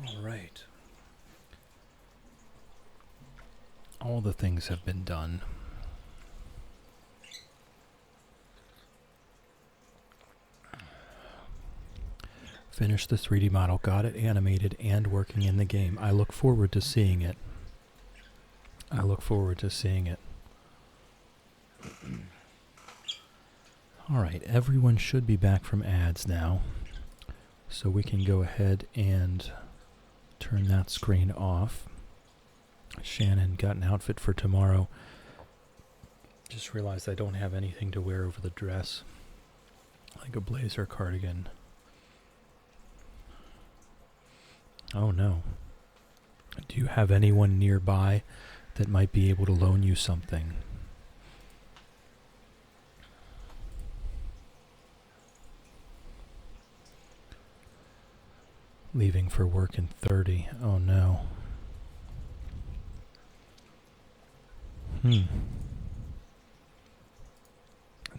Speaker 1: All right. All the things have been done. Finished the 3D model, got it animated and working in the game. I look forward to seeing it. I look forward to seeing it. All right, everyone should be back from ads now. So we can go ahead and turn that screen off. Shannon got an outfit for tomorrow. Just realized I don't have anything to wear over the dress. Like a blazer cardigan. Oh no. Do you have anyone nearby that might be able to loan you something? Leaving for work in 30. Oh no.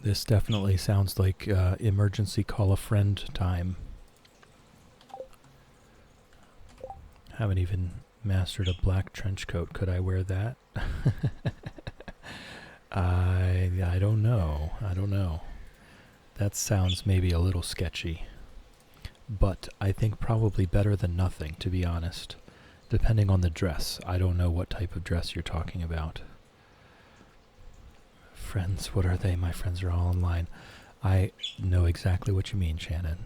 Speaker 1: This definitely sounds like emergency call a friend time. Haven't even mastered a black trench coat. Could I wear that? I don't know. I don't know. That sounds maybe a little sketchy. But I think probably better than nothing, to be honest. Depending on the dress. I don't know what type of dress you're talking about. Friends, what are they? My friends are all online. I know exactly what you mean, Shannon.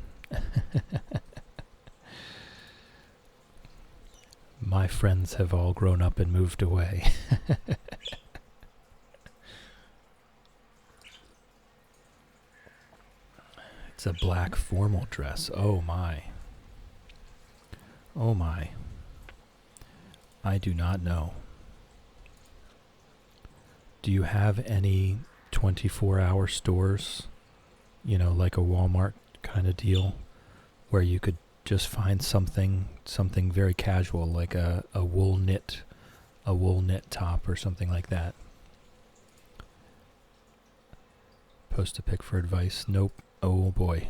Speaker 1: My friends have all grown up and moved away. It's a black formal dress. Oh my. Oh my. I do not know. Do you have any 24-hour stores, you know, like a Walmart kind of deal, where you could just find something very casual, like a wool knit top or something like that? Post a pic for advice. Nope. Oh boy.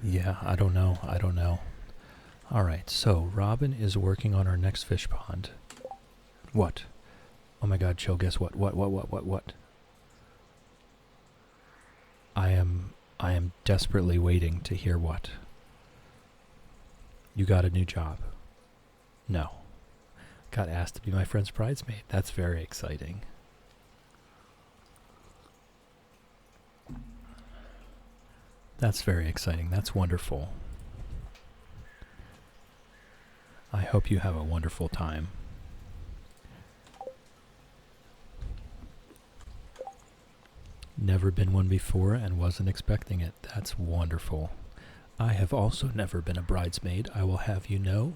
Speaker 1: Yeah, I don't know. Alright, so Robin is working on our next fish pond. What? Oh my god, Chill, guess what? What? I am desperately waiting to hear what. You got a new job. No. Got asked to be my friend's bridesmaid. That's very exciting. That's very exciting. That's wonderful. I hope you have a wonderful time. Never been one before and wasn't expecting it. That's wonderful. I have also never been a bridesmaid, I will have you know.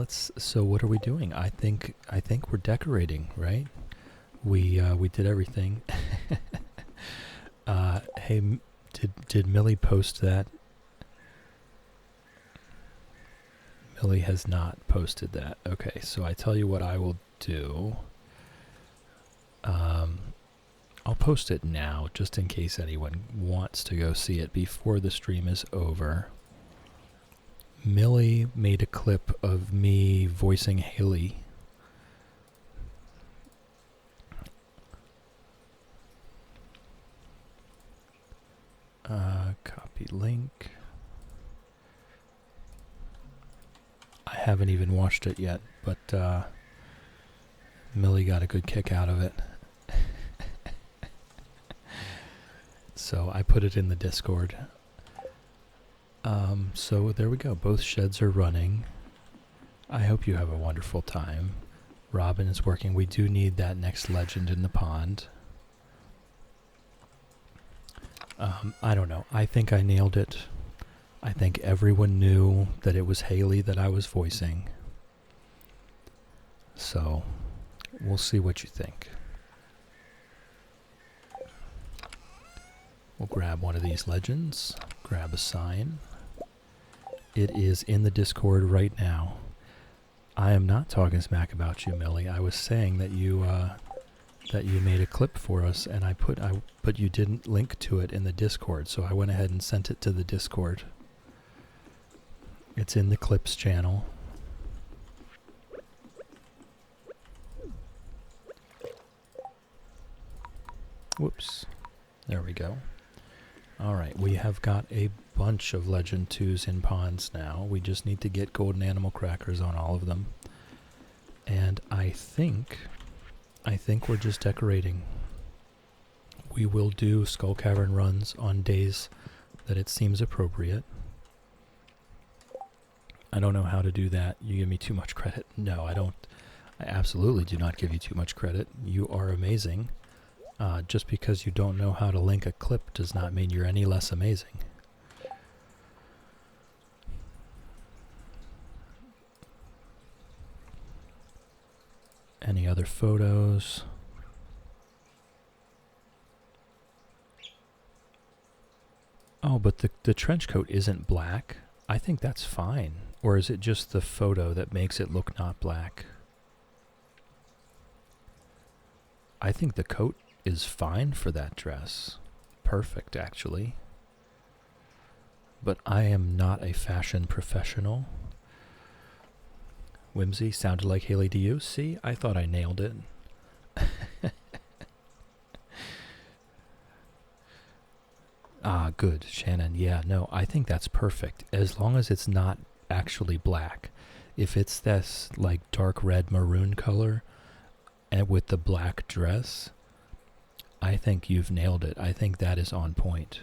Speaker 1: So what are we doing? I think we're decorating, right? We did everything. Hey, did Millie post that? Millie has not posted that. Okay, so I tell you what I will do. I'll post it now, just in case anyone wants to go see it before the stream is over. Millie made a clip of me voicing Haley. Copy link. I haven't even watched it yet, but Millie got a good kick out of it. So I put it in the Discord. So there we go. Both sheds are running. I hope you have a wonderful time. Robin is working. We do need that next legend in the pond. I don't know. I think I nailed it. I think everyone knew that it was Haley that I was voicing. So, we'll see what you think. We'll grab one of these legends, grab a sign. It is in the Discord right now. I am not talking smack about you, Millie. I was saying that you made a clip for us, and but you didn't link to it in the Discord, so I went ahead and sent it to the Discord. It's in the clips channel. Whoops. There we go. Alright, we have got a bunch of Legend 2s in ponds now. We just need to get golden animal crackers on all of them. And I think we're just decorating. We will do Skull Cavern runs on days that it seems appropriate. I don't know how to do that. You give me too much credit. No, I don't. I absolutely do not give you too much credit. You are amazing. Just because you don't know how to link a clip does not mean you're any less amazing. Any other photos? Oh, but the trench coat isn't black. I think that's fine. Or is it just the photo that makes it look not black? I think the coat is fine for that dress. Perfect, actually. But I am not a fashion professional. Whimsy sounded like Haley to you. See, I thought I nailed it. Ah, good, Shannon. Yeah, no, I think that's perfect. As long as it's not actually black. If it's this like dark red maroon color and with the black dress, I think you've nailed it. I think that is on point.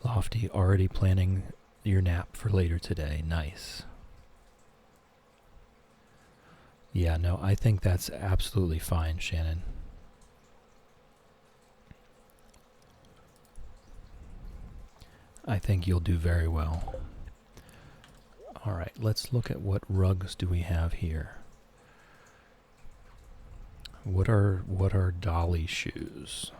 Speaker 1: Lofty, already planning your nap for later today. Nice. Yeah, no, I think that's absolutely fine, Shannon. I think you'll do very well. All right, let's look at what rugs do we have here. What are dolly shoes?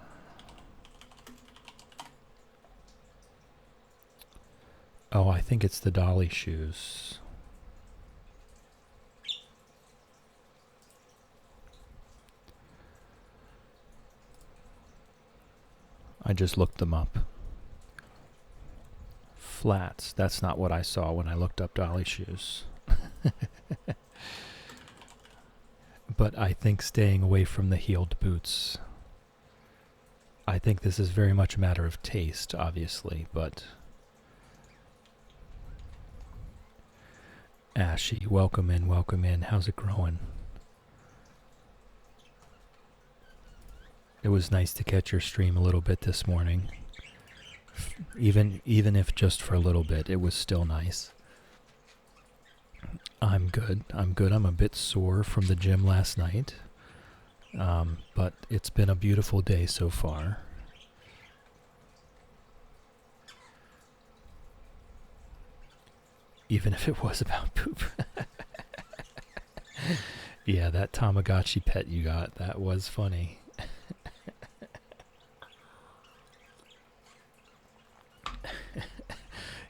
Speaker 1: Oh, I think it's the dolly shoes. I just looked them up. Flats. That's not what I saw when I looked up dolly shoes. But I think staying away from the heeled boots. I think this is very much a matter of taste, obviously, but... Ashy, welcome in, welcome in. How's it growing? It was nice to catch your stream a little bit this morning. Even if just for a little bit, it was still nice. I'm good. I'm a bit sore from the gym last night. But it's been a beautiful day so far. Even if it was about poop. Yeah, that Tamagotchi pet you got, that was funny.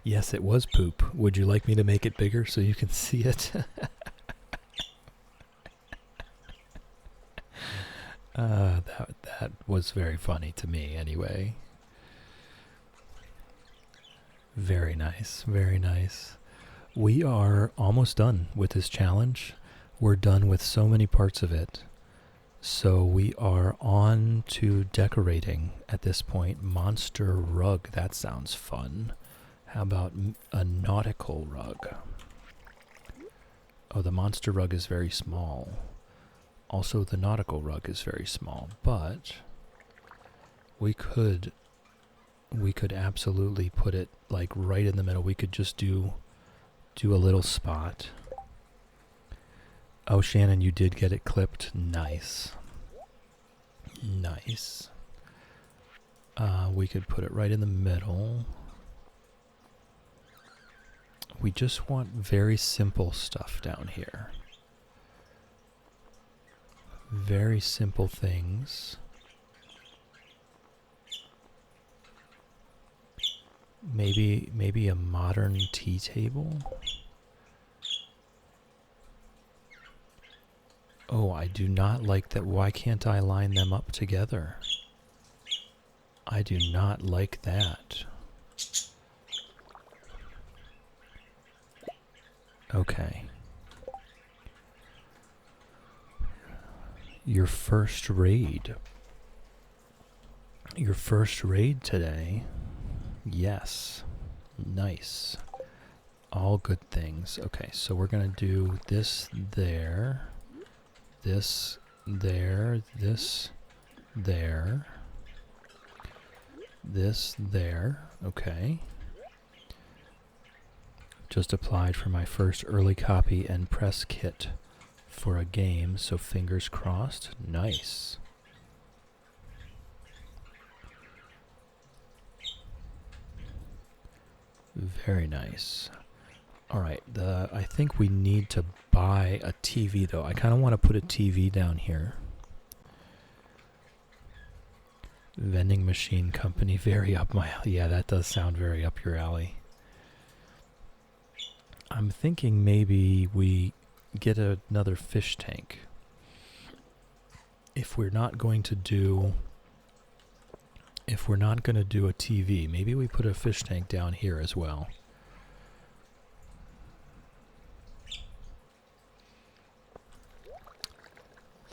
Speaker 1: Yes, it was poop. Would you like me to make it bigger so you can see it? That was very funny to me anyway. Very nice, very nice. We are almost done with this challenge. We're done with so many parts of it. So we are on to decorating at this point. Monster rug, that sounds fun. How about a nautical rug? Oh, the monster rug is very small. Also, the nautical rug is very small, but we could absolutely put it like right in the middle. We could just do a little spot. Oh, Shannon, you did get it clipped. Nice. Nice. We could put it right in the middle. We just want very simple stuff down here. Very simple things. Maybe a modern tea table. Oh, I do not like that. Why can't I line them up together? I do not like that. Okay. Your first raid. Your first raid today. Yes. Nice. All good things. Okay, so we're going to do this there. This there. This there. This there. Okay. Just applied for my first early copy and press kit for a game, so fingers crossed. Nice. Very nice. Alright, I think we need to buy a TV though. I kind of want to put a TV down here. Vending machine company, very up my alley. Yeah, that does sound very up your alley. I'm thinking maybe we get another fish tank. If we're not going to do a TV, maybe we put a fish tank down here as well.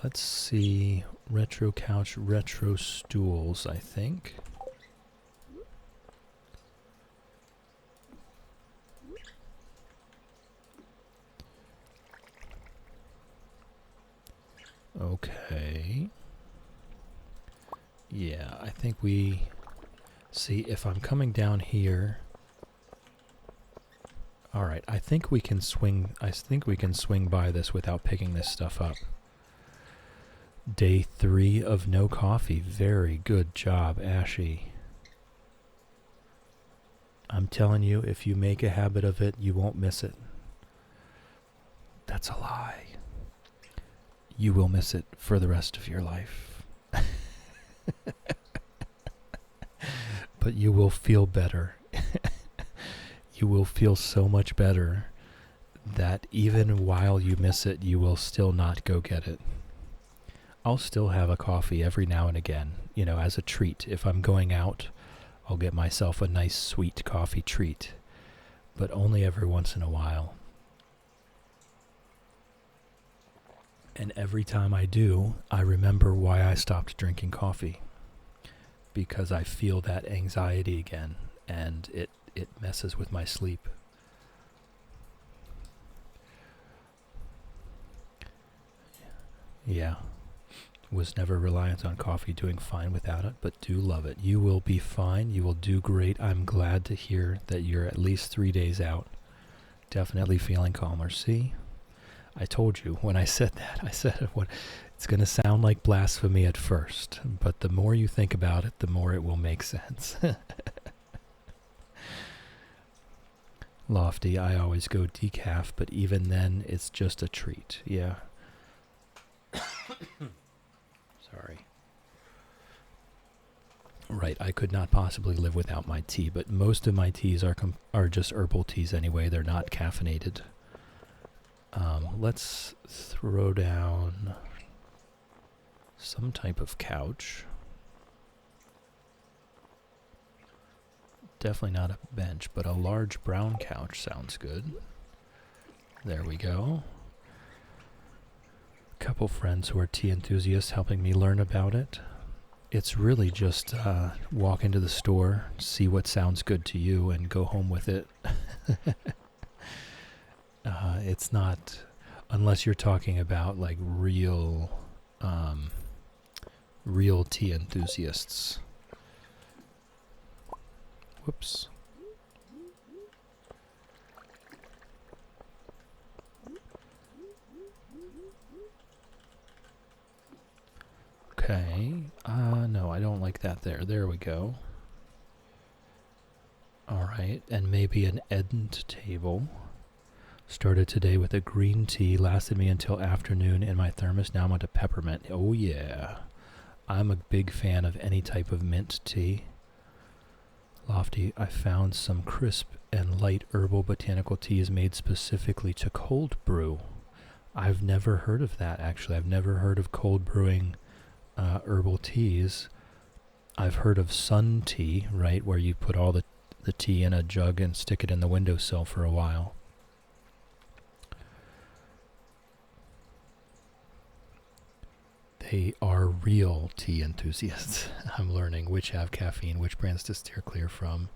Speaker 1: Let's see, retro couch, retro stools, I think. Okay. Yeah, I think we... See, if I'm coming down here... Alright, I think we can swing by this without picking this stuff up. Day 3 of no coffee. Very good job, Ashy. I'm telling you, if you make a habit of it, you won't miss it. That's a lie. You will miss it for the rest of your life. But you will feel better. You will feel so much better that even while you miss it, you will still not go get it. I'll still have a coffee every now and again, you know, as a treat. If I'm going out, I'll get myself a nice sweet coffee treat, but only every once in a while. And every time I do, I remember why I stopped drinking coffee. Because I feel that anxiety again, and it messes with my sleep. Yeah. Was never reliant on coffee, doing fine without it, but do love it. You will be fine. You will do great. I'm glad to hear that you're at least 3 days out. Definitely feeling calmer. See? I told you when I said that. I said it's going to sound like blasphemy at first, but the more you think about it, the more it will make sense. Lofty, I always go decaf, but even then, it's just a treat. Yeah. Sorry. Right, I could not possibly live without my tea, but most of my teas are just herbal teas anyway. They're not caffeinated. Let's throw down some type of couch. Definitely not a bench, but a large brown couch sounds good. There we go. Couple friends who are tea enthusiasts helping me learn about it. It's really just walk into the store, see what sounds good to you, and go home with it. It's not, unless you're talking about like real tea enthusiasts. Whoops. Okay. No, I don't like that there. There we go. Alright, and maybe an end table. Started today with a green tea, lasted me until afternoon in my thermos. Now I'm on to peppermint. Oh yeah. I'm a big fan of any type of mint tea. Lofty, I found some crisp and light herbal botanical teas made specifically to cold brew. I've never heard of that, actually. I've never heard of cold brewing herbal teas. I've heard of sun tea, right, where you put all the tea in a jug and stick it in the windowsill for a while. They are real tea enthusiasts. I'm learning which have caffeine, which brands to steer clear from.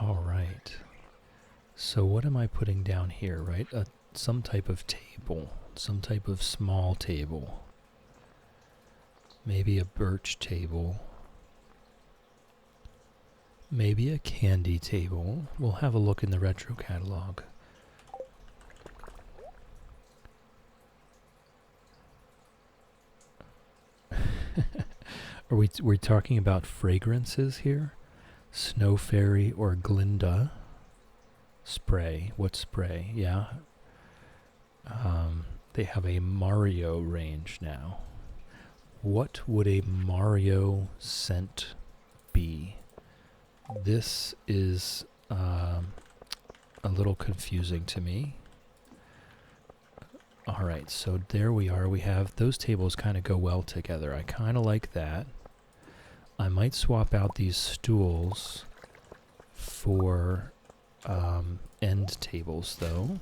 Speaker 1: All right. So what am I putting down here, right? Some type of table, some type of small table. Maybe a birch table. Maybe a candy table. We'll have a look in the retro catalog. Are we talking about fragrances here? Snow Fairy or Glinda? Spray. What spray? Yeah. They have a Mario range now. What would a Mario scent be? This is a little confusing to me. Alright, so there we are. We have those tables kind of go well together. I kind of like that. I might swap out these stools for end tables, though.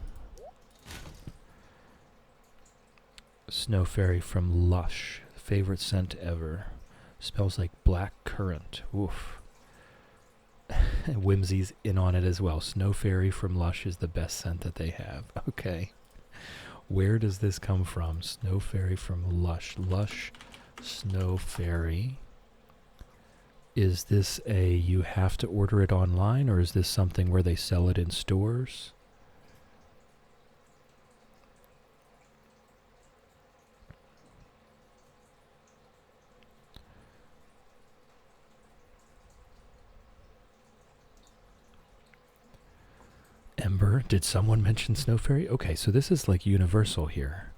Speaker 1: Snow Fairy from Lush. Favorite scent ever. Smells like black currant. Oof. Whimsy's in on it as well. Snow Fairy from Lush is the best scent that they have. Okay. Where does this come from? Snow Fairy from Lush. Lush Snow Fairy. Is this you have to order it online, or is this something where they sell it in stores? Ember, did someone mention Snow Fairy? Okay, so this is like universal here.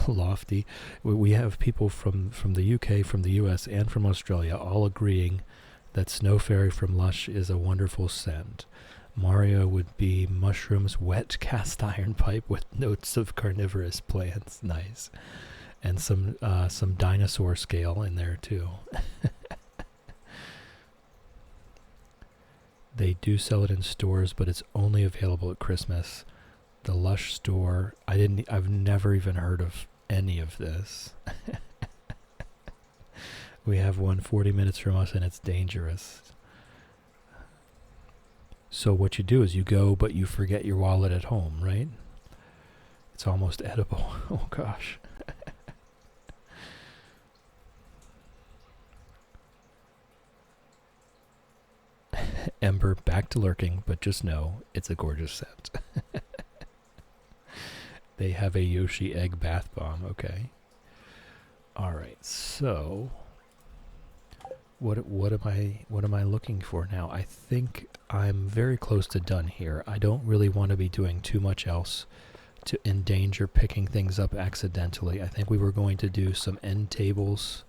Speaker 1: Lofty. We have people from the UK, from the US, and from Australia all agreeing that Snow Fairy from Lush is a wonderful scent. Mario would be mushrooms, wet cast iron pipe with notes of carnivorous plants. Nice. And some dinosaur scale in there too. They do sell it in stores, but it's only available at Christmas. The Lush store, I've never even heard of any of this. We have one 40 minutes from us, and it's dangerous. So what you do is you go, but you forget your wallet at home, right? It's almost edible. Oh gosh. Ember, back to lurking, but just know it's a gorgeous scent. They have a Yoshi egg bath bomb. Okay. All right. So, what am I looking for now? I think I'm very close to done here. I don't really want to be doing too much else to endanger picking things up accidentally. I think we were going to do some end tables.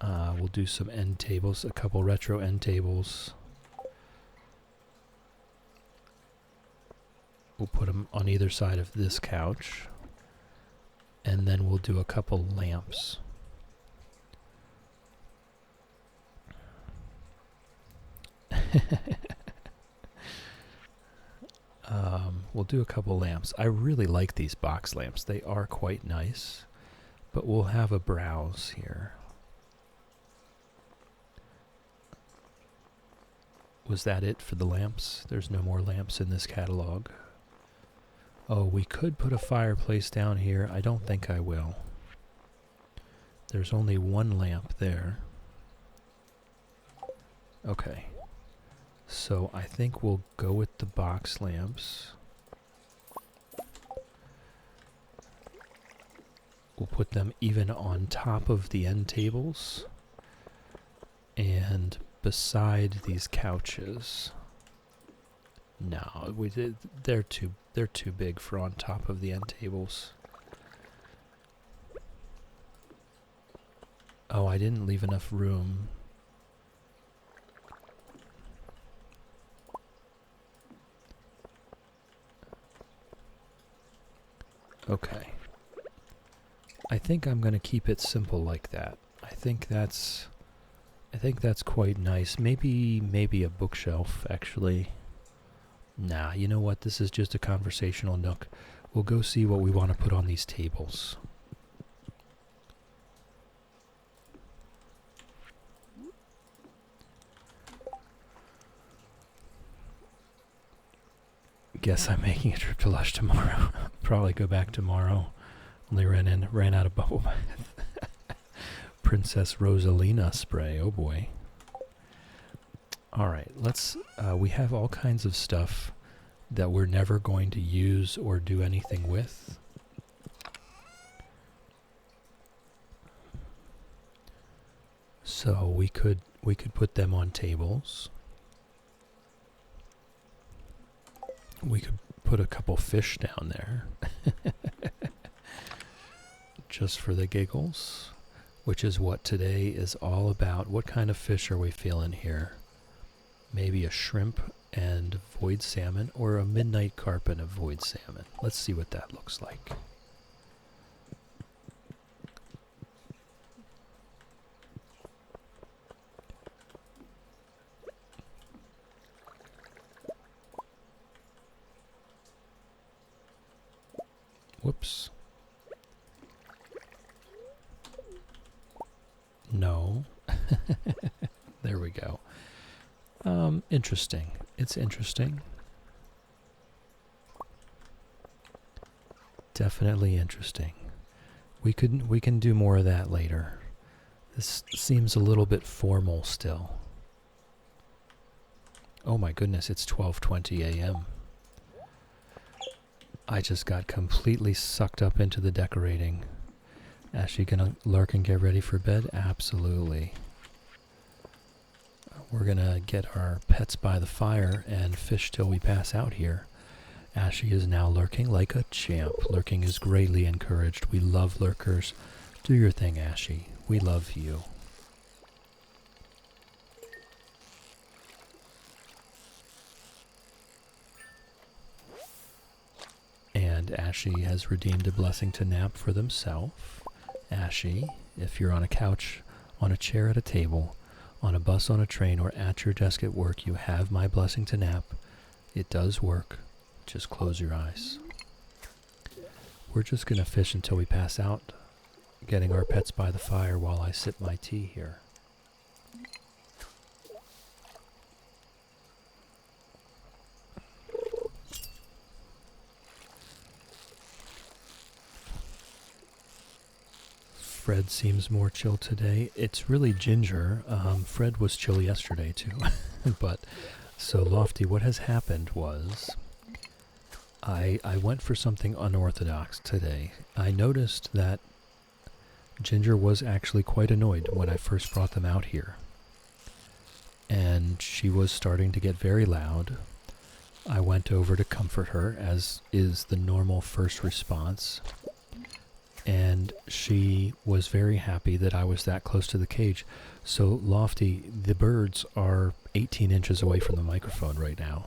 Speaker 1: We'll do some end tables, a couple retro end tables. We'll put them on either side of this couch. And then we'll do a couple lamps. We'll do a couple lamps. I really like these box lamps. They are quite nice. But we'll have a browse here. Was that it for the lamps? There's no more lamps in this catalog. Oh, we could put a fireplace down here. I don't think I will. There's only one lamp there. Okay. So I think we'll go with the box lamps. We'll put them even on top of the end tables and beside these couches. No, they're too big for on top of the end tables. Oh, I didn't leave enough room. Okay. I think I'm going to keep it simple like that. I think that's quite nice. Maybe a bookshelf, actually. Nah, you know what? This is just a conversational nook. We'll go see what we want to put on these tables. Guess I'm making a trip to Lush tomorrow. Probably go back tomorrow. Only ran out of bubble bath. Princess Rosalina spray. Oh boy. Alright, let's we have all kinds of stuff that we're never going to use or do anything with. So we could put them on tables. We could put a couple fish down there. Just for the giggles, which is what today is all about. What kind of fish are we feeling here? Maybe a shrimp and void salmon, or a midnight carp and a void salmon. Let's see what that looks like. Whoops. No. There we go. Interesting. It's interesting. Definitely interesting. We can do more of that later. This seems a little bit formal still. Oh my goodness, it's 12:20 a.m. I just got completely sucked up into the decorating. Ashley gonna lurk and get ready for bed? Absolutely. We're gonna get our pets by the fire and fish till we pass out here. Ashley is now lurking like a champ. Lurking is greatly encouraged. We love lurkers. Do your thing, Ashley. We love you. And Ashley has redeemed a blessing to nap for themselves. Ashley, if you're on a couch, on a chair at a table, on a bus, on a train, or at your desk at work, you have my blessing to nap. It does work. Just close your eyes. We're just going to fish until we pass out, getting our pets by the fire while I sip my tea here. Fred seems more chill today. It's really Ginger. Fred was chill yesterday too. But, so Lofty, what has happened was, I went for something unorthodox today. I noticed that Ginger was actually quite annoyed when I first brought them out here. And she was starting to get very loud. I went over to comfort her, as is the normal first response. And she was very happy that I was that close to the cage. So, Lofty, the birds are 18 inches away from the microphone right now.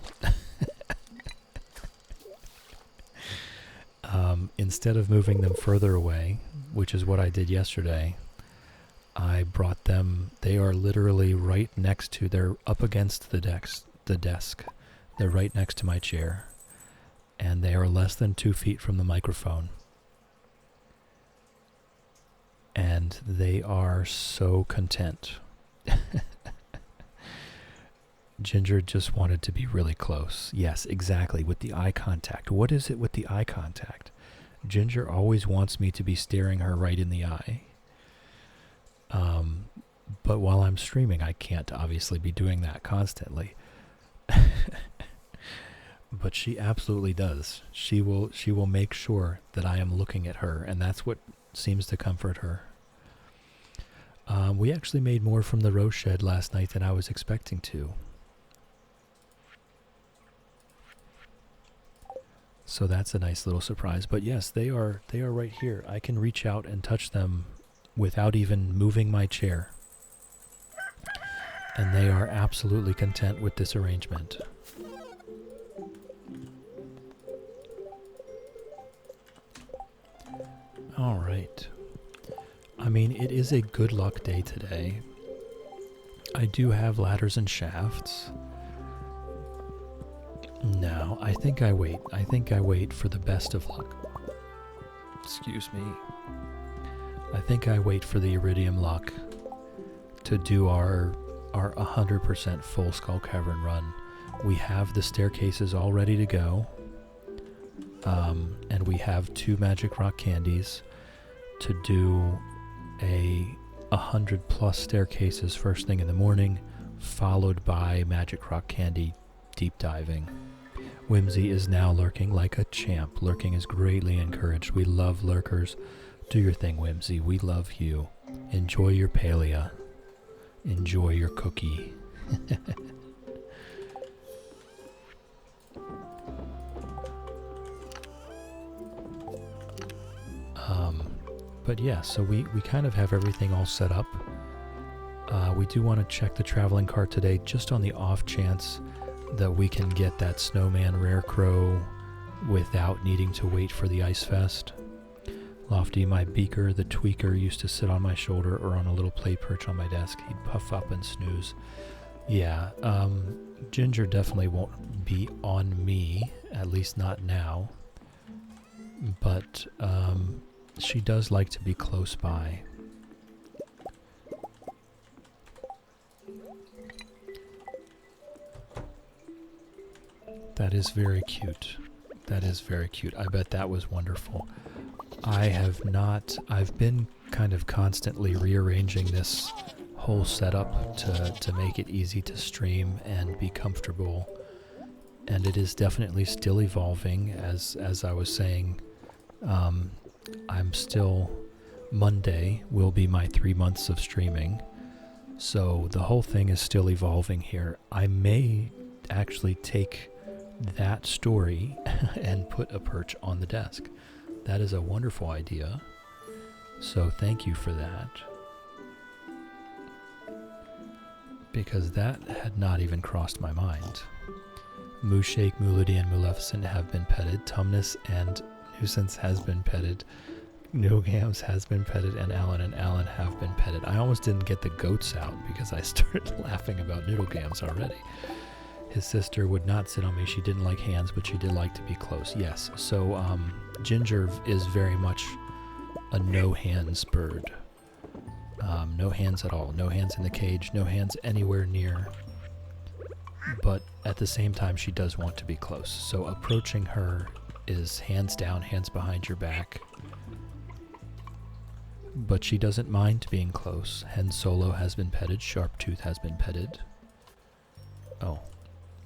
Speaker 1: Instead of moving them further away, which is what I did yesterday, I brought them, they are literally right next to, they're up against the desk. They're right next to my chair. And they are less than 2 feet from the microphone. And they are so content. Ginger just wanted to be really close. Yes, exactly, with the eye contact. What is it with the eye contact? Ginger always wants me to be staring her right in the eye. But while I'm streaming, I can't obviously be doing that constantly. But she absolutely does. She will make sure that I am looking at her, and that's what seems to comfort her. We actually made more from the roast shed last night than I was expecting to. So that's a nice little surprise. But yes, they are right here. I can reach out and touch them without even moving my chair. And they are absolutely content with this arrangement. All right. I mean, it is a good luck day today. I do have ladders and shafts. No, I think I wait. I think I wait for the best of luck. Excuse me. I think I wait for the iridium luck to do our 100% full Skull Cavern run. We have the staircases all ready to go. And we have 2 magic rock candies to do a 100+ staircases first thing in the morning, followed by magic rock candy deep diving. Whimsy is now lurking like a champ. Lurking is greatly encouraged. We love lurkers. Do your thing, Whimsy. We love you. Enjoy your palea. Enjoy your cookie. But yeah, so we kind of have everything all set up. We do want to check the traveling cart today, just on the off chance that we can get that snowman rare crow without needing to wait for the ice fest. Lofty, my beaker, the tweaker, used to sit on my shoulder or on a little play perch on my desk. He'd puff up and snooze. Yeah, Ginger definitely won't be on me, at least not now. But she does like to be close by. That is very cute. That is very cute. I bet that was wonderful. I've been kind of constantly rearranging this whole setup to make it easy to stream and be comfortable. And it is definitely still evolving, as I was saying. I'm still, Monday will be my 3 months of streaming. So the whole thing is still evolving here. I may actually take that story and put a perch on the desk. That is a wonderful idea. So thank you for that. Because that had not even crossed my mind. Mooshake, Moolity, and Maleficent have been petted. Tumnus and Nuisance has been petted. Noogams has been petted, and Alan have been petted. I almost didn't get the goats out because I started laughing about Noodlegams already. His sister would not sit on me. She didn't like hands, but she did like to be close. Yes, so Ginger is very much a no-hands bird. No hands at all. No hands in the cage. No hands anywhere near. But at the same time, she does want to be close. So approaching her is hands down, hands behind your back. But she doesn't mind being close. Hen Solo has been petted. Sharptooth has been petted. Oh.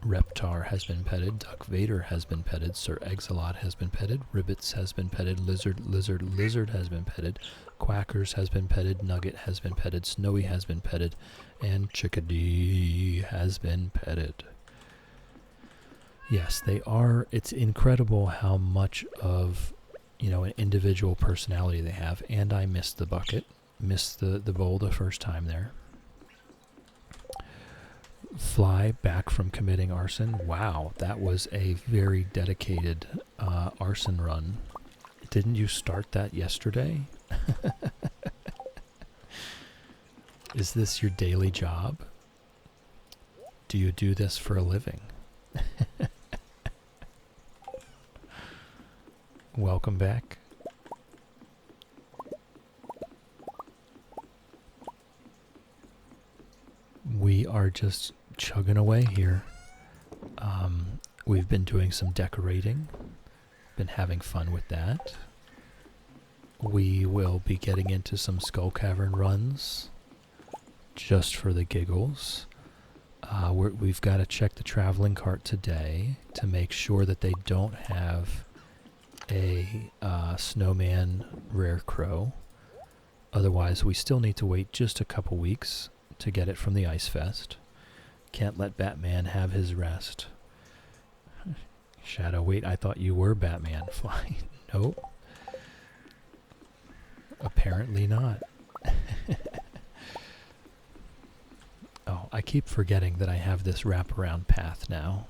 Speaker 1: Reptar has been petted. Duck Vader has been petted. Sir Exilot has been petted. Ribbits has been petted. Lizard has been petted. Quackers has been petted. Nugget has been petted. Snowy has been petted. And Chickadee has been petted. Yes, they are. It's incredible how much of, an individual personality they have. And I missed the bucket. Missed the bowl the first time there. Fly back from committing arson. Wow, that was a very dedicated arson run. Didn't you start that yesterday? Is this your daily job? Do you do this for a living? Welcome back. We are just chugging away here. We've been doing some decorating. Been having fun with that. We will be getting into some Skull Cavern runs just for the giggles. We've got to check the traveling cart today to make sure that they don't have a snowman rare crow. Otherwise, we still need to wait just a couple weeks to get it from the Ice Fest. Can't let Batman have his rest. Shadow, wait, I thought you were Batman. Fly. Nope. Apparently not. Oh, I keep forgetting that I have this wraparound path now.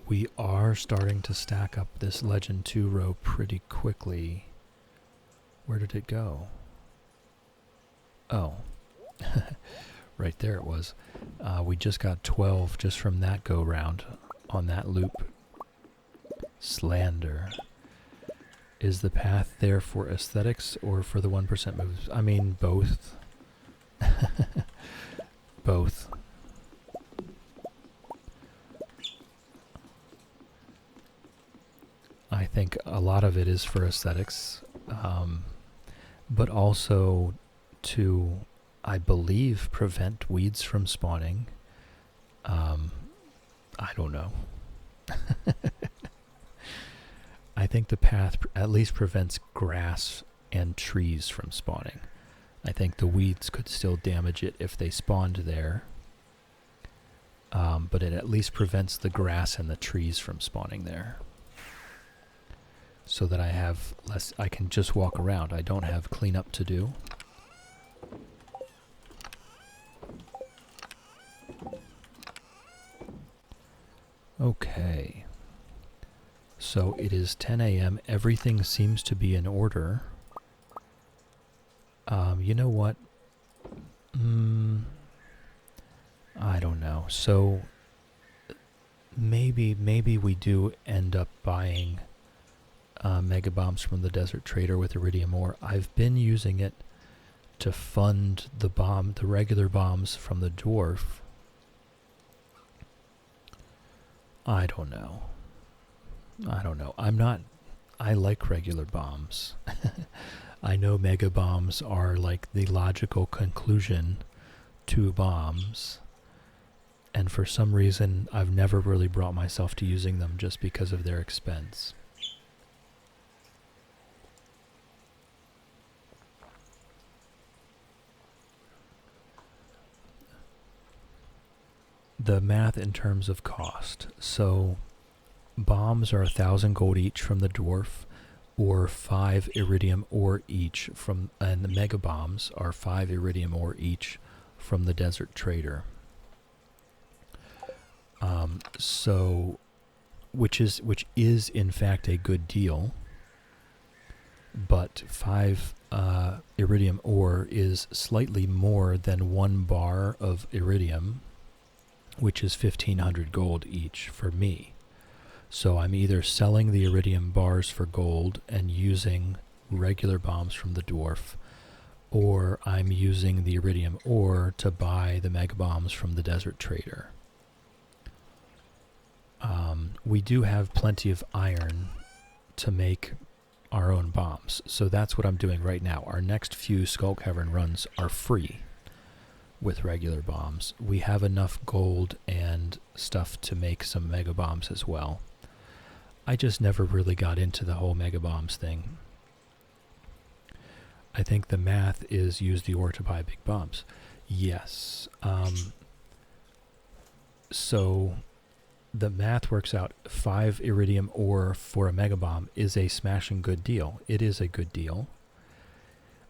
Speaker 1: We are starting to stack up this Legend 2 row pretty quickly. Where did it go? Oh. Right there it was. We just got 12 just from that go-round on that loop. Slander. Is the path there for aesthetics or for the 1% moves? I mean, both. Both. I think a lot of it is for aesthetics, but also to, I believe, prevent weeds from spawning. I don't know. I think the path at least prevents grass and trees from spawning. I think the weeds could still damage it if they spawned there. But it at least prevents the grass and the trees from spawning there. so that I have less, I can just walk around. I don't have cleanup to do. Okay. So it is 10 a.m. Everything seems to be in order. You know what? I don't know. So maybe we do end up buying mega bombs from the desert trader with iridium ore. I've been using it to fund the regular bombs from the dwarf. I don't know. I like regular bombs. I know mega bombs are like the logical conclusion to bombs. And for some reason, I've never really brought myself to using them just because of their expense. The math in terms of cost. So bombs are 1,000 gold each from the dwarf, or 5 iridium ore each from, and the mega bombs are 5 iridium ore each from the desert trader. Which is in fact a good deal, but 5 iridium ore is slightly more than 1 bar of iridium, which is 1,500 gold each for me. So I'm either selling the iridium bars for gold and using regular bombs from the dwarf, or I'm using the iridium ore to buy the mega bombs from the desert trader. We do have plenty of iron to make our own bombs, so that's what I'm doing right now. Our next few Skull Cavern runs are free with regular bombs. We have enough gold and stuff to make some mega bombs as well. I just never really got into the whole mega bombs thing. I think the math is use the ore to buy big bombs. Yes. So the math works out. 5 iridium ore for a mega bomb is a smashing good deal. It is a good deal.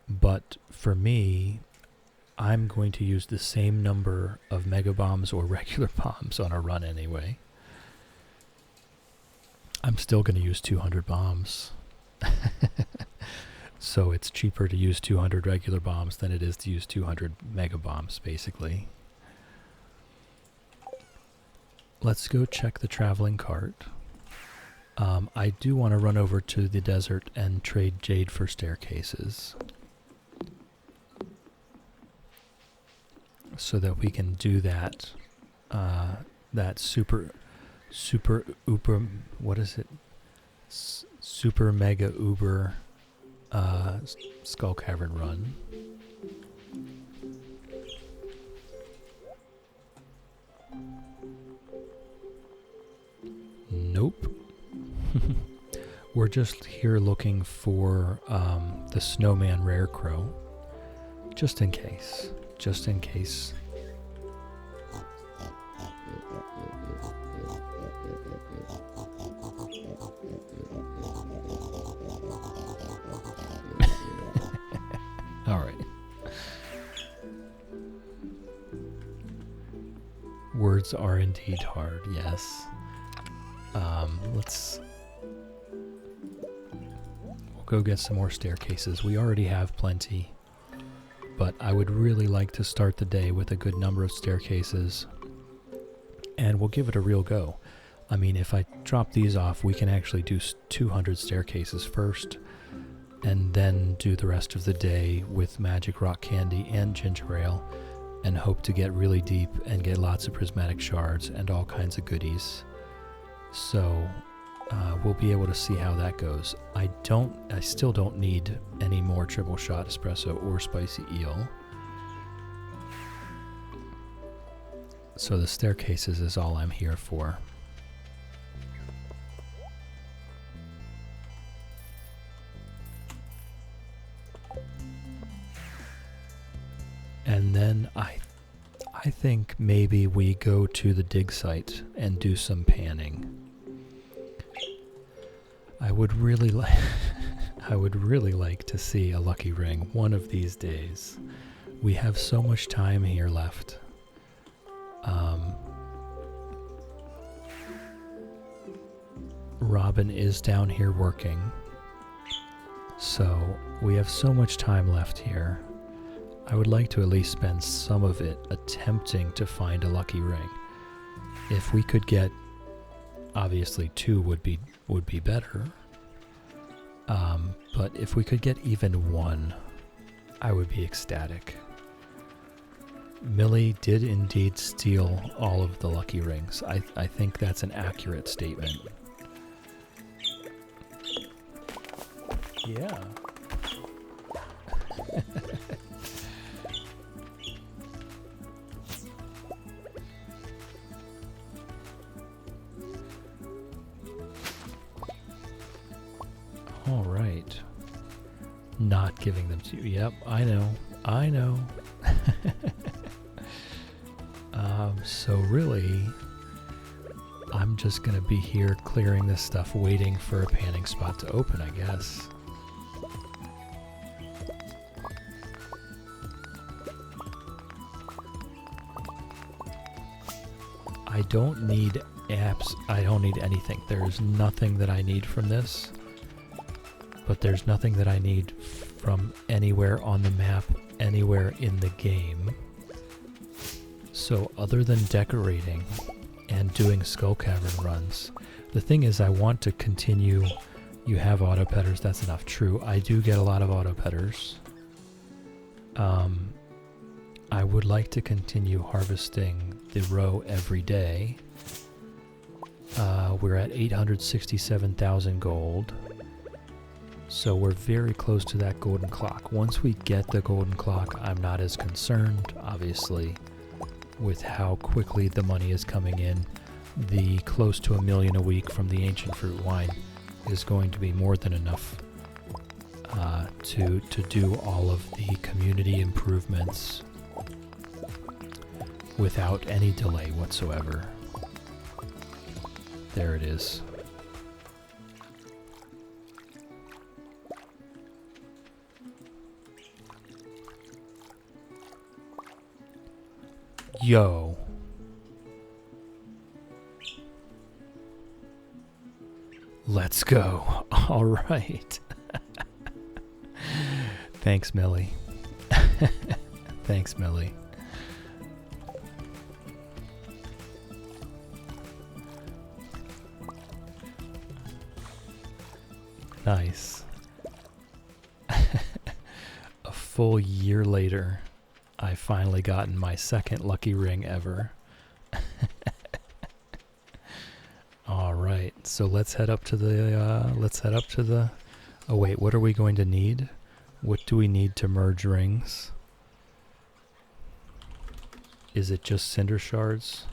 Speaker 1: But for me, I'm going to use the same number of mega bombs or regular bombs on a run anyway. I'm still going to use 200 bombs. So it's cheaper to use 200 regular bombs than it is to use 200 mega bombs, basically. Let's go check the traveling cart. I do want to run over to the desert and trade jade for staircases, so that we can do that. That super what is it? Super mega uber Skull Cavern run. Nope. We're just here looking for the snowman rare crow, just in case. Just in case. All right. Words are indeed hard, yes. We'll go get some more staircases. We already have plenty, but I would really like to start the day with a good number of staircases, and we'll give it a real go. I mean, if I drop these off, we can actually do 200 staircases first, and then do the rest of the day with magic rock candy and ginger ale, and hope to get really deep and get lots of prismatic shards and all kinds of goodies. So we'll be able to see how that goes. I still don't need any more triple shot espresso or spicy eel. So the staircases is all I'm here for. And then I think maybe we go to the dig site and do some panning. I would really like I would really like to see a lucky ring one of these days. We have so much time here left. Robin is down here working, so we have so much time left here. I would like to at least spend some of it attempting to find a lucky ring. If we could get, obviously 2 would be better. But if we could get even 1, I would be ecstatic. Millie did indeed steal all of the lucky rings. I think that's an accurate statement. Yeah. All right. Not giving them to you. Yep, I know. So really, I'm just gonna be here clearing this stuff, waiting for a panning spot to open, I guess. I don't need apps. I don't need anything. There's nothing that I need from this. But there's nothing that I need from anywhere on the map, anywhere in the game. So other than decorating and doing skull cavern runs, the thing is I want to continue. You have auto petters, that's enough. True, I do get a lot of auto petters. I would like to continue harvesting the roe every day. We're at 867,000 gold. So we're very close to that golden clock. Once we get the golden clock, I'm not as concerned, obviously, with how quickly the money is coming in. The close to $1 million a week from the ancient fruit wine is going to be more than enough to do all of the community improvements without any delay whatsoever. There it is. Yo. Let's go. All right. Thanks, Millie. Thanks, Millie. Nice. A full year later, I finally gotten my second lucky ring ever. All right, so let's head up to the. Oh wait, what are we going to need? What do we need to merge rings? Is it just cinder shards?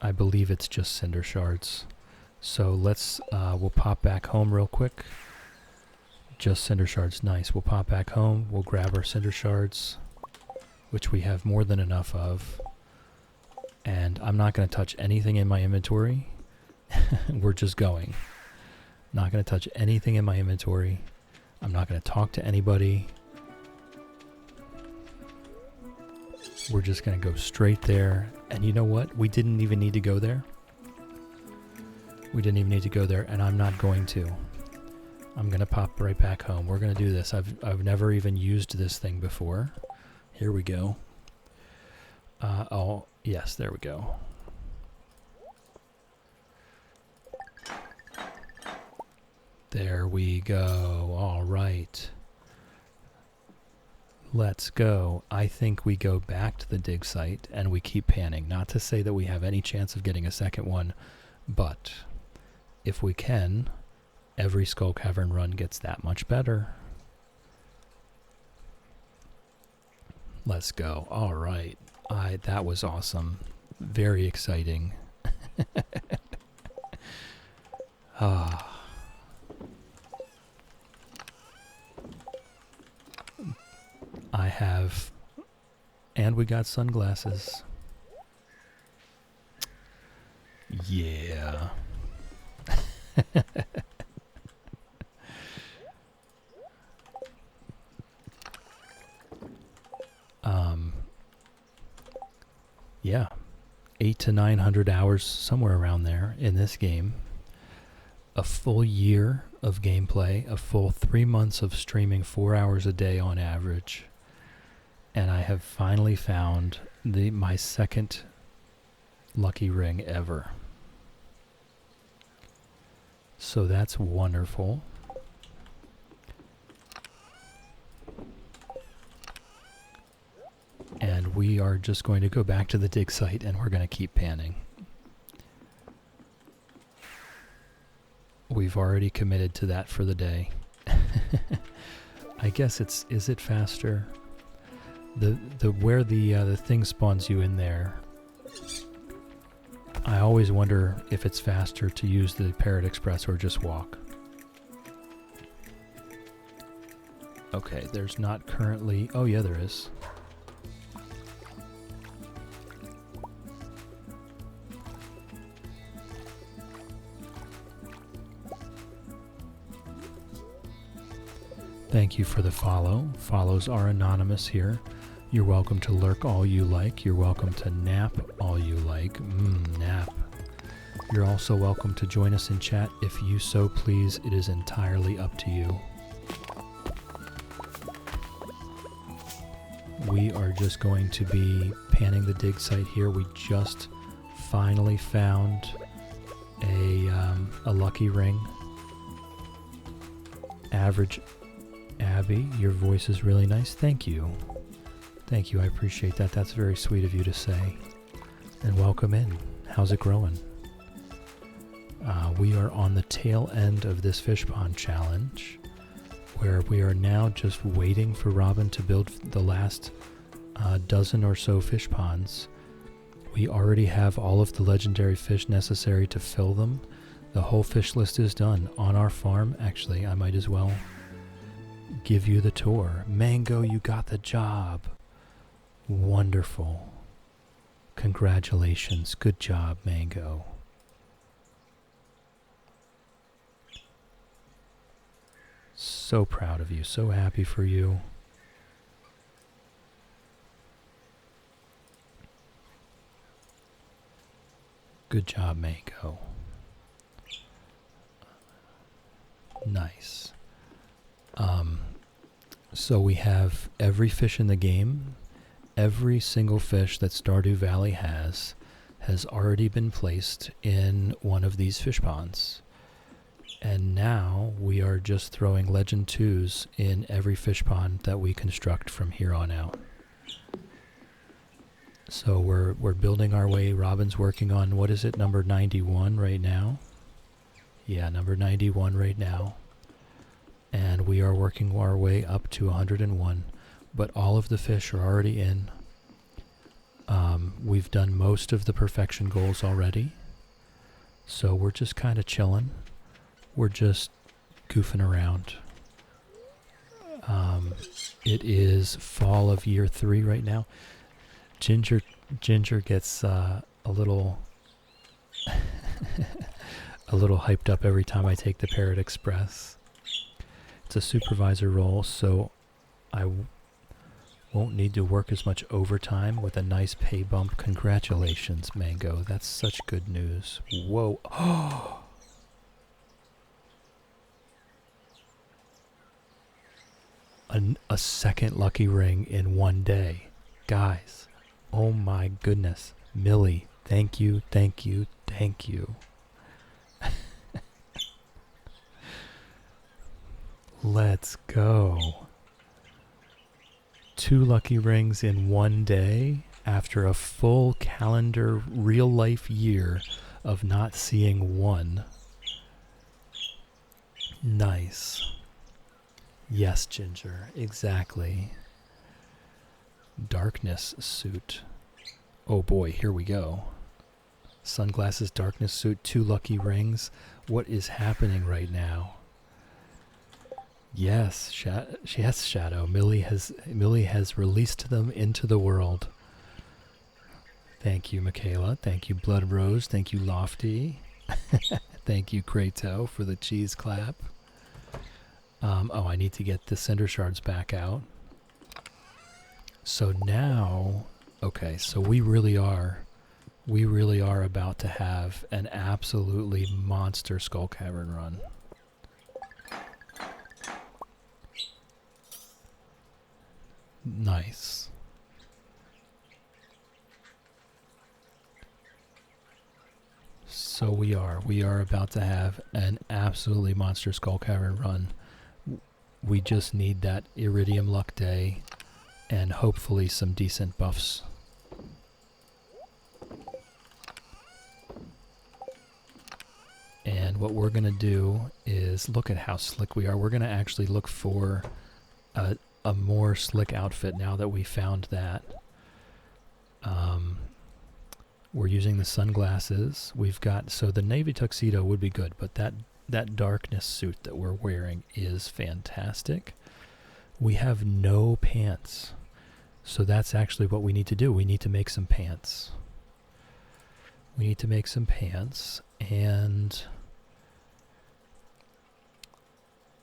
Speaker 1: I believe it's just cinder shards. So let's, we'll pop back home real quick. Just cinder shards, nice. We'll pop back home, we'll grab our cinder shards, which we have more than enough of. And I'm not going to touch anything in my inventory. We're just going. Not going to touch anything in my inventory. I'm not going to talk to anybody. We're just going to go straight there. And you know what? We didn't even need to go there. We didn't even need to go there, and I'm not going to. I'm going to pop right back home. We're going to do this. I've never even used this thing before. Here we go. Oh, yes, there we go. There we go. All right. Let's go. I think we go back to the dig site and we keep panning. Not to say that we have any chance of getting a second one, but if we can, every Skull Cavern run gets that much better. Let's go. All right. That was awesome. Very exciting. I have, and we got sunglasses. Yeah. Yeah. 800 to 900 hours, somewhere around there in this game. A full year of gameplay, a full 3 months of streaming 4 hours a day on average. And I have finally found my second lucky ring ever. So that's wonderful. And we are just going to go back to the dig site and we're going to keep panning. We've already committed to that for the day. I guess is it faster? Where the thing spawns you in there, I always wonder if it's faster to use the Parrot Express or just walk. Okay, there's not currently... Oh yeah, there is. Thank you for the follow. Follows are anonymous here. You're welcome to lurk all you like. You're welcome to nap all you like. Nap. You're also welcome to join us in chat if you so please. It is entirely up to you. We are just going to be panning the dig site here. We just finally found a lucky ring. Average Abby, your voice is really nice. Thank you. Thank you. I appreciate that. That's very sweet of you to say. And welcome in. How's it growing? We are on the tail end of this fish pond challenge, where we are now just waiting for Robin to build the last dozen or so fish ponds. We already have all of the legendary fish necessary to fill them. The whole fish list is done on our farm. Actually, I might as well give you the tour. Mango, you got the job. Wonderful. Congratulations. Good job, Mango. So proud of you. So happy for you. Good job, Mango. Nice. So we have every fish in the game. Every single fish that Stardew Valley has already been placed in one of these fish ponds. And now we are just throwing Legend 2s in every fish pond that we construct from here on out. So we're building our way. Robin's working on, what is it, number 91 right now? Yeah, number 91 right now. And we are working our way up to 101. But all of the fish are already in. We've done most of the perfection goals already. So we're just kind of chilling. We're just goofing around. It is fall of year 3 right now. Ginger gets a little a little hyped up every time I take the Parrot Express. It's a supervisor role, so I won't need to work as much overtime with a nice pay bump. Congratulations, Mango. That's such good news. Whoa. A second lucky ring in one day. Guys, oh my goodness. Millie, thank you, thank you, thank you. Let's go. 2 lucky rings in one day after a full calendar real life year of not seeing one. Nice. Yes, Ginger, exactly. Darkness suit. Oh boy, here we go. Sunglasses, darkness suit, 2 lucky rings. What is happening right now? Yes, yes, Shadow. Millie has released them into the world. Thank you, Michaela. Thank you, Blood Rose. Thank you, Lofty. Thank you, Krato, for the cheese clap. Oh, I need to get the cinder shards back out. So now, okay, so we really are about to have an absolutely monster Skull Cavern run. Nice. So we are about to have an absolutely monster Skull Cavern run. We just need that Iridium Luck Day and hopefully some decent buffs. And what we're going to do is look at how slick we are. We're going to actually look for a more slick outfit now that we found that. We're using the sunglasses. We've got, so the navy tuxedo would be good, but that darkness suit that we're wearing is fantastic. We have no pants. So that's actually what we need to do. We need to make some pants. We need to make some pants, and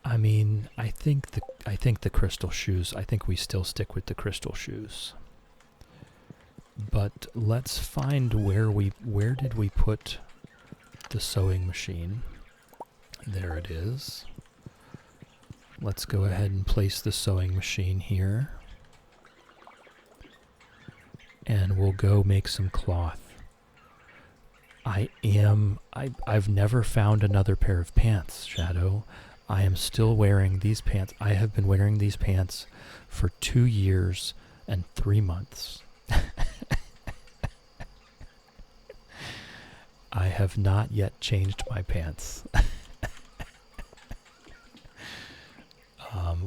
Speaker 1: I mean, I think the crystal shoes, I think we still stick with the crystal shoes. But let's find where did we put the sewing machine? There it is. Let's go ahead and place the sewing machine here. And we'll go make some cloth. I've never found another pair of pants, Shadow. I am still wearing these pants. I have been wearing these pants for 2 years and 3 months. I have not yet changed my pants.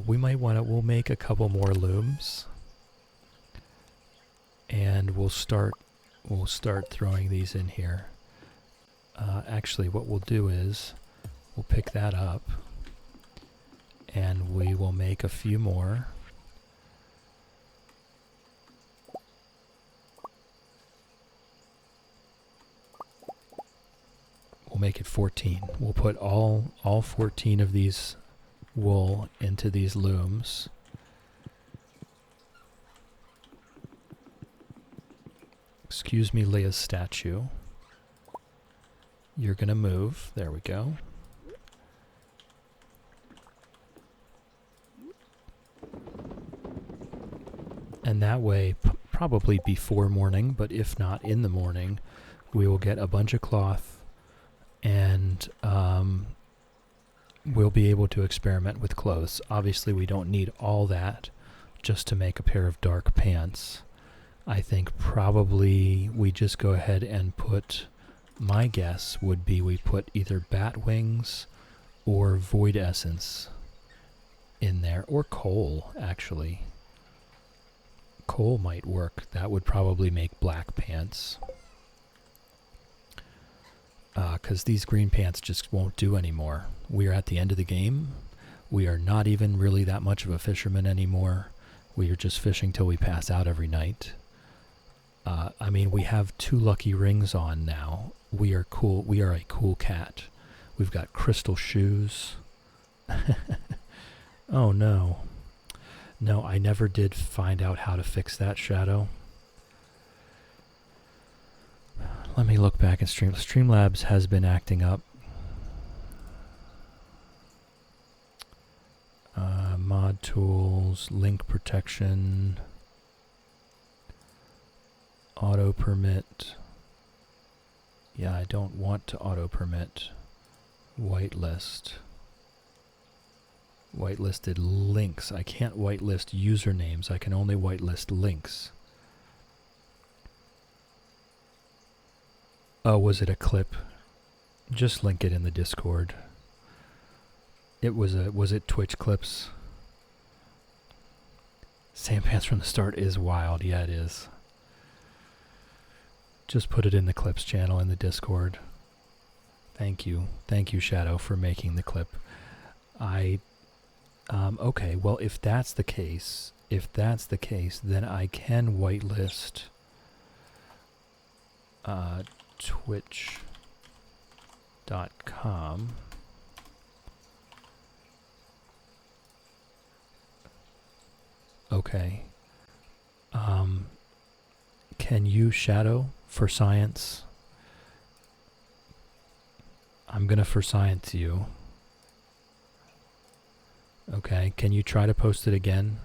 Speaker 1: We'll make a couple more looms. And we'll start throwing these in here. Actually, what we'll do is we'll pick that up and we will make a few more. We'll make it 14. We'll put all 14 of these wool into these looms. Excuse me, Leia's statue. You're gonna move. There we go. And that way, probably before morning, but if not in the morning, we will get a bunch of cloth and we'll be able to experiment with clothes. Obviously, we don't need all that just to make a pair of dark pants. I think probably we just go ahead and put, my guess would be we put either bat wings or void essence in there, or coal, actually. Coal might work. That would probably make black pants. Because these green pants just won't do anymore. We are at the end of the game. We are not even really that much of a fisherman anymore. We are just fishing till we pass out every night. I mean, we have 2 lucky rings on now. We are cool. We are a cool cat. We've got crystal shoes. Oh no. No, I never did find out how to fix that, Shadow. Let me look back at Streamlabs has been acting up. Mod tools, link protection, auto permit. Yeah, I don't want to auto permit. Whitelist. Whitelisted links. I can't whitelist usernames. I can only whitelist links. Oh, was it a clip? Just link it in the Discord. Was it Twitch clips? Sandpants from the start is wild. Yeah, it is. Just put it in the clips channel in the Discord. Thank you. Thank you, Shadow, for making the clip. Okay, well, if that's the case, then I can whitelist twitch.com. Okay. Can you shadow for science? I'm gonna for science you. Okay, can you try to post it again?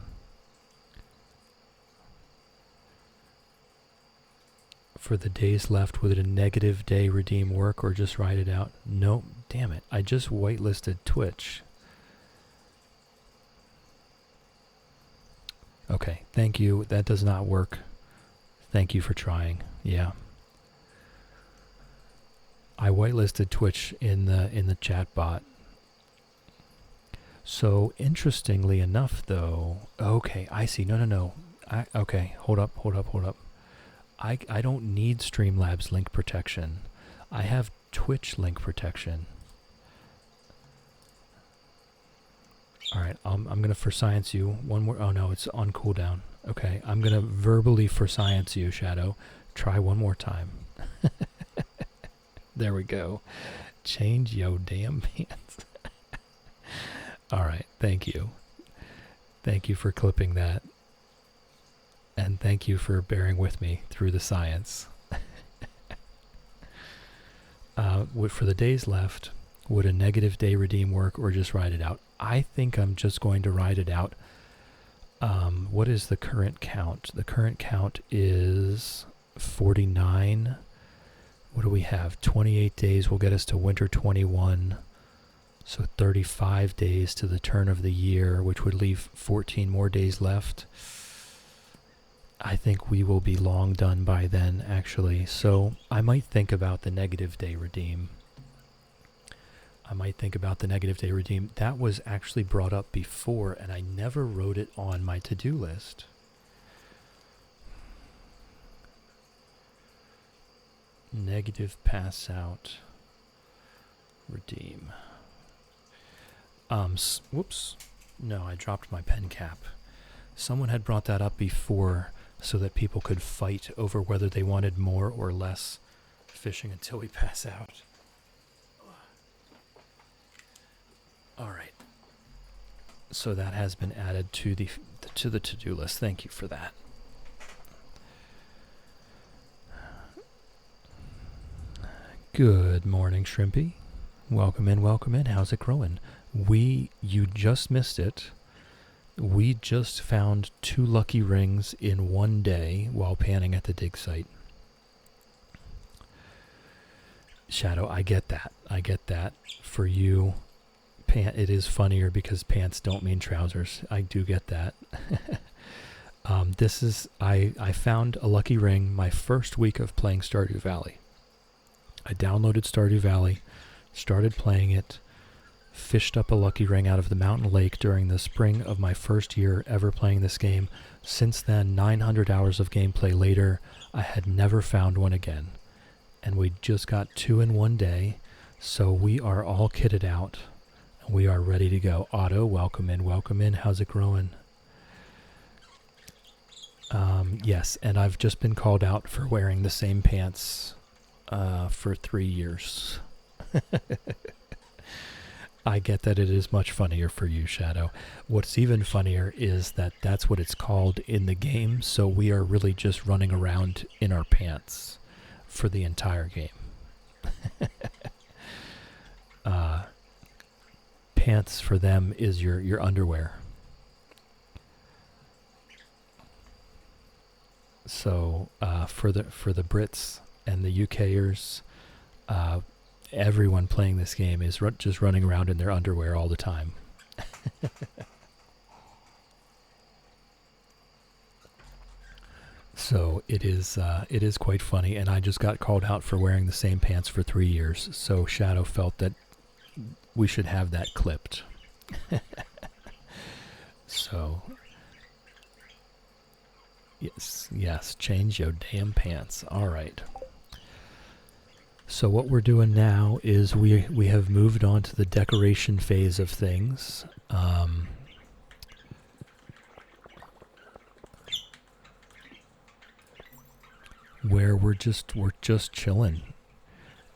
Speaker 1: For the days left, would a negative day redeem work or just write it out? Nope, damn it. I just whitelisted Twitch. Okay, thank you. That does not work. Thank you for trying. Yeah. I whitelisted Twitch in the chat bot. So interestingly enough, though, okay, I see. No. Okay, hold up. I don't need Streamlabs link protection. I have Twitch link protection. All right, I'm gonna for science you one more. Oh no, it's on cooldown. Okay, I'm gonna verbally for science you, Shadow. Try one more time. There we go. Change yo damn pants. All right, thank you. Thank you for clipping that. And thank you for bearing with me through the science. For the days left, would a negative day redeem work or just write it out? I think I'm just going to write it out. What is the current count? The current count is 49. What do we have? 28 days will get us to winter 21. So 35 days to the turn of the year, which would leave 14 more days left. I think we will be long done by then, actually. So I might think about the negative day redeem. That was actually brought up before, and I never wrote it on my to-do list. Negative pass out. Redeem. Whoops. No, I dropped my pen cap. Someone had brought that up before so that people could fight over whether they wanted more or less fishing until we pass out. All right. So that has been added to the to-do list. Thank you for that. Good morning, Shrimpy. Welcome in. How's it growing? You just missed it. We just found 2 lucky rings in one day while panning at the dig site. Shadow, I get that. For you, it is funnier because pants don't mean trousers. I do get that. I found a lucky ring my first week of playing Stardew Valley. I downloaded Stardew Valley, started playing it, fished up a lucky ring out of the mountain lake during the spring of my first year ever playing this game. Since then, 900 hours of gameplay later, I had never found one again. And we just got 2 in one day, so we are all kitted out. And we are ready to go. Otto, welcome in. How's it growing? Yes, and I've just been called out for wearing the same pants for 3 years. I get that it is much funnier for you, Shadow. What's even funnier is that that's what it's called in the game, so we are really just running around in our pants for the entire game. Pants for them is your underwear. So for the Brits and the UKers, everyone playing this game is just running around in their underwear all the time. So it is quite funny, and I just got called out for wearing the same pants for 3 years. So Shadow felt that we should have that clipped. So yes, change your damn pants. All right. So what we're doing now is we have moved on to the decoration phase of things. where we're just chilling.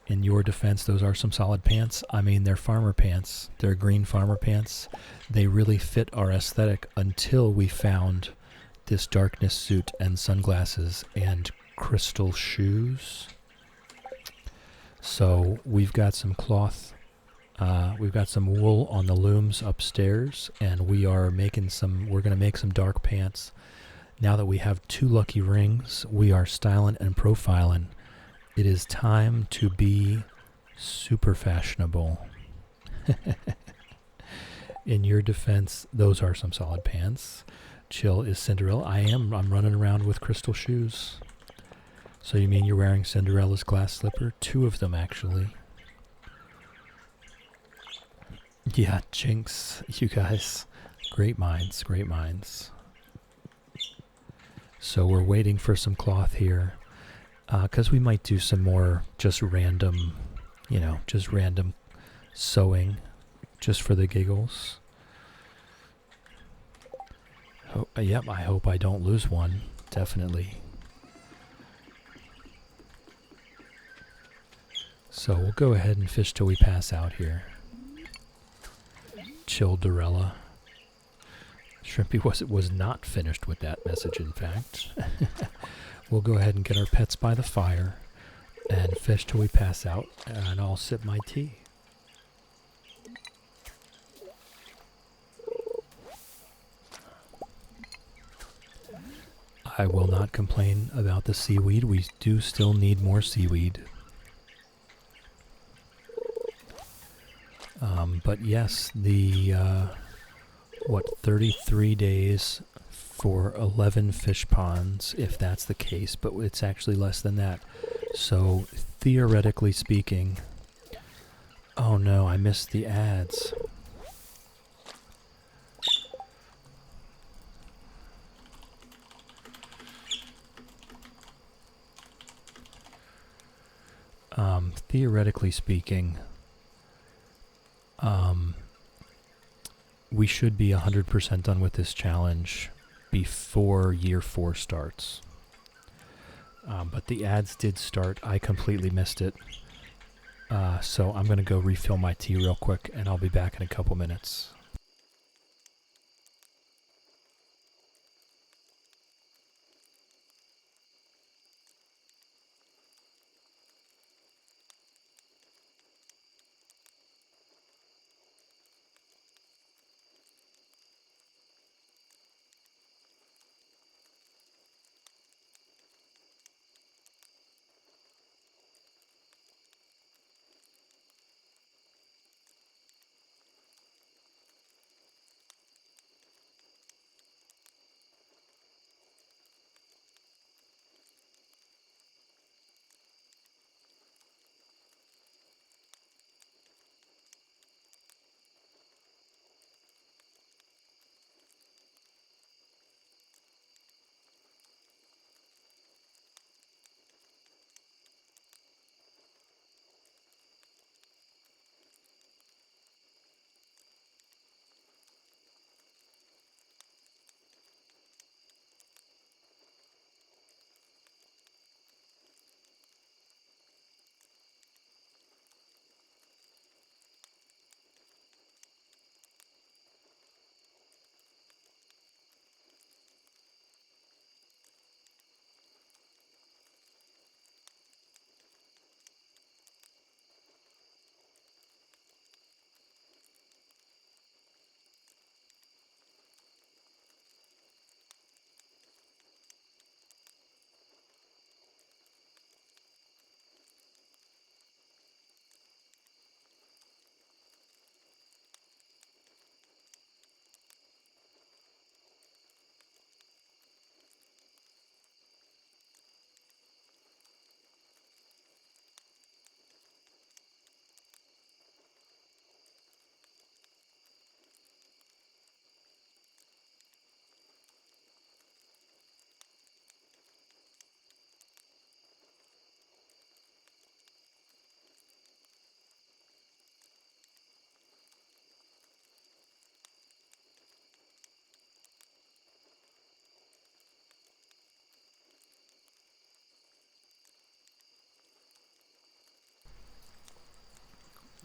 Speaker 1: In your defense, those are some solid pants. I mean, they're farmer pants. They're green farmer pants. They really fit our aesthetic until we found this darkness suit and sunglasses and crystal shoes. So we've got some cloth. We've got some wool on the looms upstairs, and we're going to make some dark pants. Now that we have 2 lucky rings, we are styling and profiling. It is time to be super fashionable. In your defense, those are some solid pants. Chill is Cinderella. I'm running around with crystal shoes. So you mean you're wearing Cinderella's glass slipper? 2 of them, actually. Yeah, jinx. You guys. Great minds, great minds. So we're waiting for some cloth here. Because we might do some more just random sewing, just for the giggles. Yep, I hope I don't lose one. Definitely. So we'll go ahead and fish till we pass out here. Childerella. Shrimpy was not finished with that message, in fact. We'll go ahead and get our pets by the fire and fish till we pass out, and I'll sip my tea. I will not complain about the seaweed. We do still need more seaweed. But yes, the 33 days for 11 fish ponds, if that's the case, but it's actually less than that. So theoretically speaking, oh no, I missed the ads. Theoretically speaking, we should be 100% done with this challenge before year 4 starts. But the ads did start. I completely missed it. So I'm going to go refill my tea real quick, and I'll be back in a couple minutes.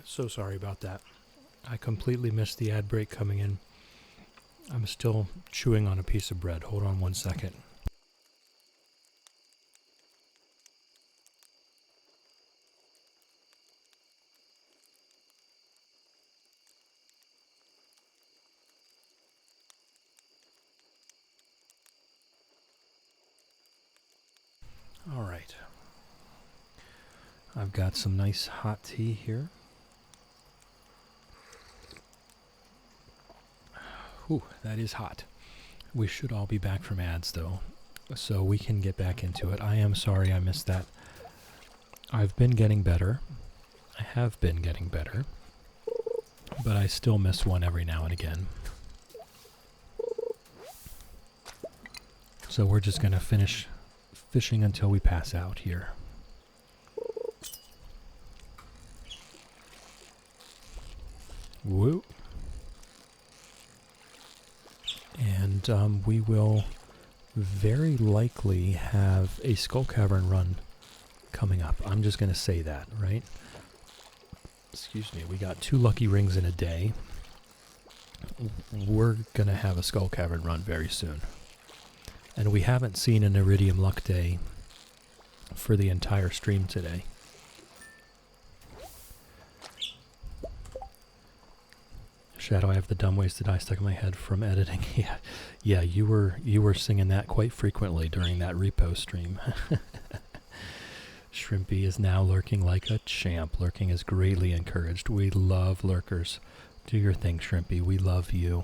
Speaker 1: So sorry about that. I completely missed the ad break coming in. I'm still chewing on a piece of bread. Hold on one second. All right. I've got some nice hot tea here. Ooh, that is hot. We should all be back from ads, though, so we can get back into it. I am sorry I missed that. I've been getting better. I have been getting better, but I still miss one every now and again. So we're just going to finish fishing until we pass out here. Woo! And we will very likely have a Skull Cavern run coming up. I'm just going to say that, right? Excuse me. We got 2 lucky rings in a day. We're going to have a Skull Cavern run very soon. And we haven't seen an Iridium Luck Day for the entire stream today. Shadow, I have the dumb ways to die stuck in my head from editing. Yeah, you were singing that quite frequently during that repo stream. Shrimpy is now lurking like a champ. Lurking is greatly encouraged. We love lurkers. Do your thing, Shrimpy. We love you.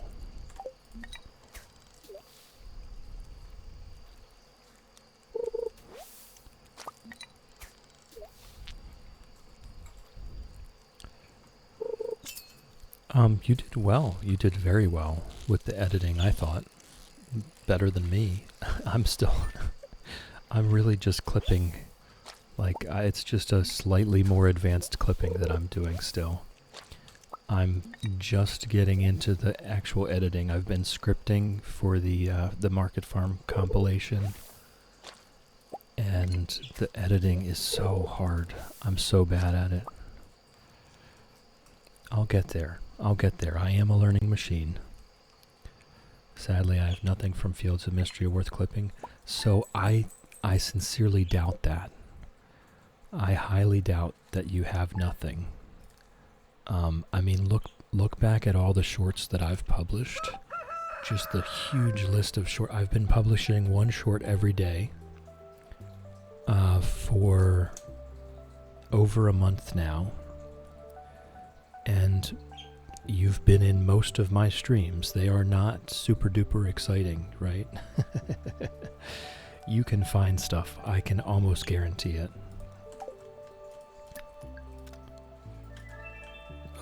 Speaker 1: You did well. You did very well with the editing, I thought. Better than me. I'm really just clipping. It's just a slightly more advanced clipping that I'm doing still. I'm just getting into the actual editing. I've been scripting for the Market Farm compilation. And the editing is so hard. I'm so bad at it. I'll get there. I am a learning machine. Sadly, I have nothing from Fields of Mystery worth clipping. So I sincerely doubt that. I highly doubt that you have nothing. I mean, look back at all the shorts that I've published. Just the huge list of short. I've been publishing 1 short every day for over a month now. And you've been in most of my streams. They are not super duper exciting, right? You can find stuff. I can almost guarantee it.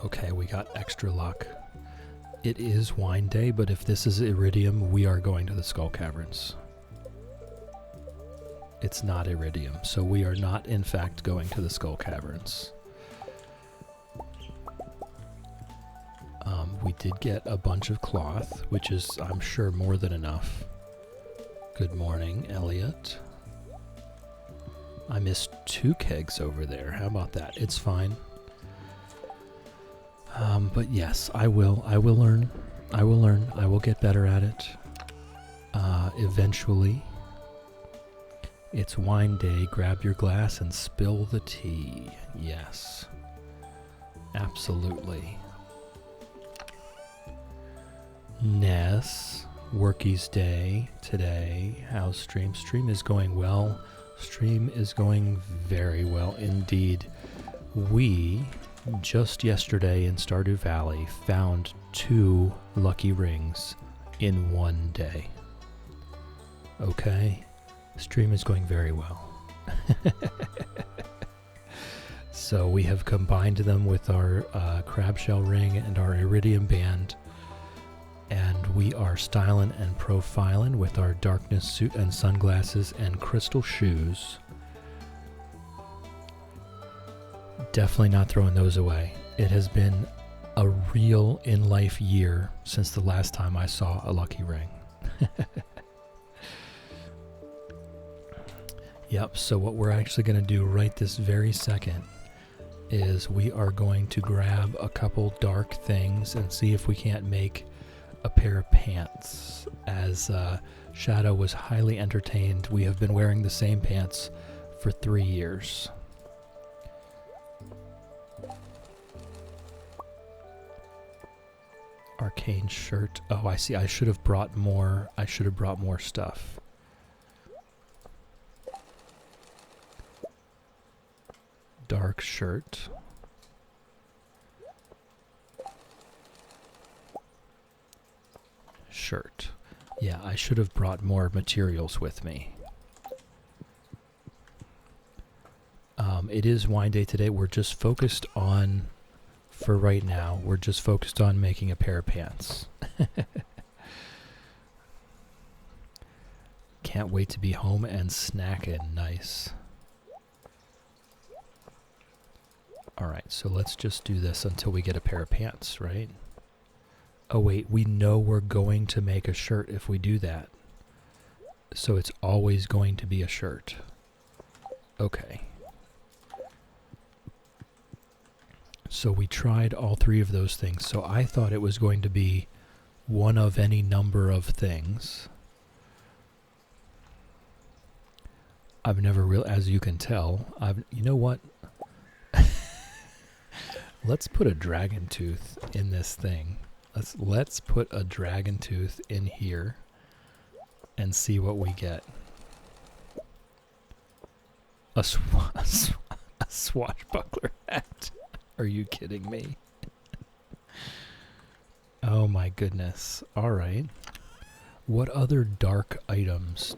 Speaker 1: Okay, we got extra luck. It is wine day, but if this is Iridium, we are going to the Skull Caverns. It's not Iridium, so we are not in fact going to the Skull Caverns. We did get a bunch of cloth, which is, I'm sure, more than enough. Good morning, Elliot. I missed 2 kegs over there. How about that? It's fine. But yes, I will learn. I will get better at it. Eventually. It's wine day. Grab your glass and spill the tea. Yes. Absolutely. Ness, Workies Day today. How's stream? Stream is going well. Stream is going very well indeed. We, just yesterday in Stardew Valley, found 2 lucky rings in 1 day. Okay? Stream is going very well. So we have combined them with our crab shell ring and our iridium band. And we are styling and profiling with our darkness suit and sunglasses and crystal shoes. Definitely not throwing those away. It has been a real in-life year since the last time I saw a lucky ring. Yep, so what we're actually going to do right this very second is we are going to grab a couple dark things and see if we can't make a pair of pants. As Shadow was highly entertained, we have been wearing the same pants for 3 years. Arcane shirt. Oh, I see. I should have brought more. I should have brought more stuff. Dark shirt. Shirt. Yeah, I should have brought more materials with me. It is wine day today. We're just focused on, for right now, we're just focused on making a pair of pants. Can't wait to be home and snacking. Nice. Alright, so let's just do this until we get a pair of pants, right? Oh wait, we know we're going to make a shirt if we do that. So it's always going to be a shirt. Okay. So we tried all 3 of those things. So I thought it was going to be one of any number of things. I've never really, as you can tell, you know what? Let's put a dragon tooth in this thing. Let's put a dragon tooth in here and see what we get. A swashbuckler hat. Are you kidding me? Oh my goodness. Alright. What other dark items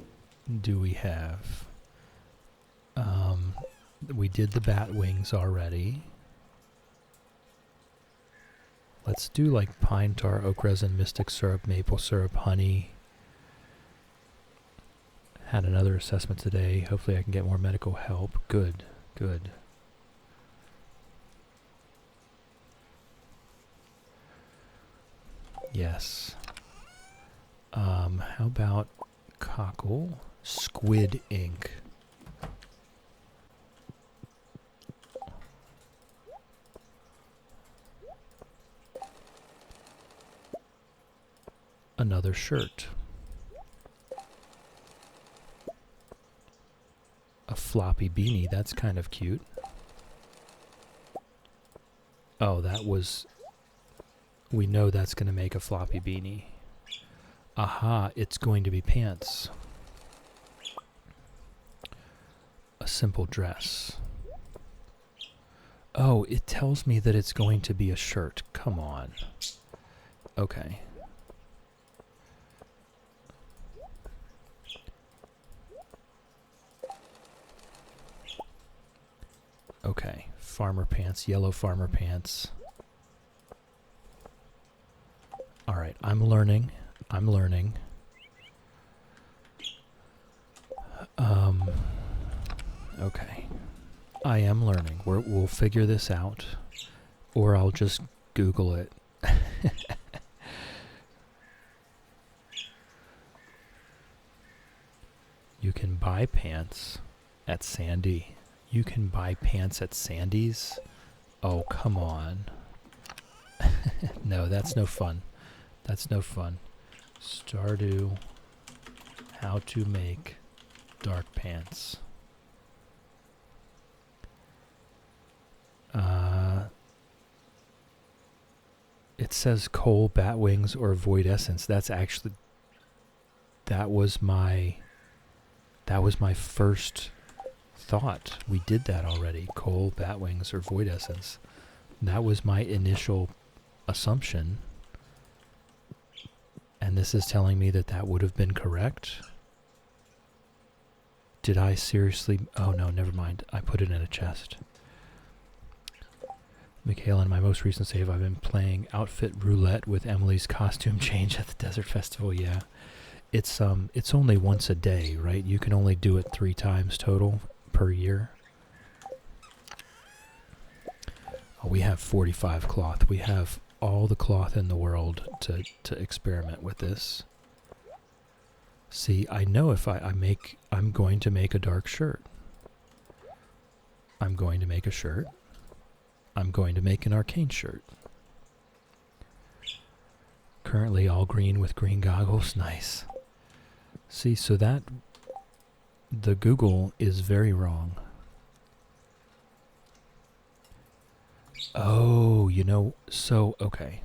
Speaker 1: do we have? We did the bat wings already. Let's do like pine tar, oak resin, mystic syrup, maple syrup, honey. Had another assessment today. Hopefully I can get more medical help. Good, good. Yes. How about cockle? Squid ink. Another shirt. A floppy beanie, that's kind of cute. Oh, that was... We know that's going to make a floppy beanie. Aha, it's going to be pants. A simple dress. Oh, it tells me that it's going to be a shirt. Come on. Okay. Okay, farmer pants, yellow farmer pants. Alright, I'm learning. I'm learning. Okay. I am learning. We'll figure this out. Or I'll just Google it. You can buy pants at Sandy. You can buy pants at Sandy's? Oh, come on. No, that's no fun. That's no fun. Stardew, how to make dark pants. It says coal, bat wings, or void essence. That's actually, that was my first thought. We did that already. Coal, bat wings, or void essence. That was my initial assumption. And this is telling me that that would have been correct. Did I seriously? Oh no, never mind. I put it in a chest. Michaela, in my most recent save, I've been playing outfit roulette with Emily's costume change at the Desert Festival. Yeah, it's only once a day, right? You can only do it 3 times total per year. Oh, we have 45 cloth. We have all the cloth in the world to experiment with this. See, I know if I'm going to make a dark shirt. I'm going to make a shirt. I'm going to make an arcane shirt. Currently all green with green goggles. Nice. See, so that... the Google is very wrong. Oh, you know, so, okay.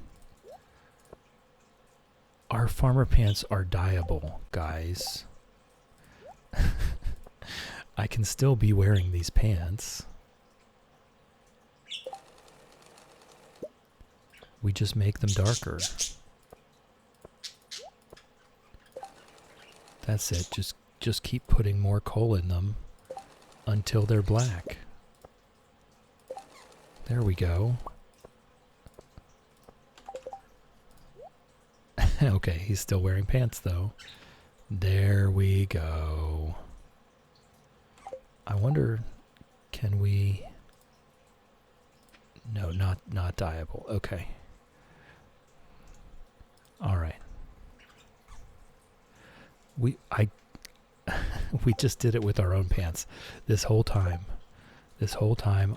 Speaker 1: Our farmer pants are dyeable, guys. I can still be wearing these pants. We just make them darker. That's it. Just keep putting more coal in them until they're black. There we go. Okay, he's still wearing pants though. There we go. I wonder, can we... No, not dyeable. Okay. All right. We just did it with our own pants. This whole time,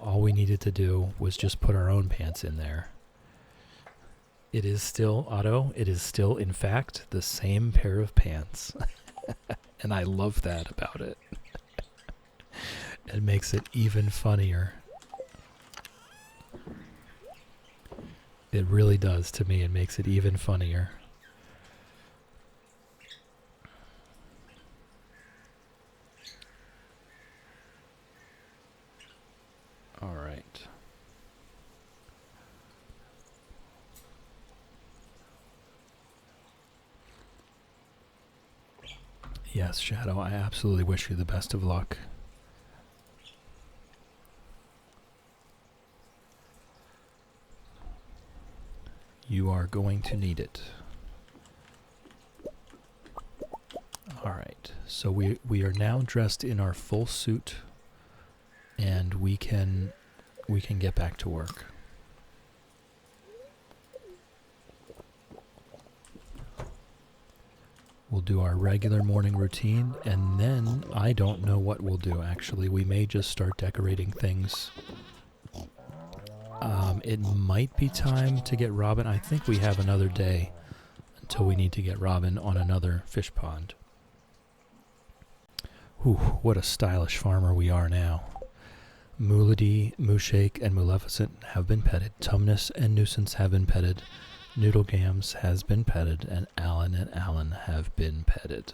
Speaker 1: all we needed to do was just put our own pants in there. It is still, Otto, it is still, in fact, the same pair of pants. And I love that about it. It makes it even funnier. It really does to me. It makes it even funnier. All right. Yes, Shadow, I absolutely wish you the best of luck. You are going to need it. All right, so we are now dressed in our full suit, and we can get back to work. We'll do our regular morning routine, and then I don't know what we'll do, actually. We may just start decorating things. It might be time to get Robin. I think we have another day until we need to get Robin on another fish pond. Whew, what a stylish farmer we are now. Moolady, Mooshake, and Maleficent have been petted. Tumnus and Nuisance have been petted. Noodlegams has been petted, and Alan have been petted.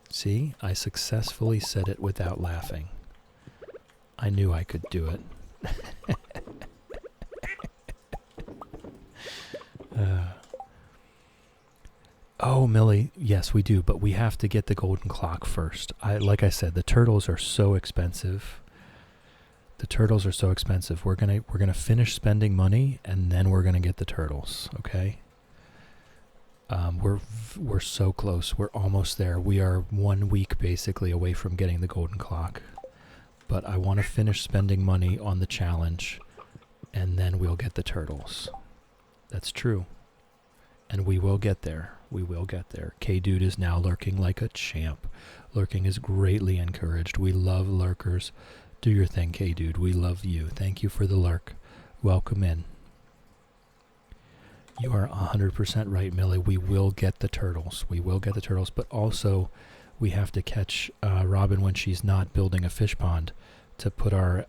Speaker 1: See, I successfully said it without laughing. I knew I could do it. Oh, Millie, yes, we do, but we have to get the golden clock first. Like I said, the turtles are so expensive. The turtles are so expensive. We're gonna finish spending money, and then we're gonna get the turtles. Okay. We're so close. We're almost there. We are 1 week basically away from getting the golden clock. But I want to finish spending money on the challenge, and then we'll get the turtles. That's true. And we will get there. We will get there. K-Dude is now lurking like a champ. Lurking is greatly encouraged. We love lurkers. Do your thing, K-Dude. We love you. Thank you for the lurk. Welcome in. You are 100% right, Millie. We will get the turtles. We will get the turtles, but also we have to catch Robin when she's not building a fish pond to put our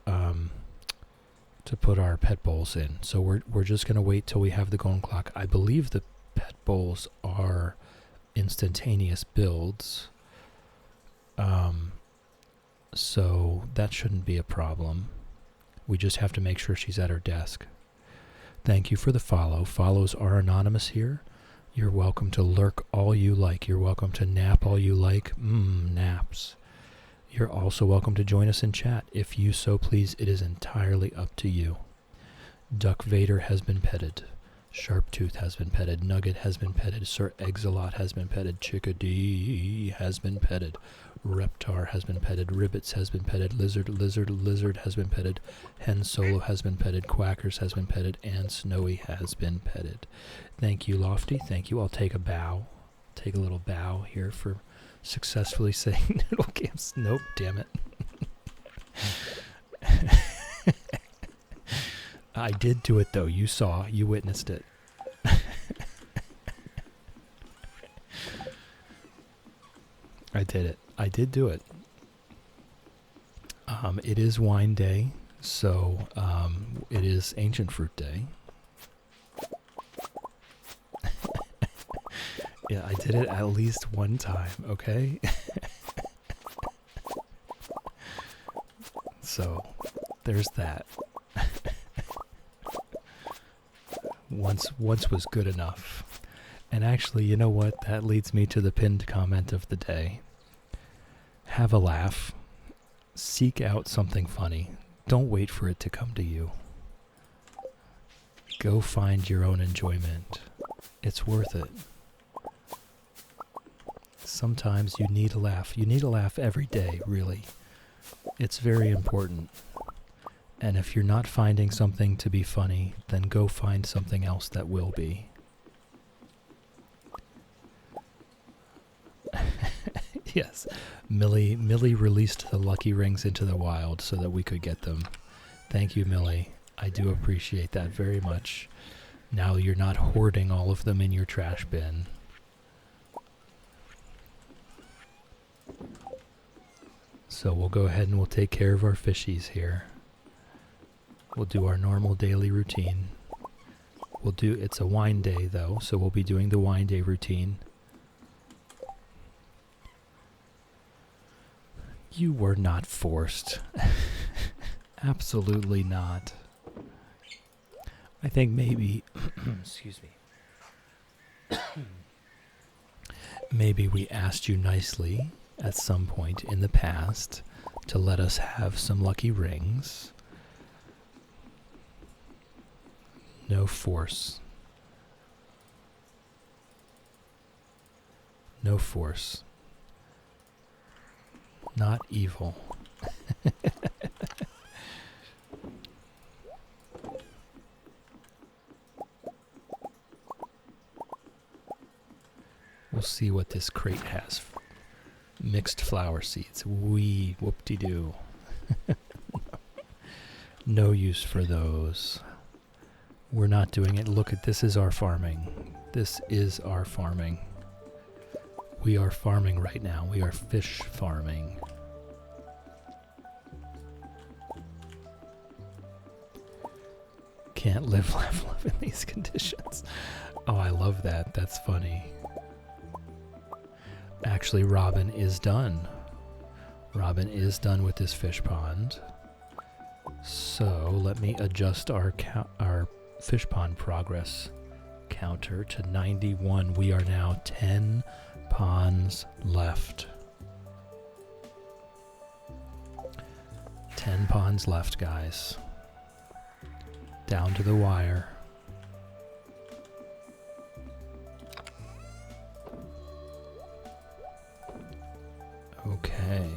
Speaker 1: pet bowls in. So we're just gonna wait till we have the golden clock. I believe the pet bowls are instantaneous builds, so that shouldn't be a problem. We just have to make sure she's at her desk. Thank you for the follow. Follows are anonymous here. You're welcome to lurk all you like. You're welcome to nap all you like. Naps. You're also welcome to join us in chat. If you so please, it is entirely up to you. Duck Vader has been petted. Sharptooth has been petted. Nugget has been petted. Sir Exalot has been petted. Chickadee has been petted. Reptar has been petted. Ribbits has been petted. Lizard has been petted. Hen Solo has been petted. Quackers has been petted. And Snowy has been petted. Thank you, Lofty. Thank you. I'll take a bow. Take a little bow here for successfully saying Noodle Camps. Nope, damn it. I did do it though. You saw, you witnessed it. I did it. I did do it. It is wine day, so it is ancient fruit day. Yeah, I did it at least one time, okay? So, there's that. Once was good enough. And actually, you know what? That leads me to the pinned comment of the day. Have a laugh. Seek out something funny. Don't wait for it to come to you. Go find your own enjoyment. It's worth it. Sometimes you need a laugh. You need a laugh every day, really. It's very important. And if you're not finding something to be funny, then go find something else that will be. Yes, Millie released the lucky rings into the wild so that we could get them. Thank you, Millie. I do appreciate that very much. Now you're not hoarding all of them in your trash bin. So we'll go ahead and we'll take care of our fishies here. We'll do our normal daily routine. It's a wine day though, so we'll be doing the wine day routine. You were not forced. Absolutely not. I think maybe, excuse me. Maybe we asked you nicely at some point in the past to let us have some lucky rings. No force. No force. Not evil. We'll see what this crate has. Mixed flower seeds. Wee, whoop-de-doo. No use for those. We're not doing it. Look at this is our farming. This is our farming. We are farming right now. We are fish farming. Can't live in these conditions. Oh, I love that. That's funny. Actually, Robin is done. Robin is done with this fish pond. So let me adjust our fish pond progress counter to 91. We are now 10 ponds left. 10 ponds left, guys. Down to the wire. Okay.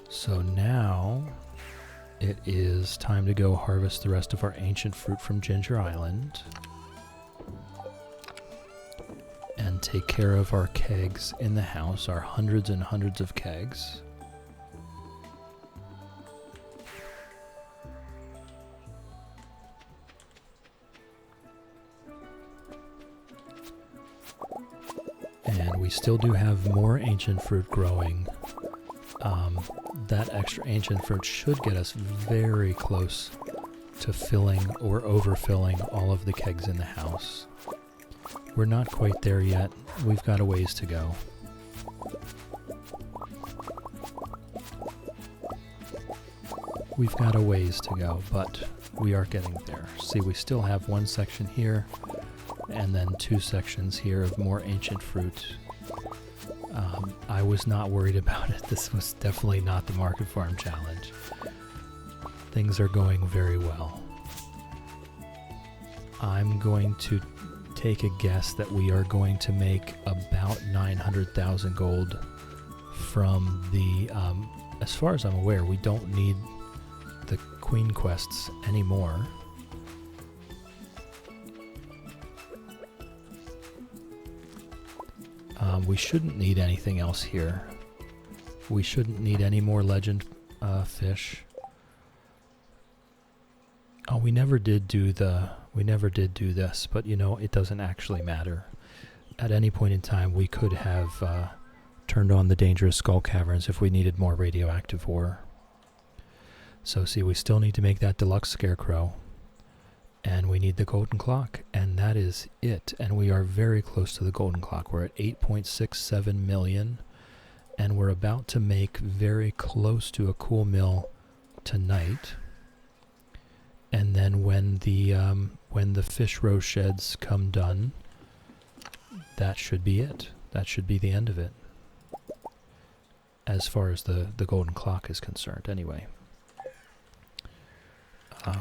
Speaker 1: So now it is time to go harvest the rest of our ancient fruit from Ginger Island. And take care of our kegs in the house, our hundreds and hundreds of kegs. And we still do have more ancient fruit growing. That extra ancient fruit should get us very close to filling or overfilling all of the kegs in the house. We're not quite there yet. We've got a ways to go. We've got a ways to go, but we are getting there. See, we still have one section here, and then 2 sections here of more ancient fruit. I was not worried about it. This was definitely not the Market Farm Challenge. Things are going very well. I'm going to take a guess that we are going to make about 900,000 gold from the, as far as I'm aware, we don't need the Queen quests anymore. We shouldn't need anything else here. We shouldn't need any more legend fish. Oh, we never did do this, but you know, it doesn't actually matter. At any point in time, we could have turned on the dangerous skull caverns if we needed more radioactive ore. So see, we still need to make that deluxe scarecrow. And we need the golden clock, and that is it. And we are very close to the golden clock. We're at 8.67 million, and we're about to make very close to a cool mill tonight. And then when the fish roe sheds come done, that should be it. That should be the end of it. As far as the golden clock is concerned, anyway.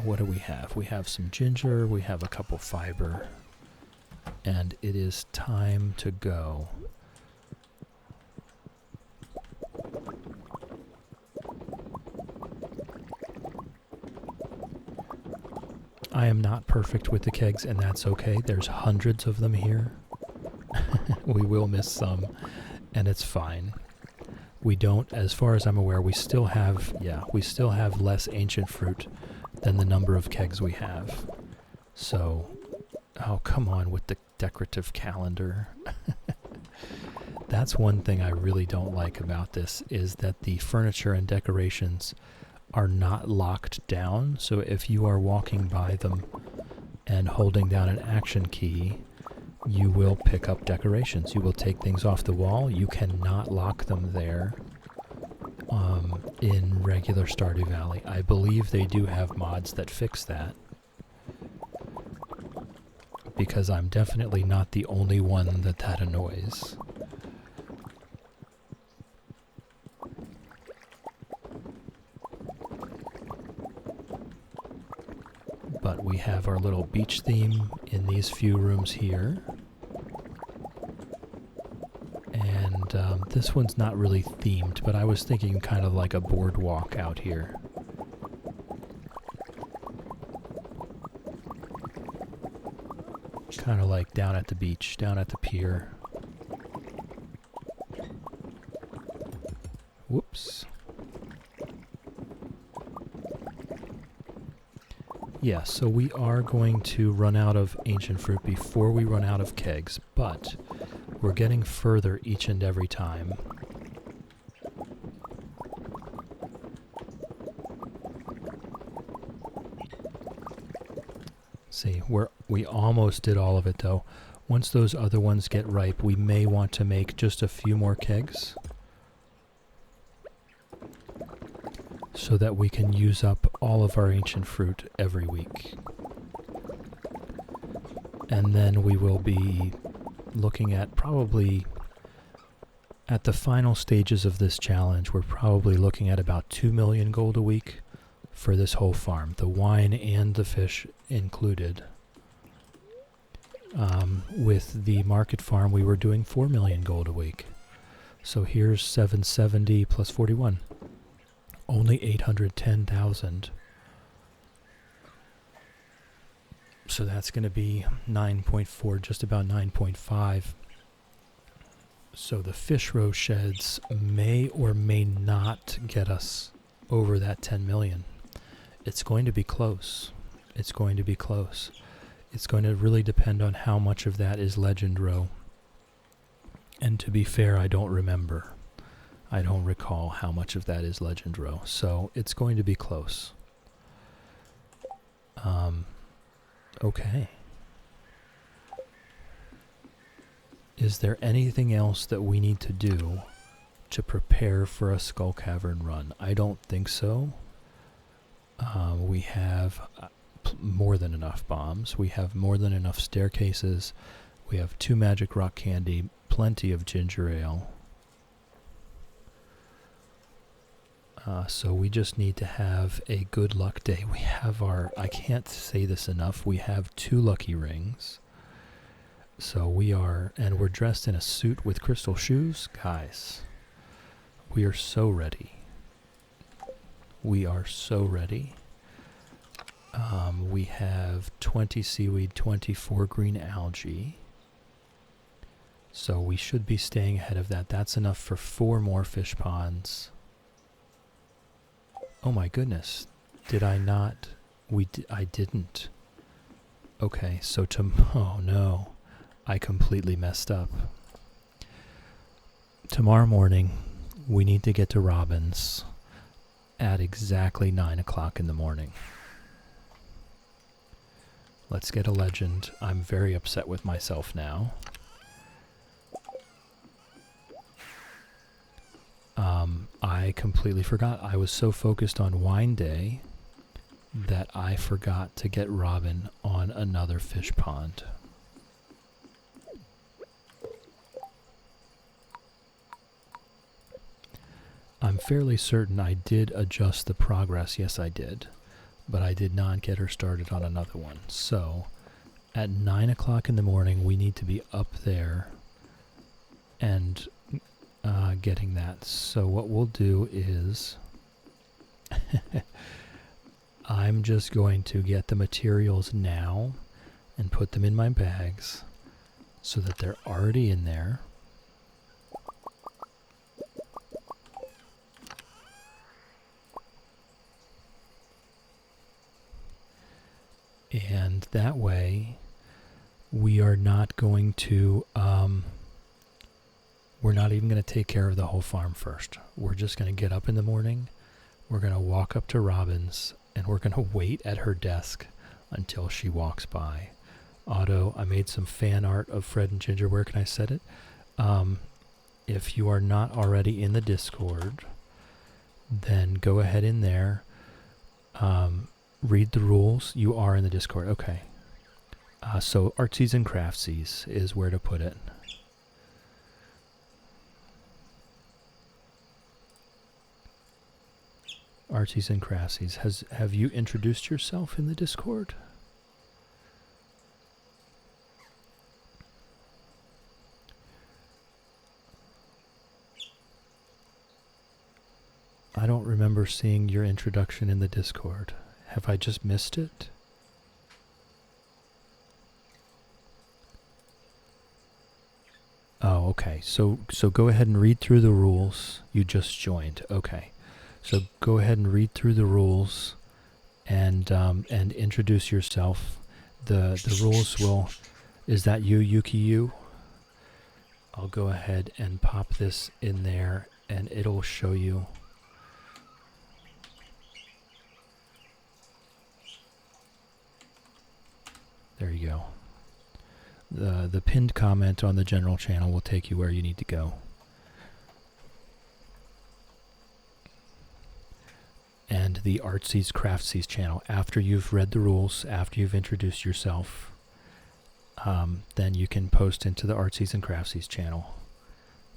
Speaker 1: What do we have? We have some ginger, we have a couple fiber, and it is time to go. I am not perfect with the kegs, and that's okay. There's hundreds of them here. We will miss some, and it's fine. We don't, as far as I'm aware, we still have less ancient fruit than the number of kegs we have. So, oh, come on with the decorative calendar. That's one thing I really don't like about this, is that the furniture and decorations are not locked down. So if you are walking by them and holding down an action key, you will pick up decorations. You will take things off the wall. You cannot lock them there in regular Stardew Valley. I believe they do have mods that fix that, because I'm definitely not the only one that annoys. But we have our little beach theme in these few rooms here. And this one's not really themed, but I was thinking kind of like a boardwalk out here. Kind of like down at the beach, down at the pier. Whoops. Yeah, so we are going to run out of ancient fruit before we run out of kegs, but we're getting further each and every time. See, we almost did all of it though. Once those other ones get ripe, we may want to make just a few more kegs, so that we can use up all of our ancient fruit every week. And then we will be looking at, probably at the final stages of this challenge, we're probably looking at about 2 million gold a week for this whole farm, the wine and the fish included. With the market farm, we were doing 4 million gold a week. So here's 770 plus 41. Only 810,000. So that's going to be 9.4, just about 9.5. So the fish roe sheds may or may not get us over that 10 million. It's going to be close. It's going to be close. It's going to really depend on how much of that is legend roe. And to be fair, I don't remember. I don't recall how much of that is legend roe. So it's going to be close. Okay. Is there anything else that we need to do to prepare for a Skull Cavern run? I don't think so. We have more than enough bombs. We have more than enough staircases. We have 2 magic rock candy, plenty of ginger ale. So we just need to have a good luck day. We have I can't say this enough, we have 2 lucky rings. So and we're dressed in a suit with crystal shoes. Guys, we are so ready. We are so ready. We have 20 seaweed, 24 green algae. So we should be staying ahead of that. That's enough for 4 more fish ponds. Oh my goodness. Did I not? I didn't. Okay, so oh no, I completely messed up. Tomorrow morning, we need to get to Robin's at exactly 9 o'clock in the morning. Let's get a legend. I'm very upset with myself now. I completely forgot. I was so focused on wine day that I forgot to get Robin on another fish pond. I'm fairly certain I did adjust the progress. Yes, I did. But I did not get her started on another one. So, at 9 o'clock in the morning, we need to be up there and getting that. So what we'll do is I'm just going to get the materials now and put them in my bags so that they're already in there. And that way we are not going to we're not even going to take care of the whole farm first. We're just going to get up in the morning. We're going to walk up to Robin's and we're going to wait at her desk until she walks by. Otto, I made some fan art of Fred and Ginger. Where can I set it? If you are not already in the Discord, then go ahead in there. Read the rules. You are in the Discord. Okay. So Artsies and Craftsies is where to put it. Artsies and Craftsies. Have you introduced yourself in the Discord? I don't remember seeing your introduction in the Discord. Have I just missed it? Oh, okay. So go ahead and read through the rules. You just joined. Okay. So go ahead and read through the rules and introduce yourself. The rules will... Is that you, Yuki Yu? I'll go ahead and pop this in there and it'll show you. There you go. The pinned comment on the general channel will take you where you need to go. And the Artsies Craftsies channel. After you've read the rules, after you've introduced yourself, then you can post into the Artsies and Craftsies channel.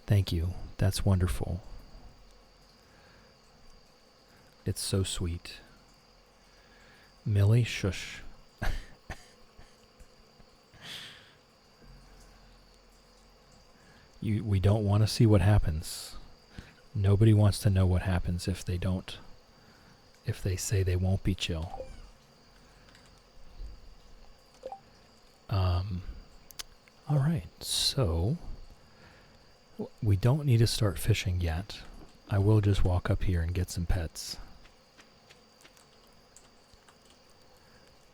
Speaker 1: Thank you. That's wonderful. It's so sweet. Millie, shush. We don't want to see what happens. Nobody wants to know what happens if they don't. If they say they won't be chill. Alright, so we don't need to start fishing yet. I will just walk up here and get some pets.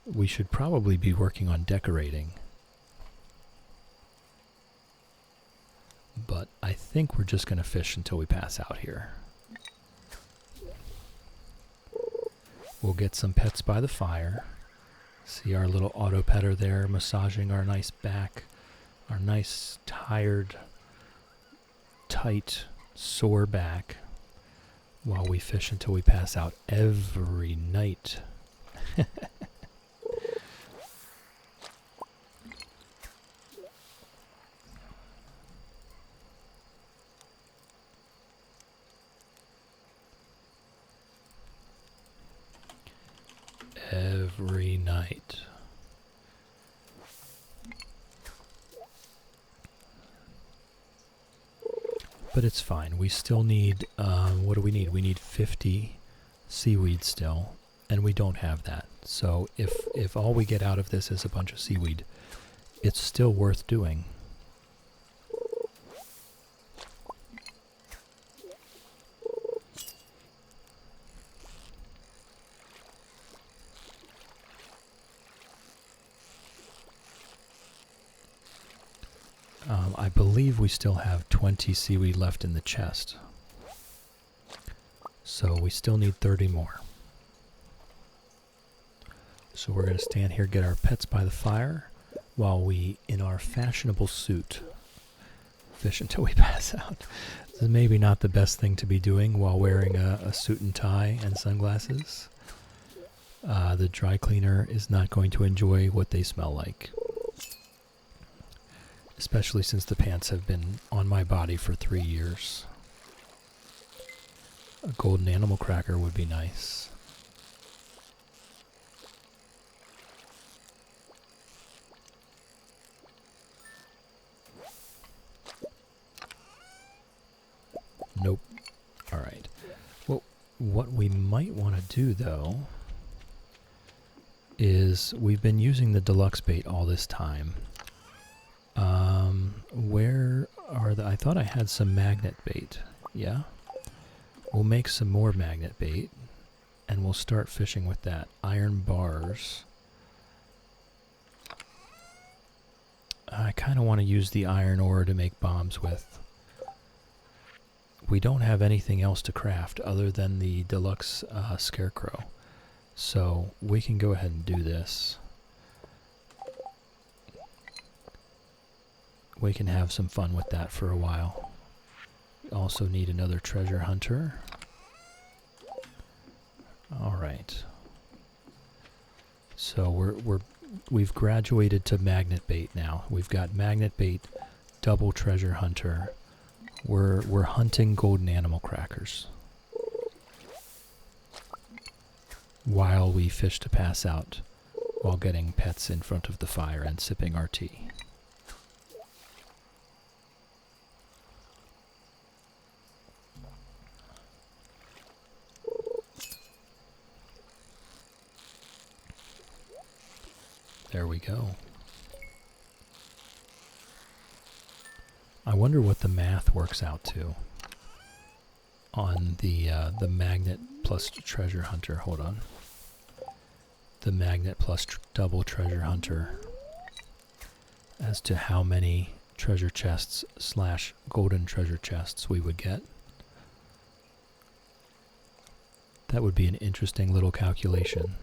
Speaker 1: We should probably be working on decorating. But I think we're just going to fish until we pass out here. We'll get some pets by the fire. See our little auto petter there massaging our nice back. Our nice, tired, tight, sore back. While we fish until we pass out every night. Every night. But it's fine. We still need, what do we need? We need 50 seaweed still, and we don't have that. So if all we get out of this is a bunch of seaweed, it's still worth doing. I believe we still have 20 seaweed left in the chest. So we still need 30 more. So we're going to stand here, get our pets by the fire, while we, in our fashionable suit, fish until we pass out. This is maybe not the best thing to be doing while wearing a suit and tie and sunglasses. The dry cleaner is not going to enjoy what they smell like. Especially since the pants have been on my body for 3 years. A golden animal cracker would be nice. Nope. Alright. Well, what we might want to do, though, is we've been using the deluxe bait all this time. Where are the... I thought I had some magnet bait. Yeah? We'll make some more magnet bait, and we'll start fishing with that. Iron bars. I kind of want to use the iron ore to make bombs with. We don't have anything else to craft other than the deluxe scarecrow. So we can go ahead and do this. We can have some fun with that for a while. We also need another treasure hunter. Alright. So we've graduated to magnet bait now. We've got magnet bait, double treasure hunter. We're hunting golden animal crackers while we fish to pass out, while getting pets in front of the fire and sipping our tea. There we go. I wonder what the math works out to on the magnet plus treasure hunter. Hold on. The magnet plus double treasure hunter as to how many treasure chests / golden treasure chests we would get. That would be an interesting little calculation.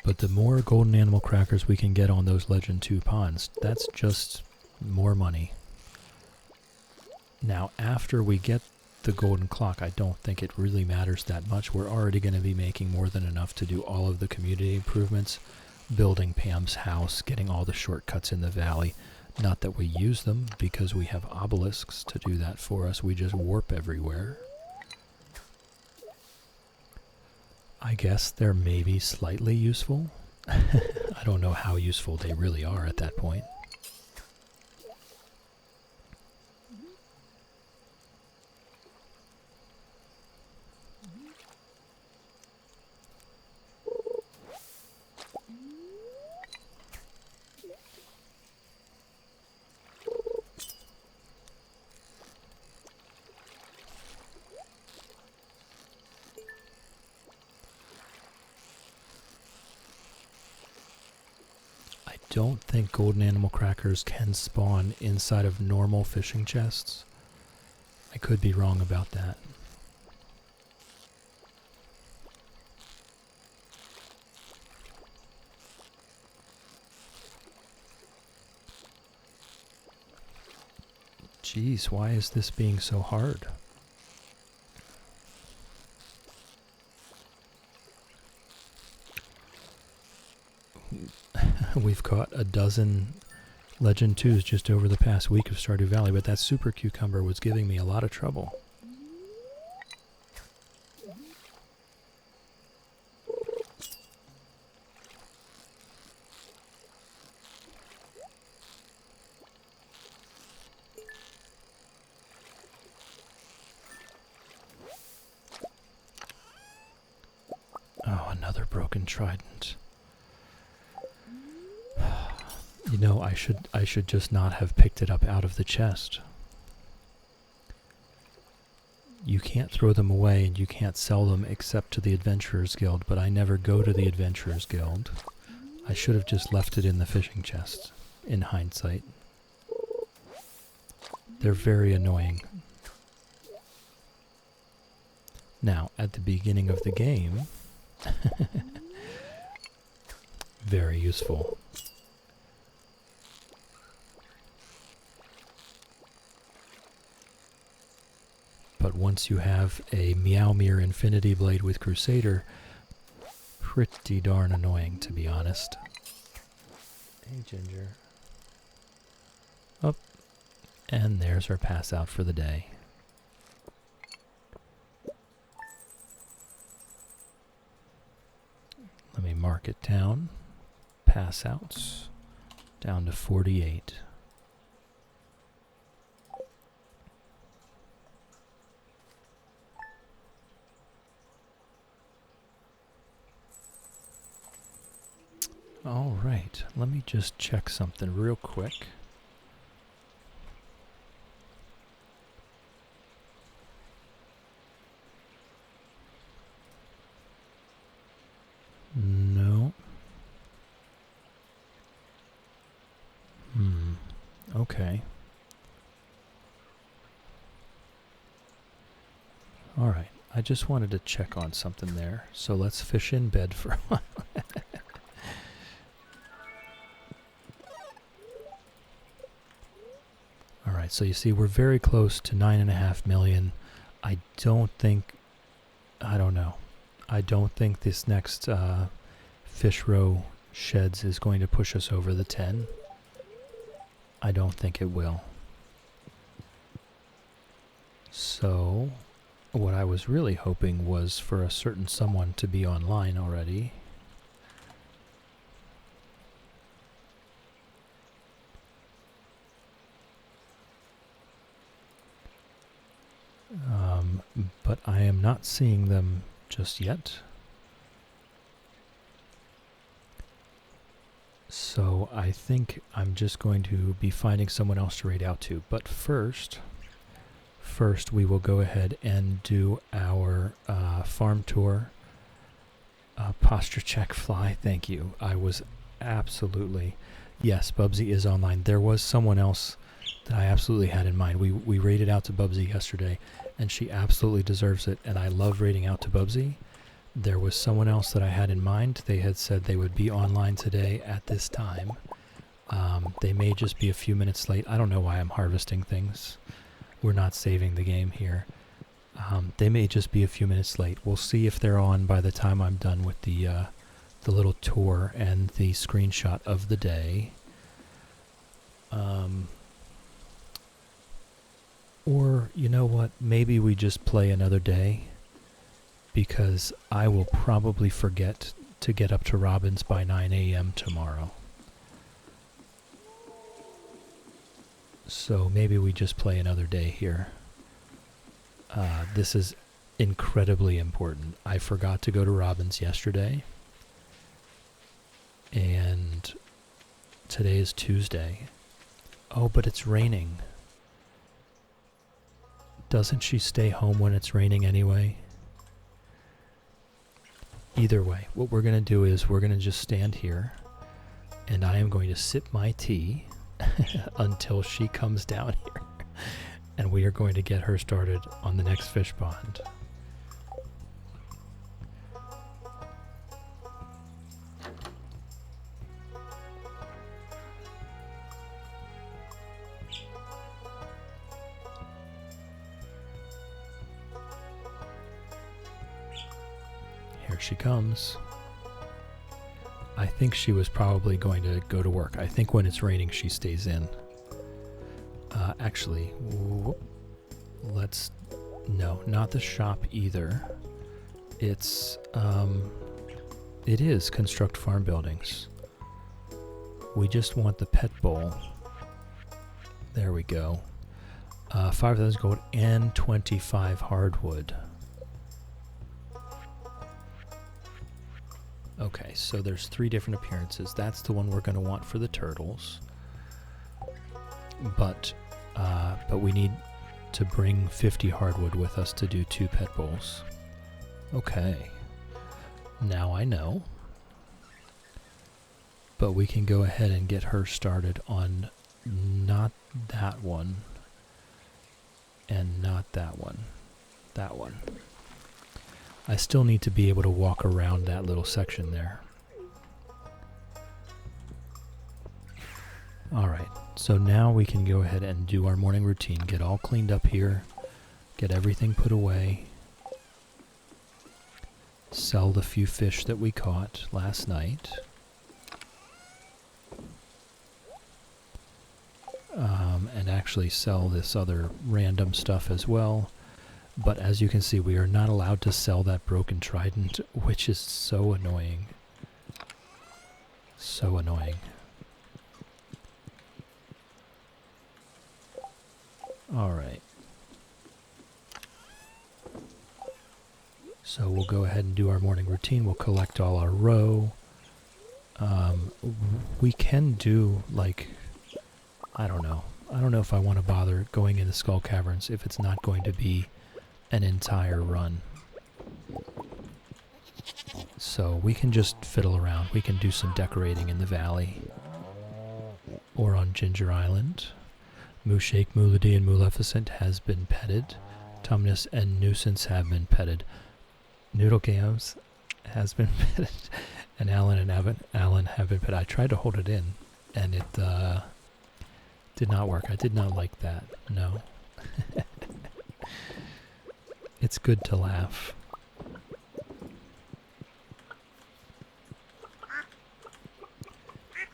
Speaker 1: But the more golden animal crackers we can get on those Legend 2 ponds, that's just more money. Now, after we get the golden clock, I don't think it really matters that much. We're already going to be making more than enough to do all of the community improvements, building Pam's house, getting all the shortcuts in the valley. Not that we use them, because we have obelisks to do that for us. We just warp everywhere. I guess they're maybe slightly useful. I don't know how useful they really are at that point. I don't think golden animal crackers can spawn inside of normal fishing chests. I could be wrong about that. Jeez, why is this being so hard? We've caught a dozen Legend 2s just over the past week of Stardew Valley, but that super cucumber was giving me a lot of trouble. Oh, another broken trident. You know, I should just not have picked it up out of the chest. You can't throw them away and you can't sell them except to the Adventurers Guild, but I never go to the Adventurers Guild. I should have just left it in the fishing chest, in hindsight. They're very annoying. Now, at the beginning of the game, very useful. But once you have a Meowmere Infinity Blade with Crusader, pretty darn annoying, to be honest. Hey, Ginger. Up. And there's our pass out for the day. Let me mark it down. Pass outs. Down to 48. All right, let me just check something real quick. No. Okay. All right, I just wanted to check on something there. So let's fish in bed for a while. Alright, so you see we're very close to 9.5 million. I don't think this next fish row sheds is going to push us over the 10. I don't think it will. So, what I was really hoping was for a certain someone to be online already. But I am not seeing them just yet. So I think I'm just going to be finding someone else to raid out to. But first we will go ahead and do our farm tour. Posture check fly, thank you. I was absolutely... Yes, Bubsy is online. There was someone else that I absolutely had in mind. We raided out to Bubsy yesterday, and she absolutely deserves it, and I love raiding out to Bubsy. There was someone else that I had in mind. They had said they would be online today at this time. They may just be a few minutes late. I don't know why I'm harvesting things. We're not saving the game here. They may just be a few minutes late. We'll see if they're on by the time I'm done with the little tour and the screenshot of the day. Or, you know what, maybe we just play another day, because I will probably forget to get up to Robin's by 9 a.m. tomorrow. So maybe we just play another day here. This is incredibly important. I forgot to go to Robin's yesterday, and today is Tuesday. Oh, but it's raining. Doesn't she stay home when it's raining anyway? Either way, what we're going to do is we're going to just stand here, and I am going to sip my tea until she comes down here, and we are going to get her started on the next fish pond. Here she comes. I think she was probably going to go to work. I think when it's raining, she stays in. Actually, no, not the shop either. It is construct farm buildings. We just want the pet bowl. There we go. 5,000 gold and 25 hardwood. Okay, so there's 3 different appearances. That's the one we're going to want for the turtles. But we need to bring 50 hardwood with us to do 2 pet bowls. Okay. Now I know. But we can go ahead and get her started on not that one. And not that one. That one. I still need to be able to walk around that little section there. Alright, so now we can go ahead and do our morning routine. Get all cleaned up here. Get everything put away. Sell the few fish that we caught last night. And actually sell this other random stuff as well. But as you can see, we are not allowed to sell that broken trident, which is so annoying. So annoying. Alright. So we'll go ahead and do our morning routine. We'll collect all our roe. We can do, like, I don't know. I don't know if I want to bother going into Skull Caverns if it's not going to be an entire run. So we can just fiddle around. We can do some decorating in the valley. Or on Ginger Island. Mooshake, Moolady, and Maleficent has been petted. Tumnus and Nuisance have been petted. Noodle Gams has been petted. And Alan have been petted. I tried to hold it in, and it did not work. I did not like that. No. It's good to laugh.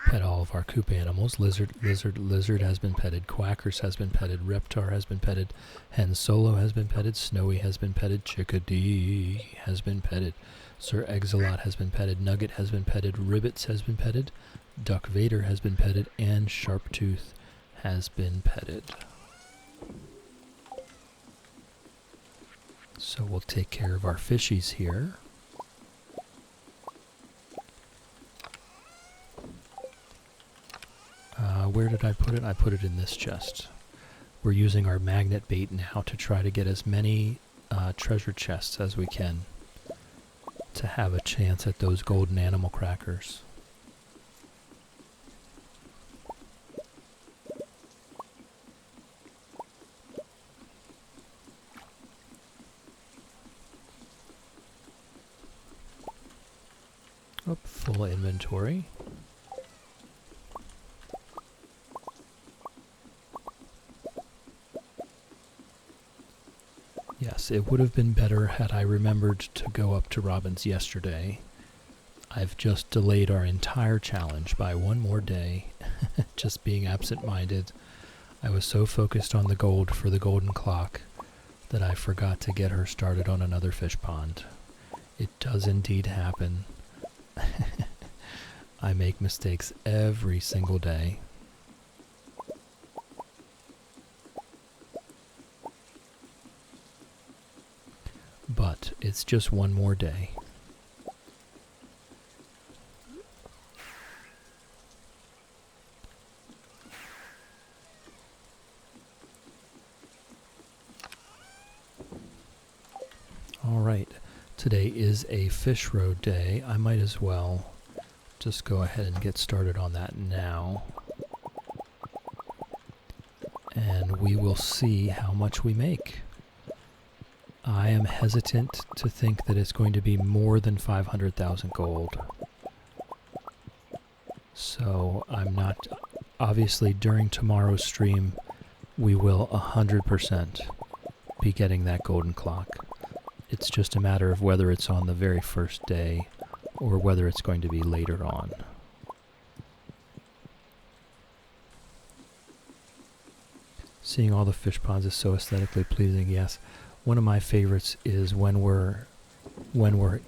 Speaker 1: Pet all of our coop animals. Lizard has been petted. Quackers has been petted. Reptar has been petted. Hen Solo has been petted. Snowy has been petted. Chickadee has been petted. Sir Exilot has been petted. Nugget has been petted. Ribbits has been petted. Duck Vader has been petted. And Sharptooth has been petted. So we'll take care of our fishies here. Where did I put it? I put it in this chest. We're using our magnet bait now to try to get as many treasure chests as we can to have a chance at those golden animal crackers. Oh, full inventory. Yes, it would have been better had I remembered to go up to Robin's yesterday. I've just delayed our entire challenge by one more day, just being absent-minded. I was so focused on the gold for the golden clock that I forgot to get her started on another fish pond. It does indeed happen. I make mistakes every single day. But it's just one more day. All right, today is a fish road day. I might as well just go ahead and get started on that now. And we will see how much we make. I am hesitant to think that it's going to be more than 500,000 gold. So I'm not... Obviously, during tomorrow's stream, we will 100% be getting that golden clock. It's just a matter of whether it's on the very first day or whether it's going to be later on. Seeing all the fish ponds is so aesthetically pleasing, yes. One of my favorites is when we're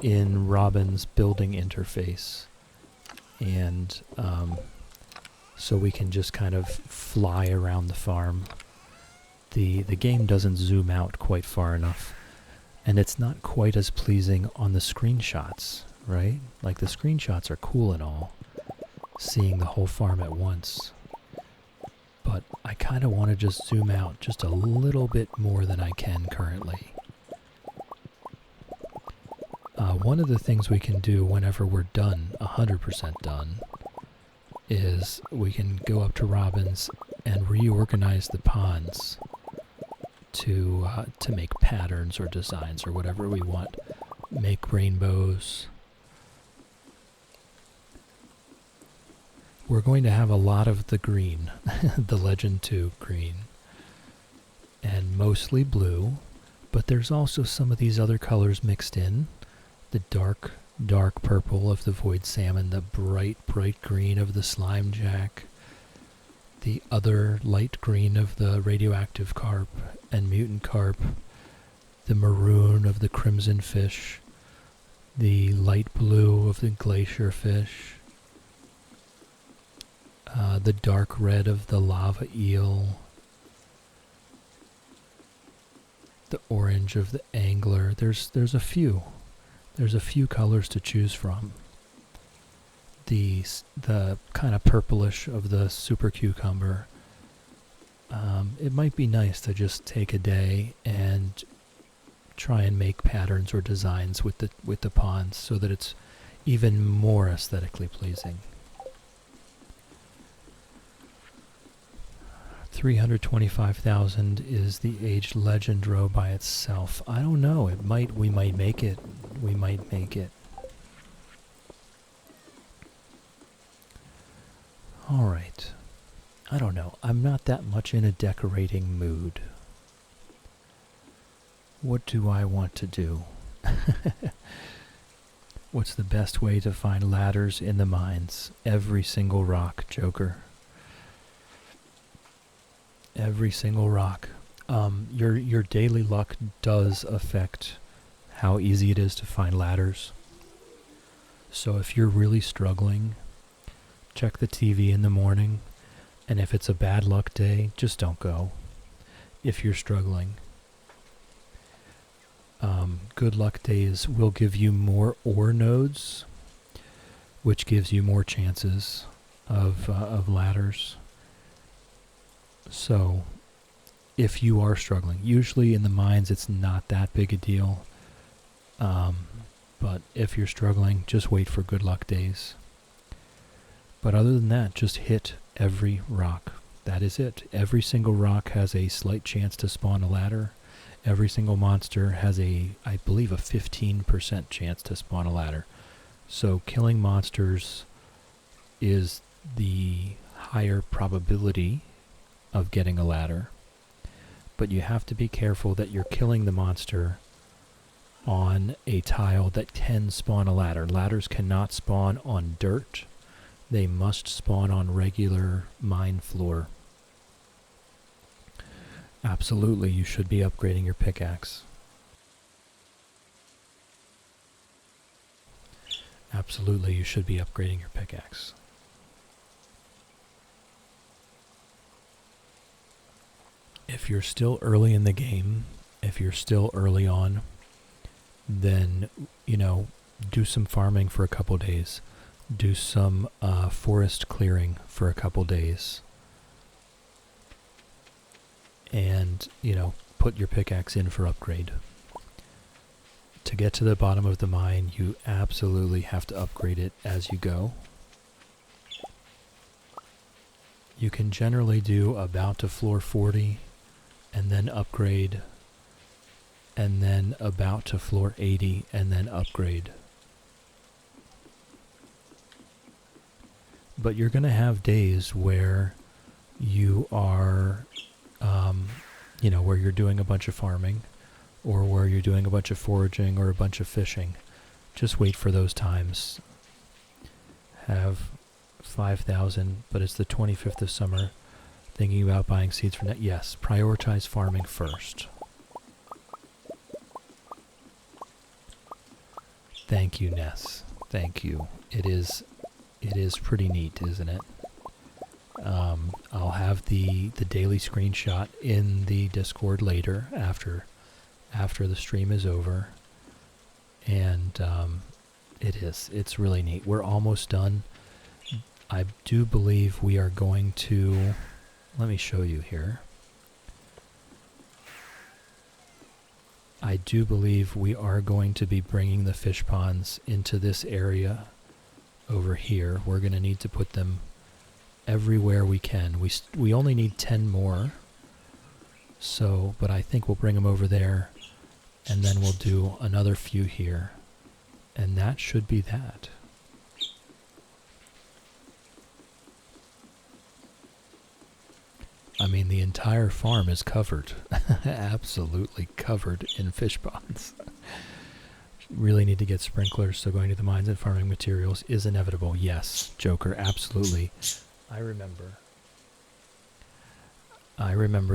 Speaker 1: in Robin's building interface, and so we can just kind of fly around the farm. The game doesn't zoom out quite far enough, and it's not quite as pleasing on the screenshots, right? Like, the screenshots are cool and all, seeing the whole farm at once. but I kind of want to just zoom out just a little bit more than I can currently. One of the things we can do whenever we're done, 100% done, is we can go up to Robin's and reorganize the ponds to make patterns or designs or whatever we want. Make rainbows. We're going to have a lot of the green, the Legend 2 green, and mostly blue, but there's also some of these other colors mixed in. The dark purple of the void salmon, the bright green of the slime jack, the other light green of the radioactive carp and mutant carp, the maroon of the crimson fish, the light blue of the glacier fish, the dark red of the lava eel, the orange of the angler. There's a few. There's a few colors to choose from. The kind of purplish of the super cucumber. It might be nice to just take a day and try and make patterns or designs with the ponds so that it's even more aesthetically pleasing. 325,000 is the aged legend row by itself. I don't know. We might make it. We might make it. All right. I don't know. I'm not that much in a decorating mood. What do I want to do? What's the best way to find ladders in the mines? Every single rock, Joker. Every single rock. Your daily luck does affect how easy it is to find ladders. So if you're really struggling, check the TV in the morning, and if it's a bad luck day, just don't go. If you're struggling. Good luck days will give you more ore nodes, which gives you more chances of ladders. So, if you are struggling, usually in the mines it's not that big a deal, but if you're struggling, just wait for good luck days. But other than that, just hit every rock. That is it. Every single rock has a slight chance to spawn a ladder. Every single monster has I believe a 15% chance to spawn a ladder. So killing monsters is the higher probability of getting a ladder, but you have to be careful that you're killing the monster on a tile that can spawn a ladder. Ladders cannot spawn on dirt. They must spawn on regular mine floor. Absolutely, you should be upgrading your pickaxe. Absolutely, you should be upgrading your pickaxe. If you're still early in the game, if you're still early on, then, do some farming for a couple days. Do some forest clearing for a couple days. And, put your pickaxe in for upgrade. To get to the bottom of the mine, you absolutely have to upgrade it as you go. You can generally do about to floor 40, and then upgrade, and then about to floor 80, and then upgrade. But you're going to have days where you are, where you're doing a bunch of farming, or where you're doing a bunch of foraging or a bunch of fishing. Just wait for those times. Have 5,000, but it's the 25th of summer. Thinking about buying seeds for yes, prioritize farming first. Thank you, Ness. Thank you. It is pretty neat, isn't it? I'll have the daily screenshot in the Discord later after the stream is over. And it's really neat. We're almost done. I do believe we are going to let me show you here. I do believe we are going to be bringing the fish ponds into this area over here. We're going to need to put them everywhere we can. We only need 10 more. So, but I think we'll bring them over there, and then we'll do another few here. And that should be that. I mean, the entire farm is covered. Absolutely covered in fish ponds. Really need to get sprinklers, so going to the mines and farming materials is inevitable. Yes, Joker, absolutely. I remember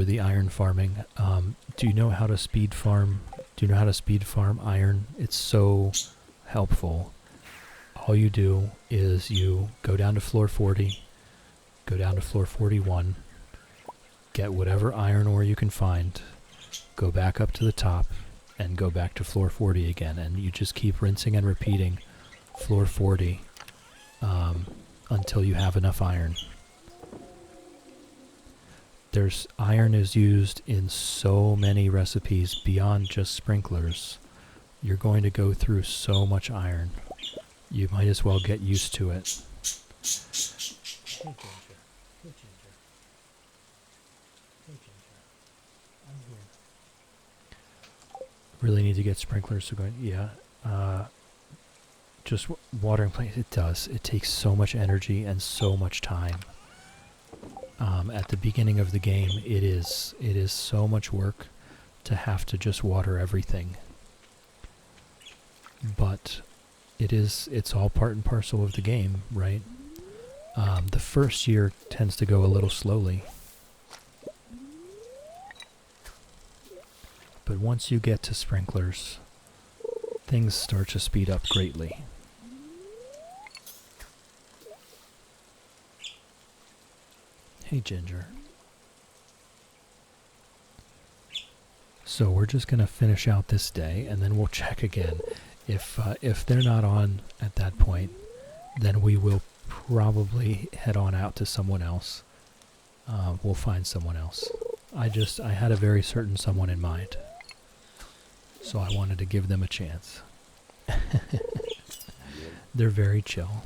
Speaker 1: the iron farming. Do you know how to speed farm? Do you know how to speed farm iron? It's so helpful. All you do is you go down to floor 40, go down to floor 41, get whatever iron ore you can find, go back up to the top, and go back to floor 40 again, and you just keep rinsing and repeating floor 40 until you have enough iron. Iron is used in so many recipes beyond just sprinklers. You're going to go through so much iron. You might as well get used to it. Hey, Ginger. Hey, Ginger. Hey, Ginger. I'm here. Really need to get sprinklers. So going, yeah. Just watering plants. It does. It takes so much energy and so much time. At the beginning of the game, it is so much work to have to just water everything. But it's all part and parcel of the game, right? The first year tends to go a little slowly. But once you get to sprinklers, things start to speed up greatly. Hey, Ginger. So we're just going to finish out this day, and then we'll check again. If they're not on at that point, then we will probably head on out to someone else. We'll find someone else. I had a very certain someone in mind. So I wanted to give them a chance. They're very chill.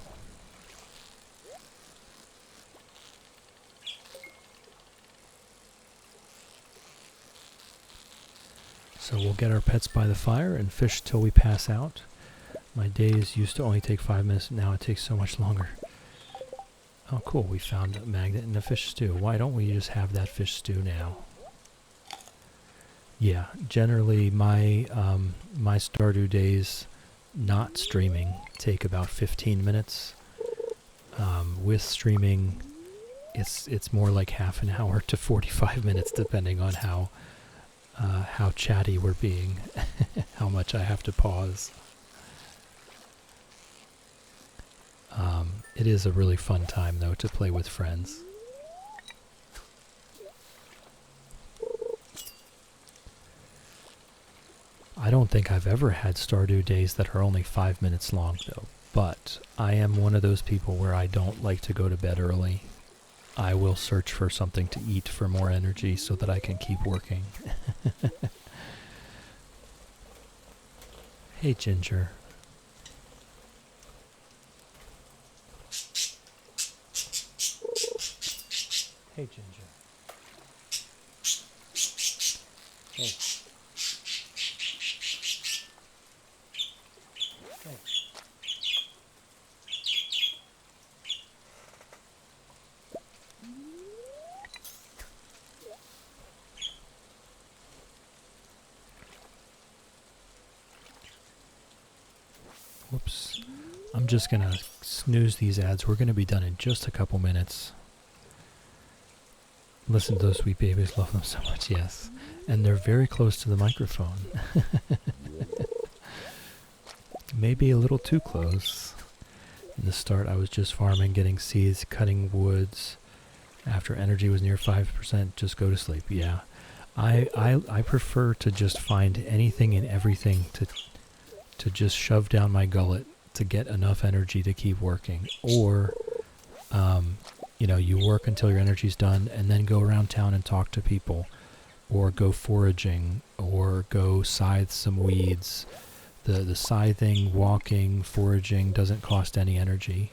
Speaker 1: So we'll get our pets by the fire and fish till we pass out. My days used to only take 5 minutes, now it takes so much longer. Oh cool, we found a magnet and a fish stew. Why don't we just have that fish stew now? Yeah, generally my Stardew days not streaming take about 15 minutes. With streaming, it's more like half an hour to 45 minutes depending on how chatty we're being, how much I have to pause. It is a really fun time, though, to play with friends. I don't think I've ever had Stardew days that are only 5 minutes long, though. But I am one of those people where I don't like to go to bed early. I will search for something to eat for more energy so that I can keep working. Hey, Ginger. Hey, Ginger. Hey. Hey. Whoops. I'm just going to snooze these ads. We're going to be done in just a couple minutes. Listen to those sweet babies. Love them so much. Yes. And they're very close to the microphone. Maybe a little too close. In the start, I was just farming, getting seeds, cutting woods. After energy was near 5%, just go to sleep. Yeah. I prefer to just find anything and everything to just shove down my gullet to get enough energy to keep working. Or, you work until your energy's done and then go around town and talk to people, or go foraging, or go scythe some weeds. The scything, walking, foraging doesn't cost any energy.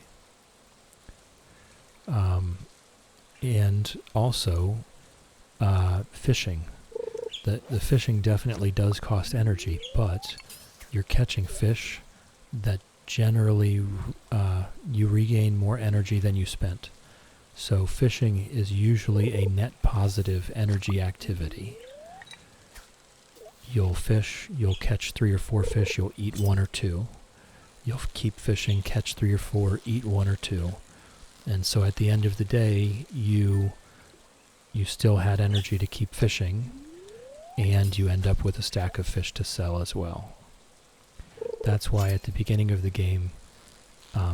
Speaker 1: And also fishing. The fishing definitely does cost energy, but you're catching fish that generally you regain more energy than you spent. So fishing is usually a net positive energy activity. You'll fish, you'll catch 3 or 4 fish, you'll eat 1 or 2. You'll keep fishing, catch 3 or 4, eat 1 or 2. And so at the end of the day, you still had energy to keep fishing, and you end up with a stack of fish to sell as well. That's why at the beginning of the game,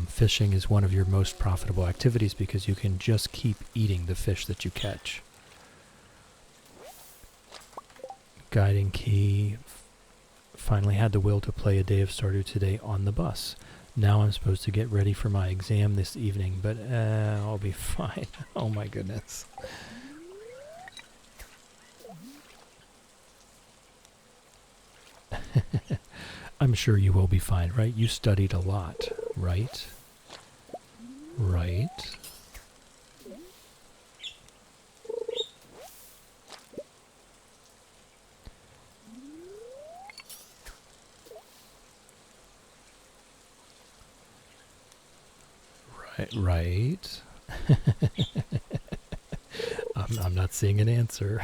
Speaker 1: fishing is one of your most profitable activities, because you can just keep eating the fish that you catch. Guiding key. Finally had the will to play a day of Stardew today on the bus. Now I'm supposed to get ready for my exam this evening, but I'll be fine. Oh my goodness. I'm sure you will be fine, right? You studied a lot, right? Right. Right. I'm not seeing an answer.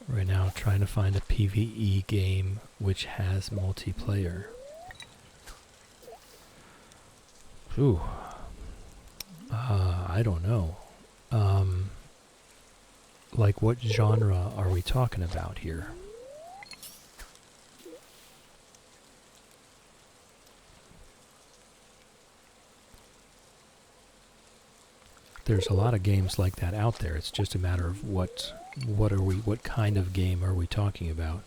Speaker 1: Right now, trying to find a PvE game which has multiplayer. Ooh. I don't know. Like, what genre are we talking about here? There's a lot of games like that out there. It's just a matter of what kind of game are we talking about?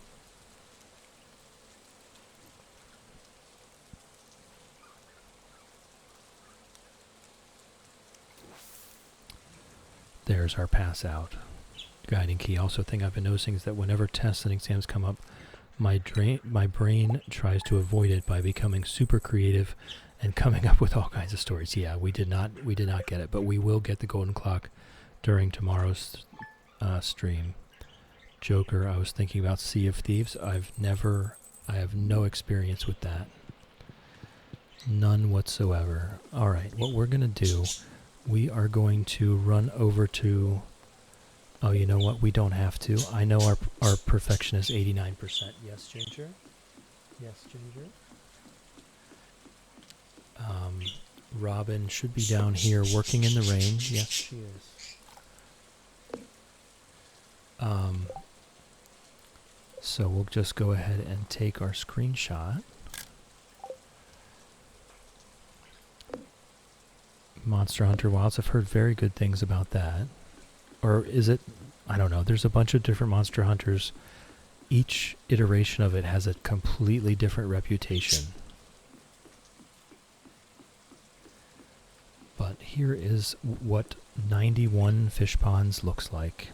Speaker 1: There's our pass out. Guiding key. Also, thing I've been noticing is that whenever tests and exams come up, my brain tries to avoid it by becoming super creative and coming up with all kinds of stories. Yeah, we did not get it, but we will get the golden clock during tomorrow's stream. Joker, I was thinking about Sea of Thieves. I have no experience with that. None whatsoever. Alright, what we're going to do, we are going to run over to... Oh, you know what? We don't have to. I know our perfection is 89%. Yes, Ginger? Yes, Ginger? Robin should be down here working in the rain. Yes, she is. So we'll just go ahead and take our screenshot. Monster Hunter Wilds, I've heard very good things about that. Or is it? I don't know. There's a bunch of different Monster Hunters. Each iteration of it has a completely different reputation. But here is what 91 fish ponds looks like.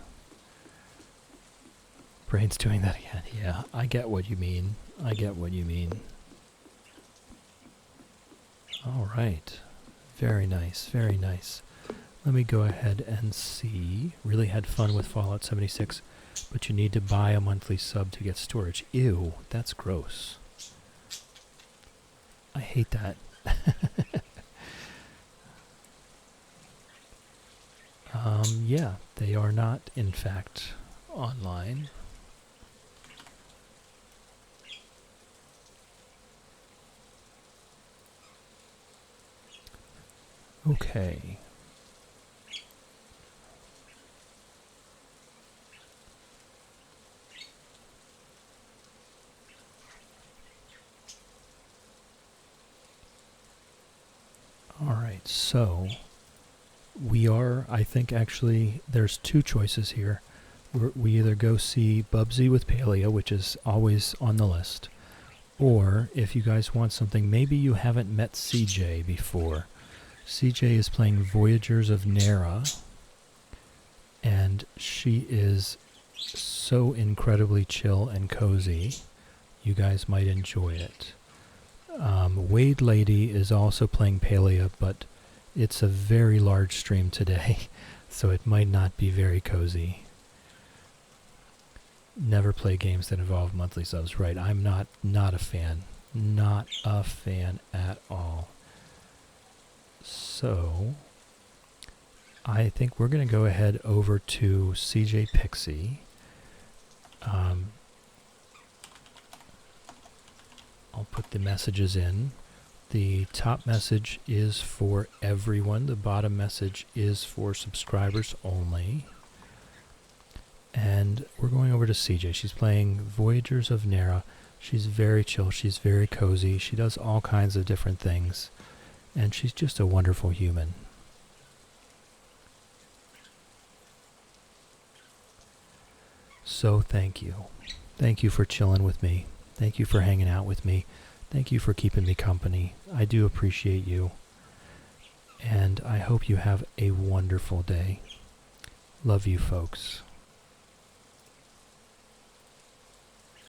Speaker 1: Brain's doing that again. Yeah, I get what you mean. I get what you mean. All right. Very nice. Very nice. Let me go ahead and see. Really had fun with Fallout 76, but you need to buy a monthly sub to get storage. Ew, that's gross. I hate that. Yeah, they are not, in fact, online. Okay. All right, so we are, I think actually, there's two choices here. We either go see Bubsy with Paleo, which is always on the list, Or if you guys want something, maybe you haven't met CJ before. CJ is playing Voyagers of Nera, and she is so incredibly chill and cozy. You guys might enjoy it. Wade Lady is also playing Palea, but it's a very large stream today, so it might not be very cozy. Never play games that involve monthly subs. Right, I'm not a fan. Not a fan at all. So, I think we're going to go ahead over to CJ Pixie. I'll put the messages in. The top message is for everyone. The bottom message is for subscribers only. And we're going over to CJ. She's playing Voyagers of Nera. She's very chill. She's very cozy. She does all kinds of different things. And she's just a wonderful human. So thank you. Thank you for chilling with me. Thank you for hanging out with me. Thank you for keeping me company. I do appreciate you. And I hope you have a wonderful day. Love you, folks.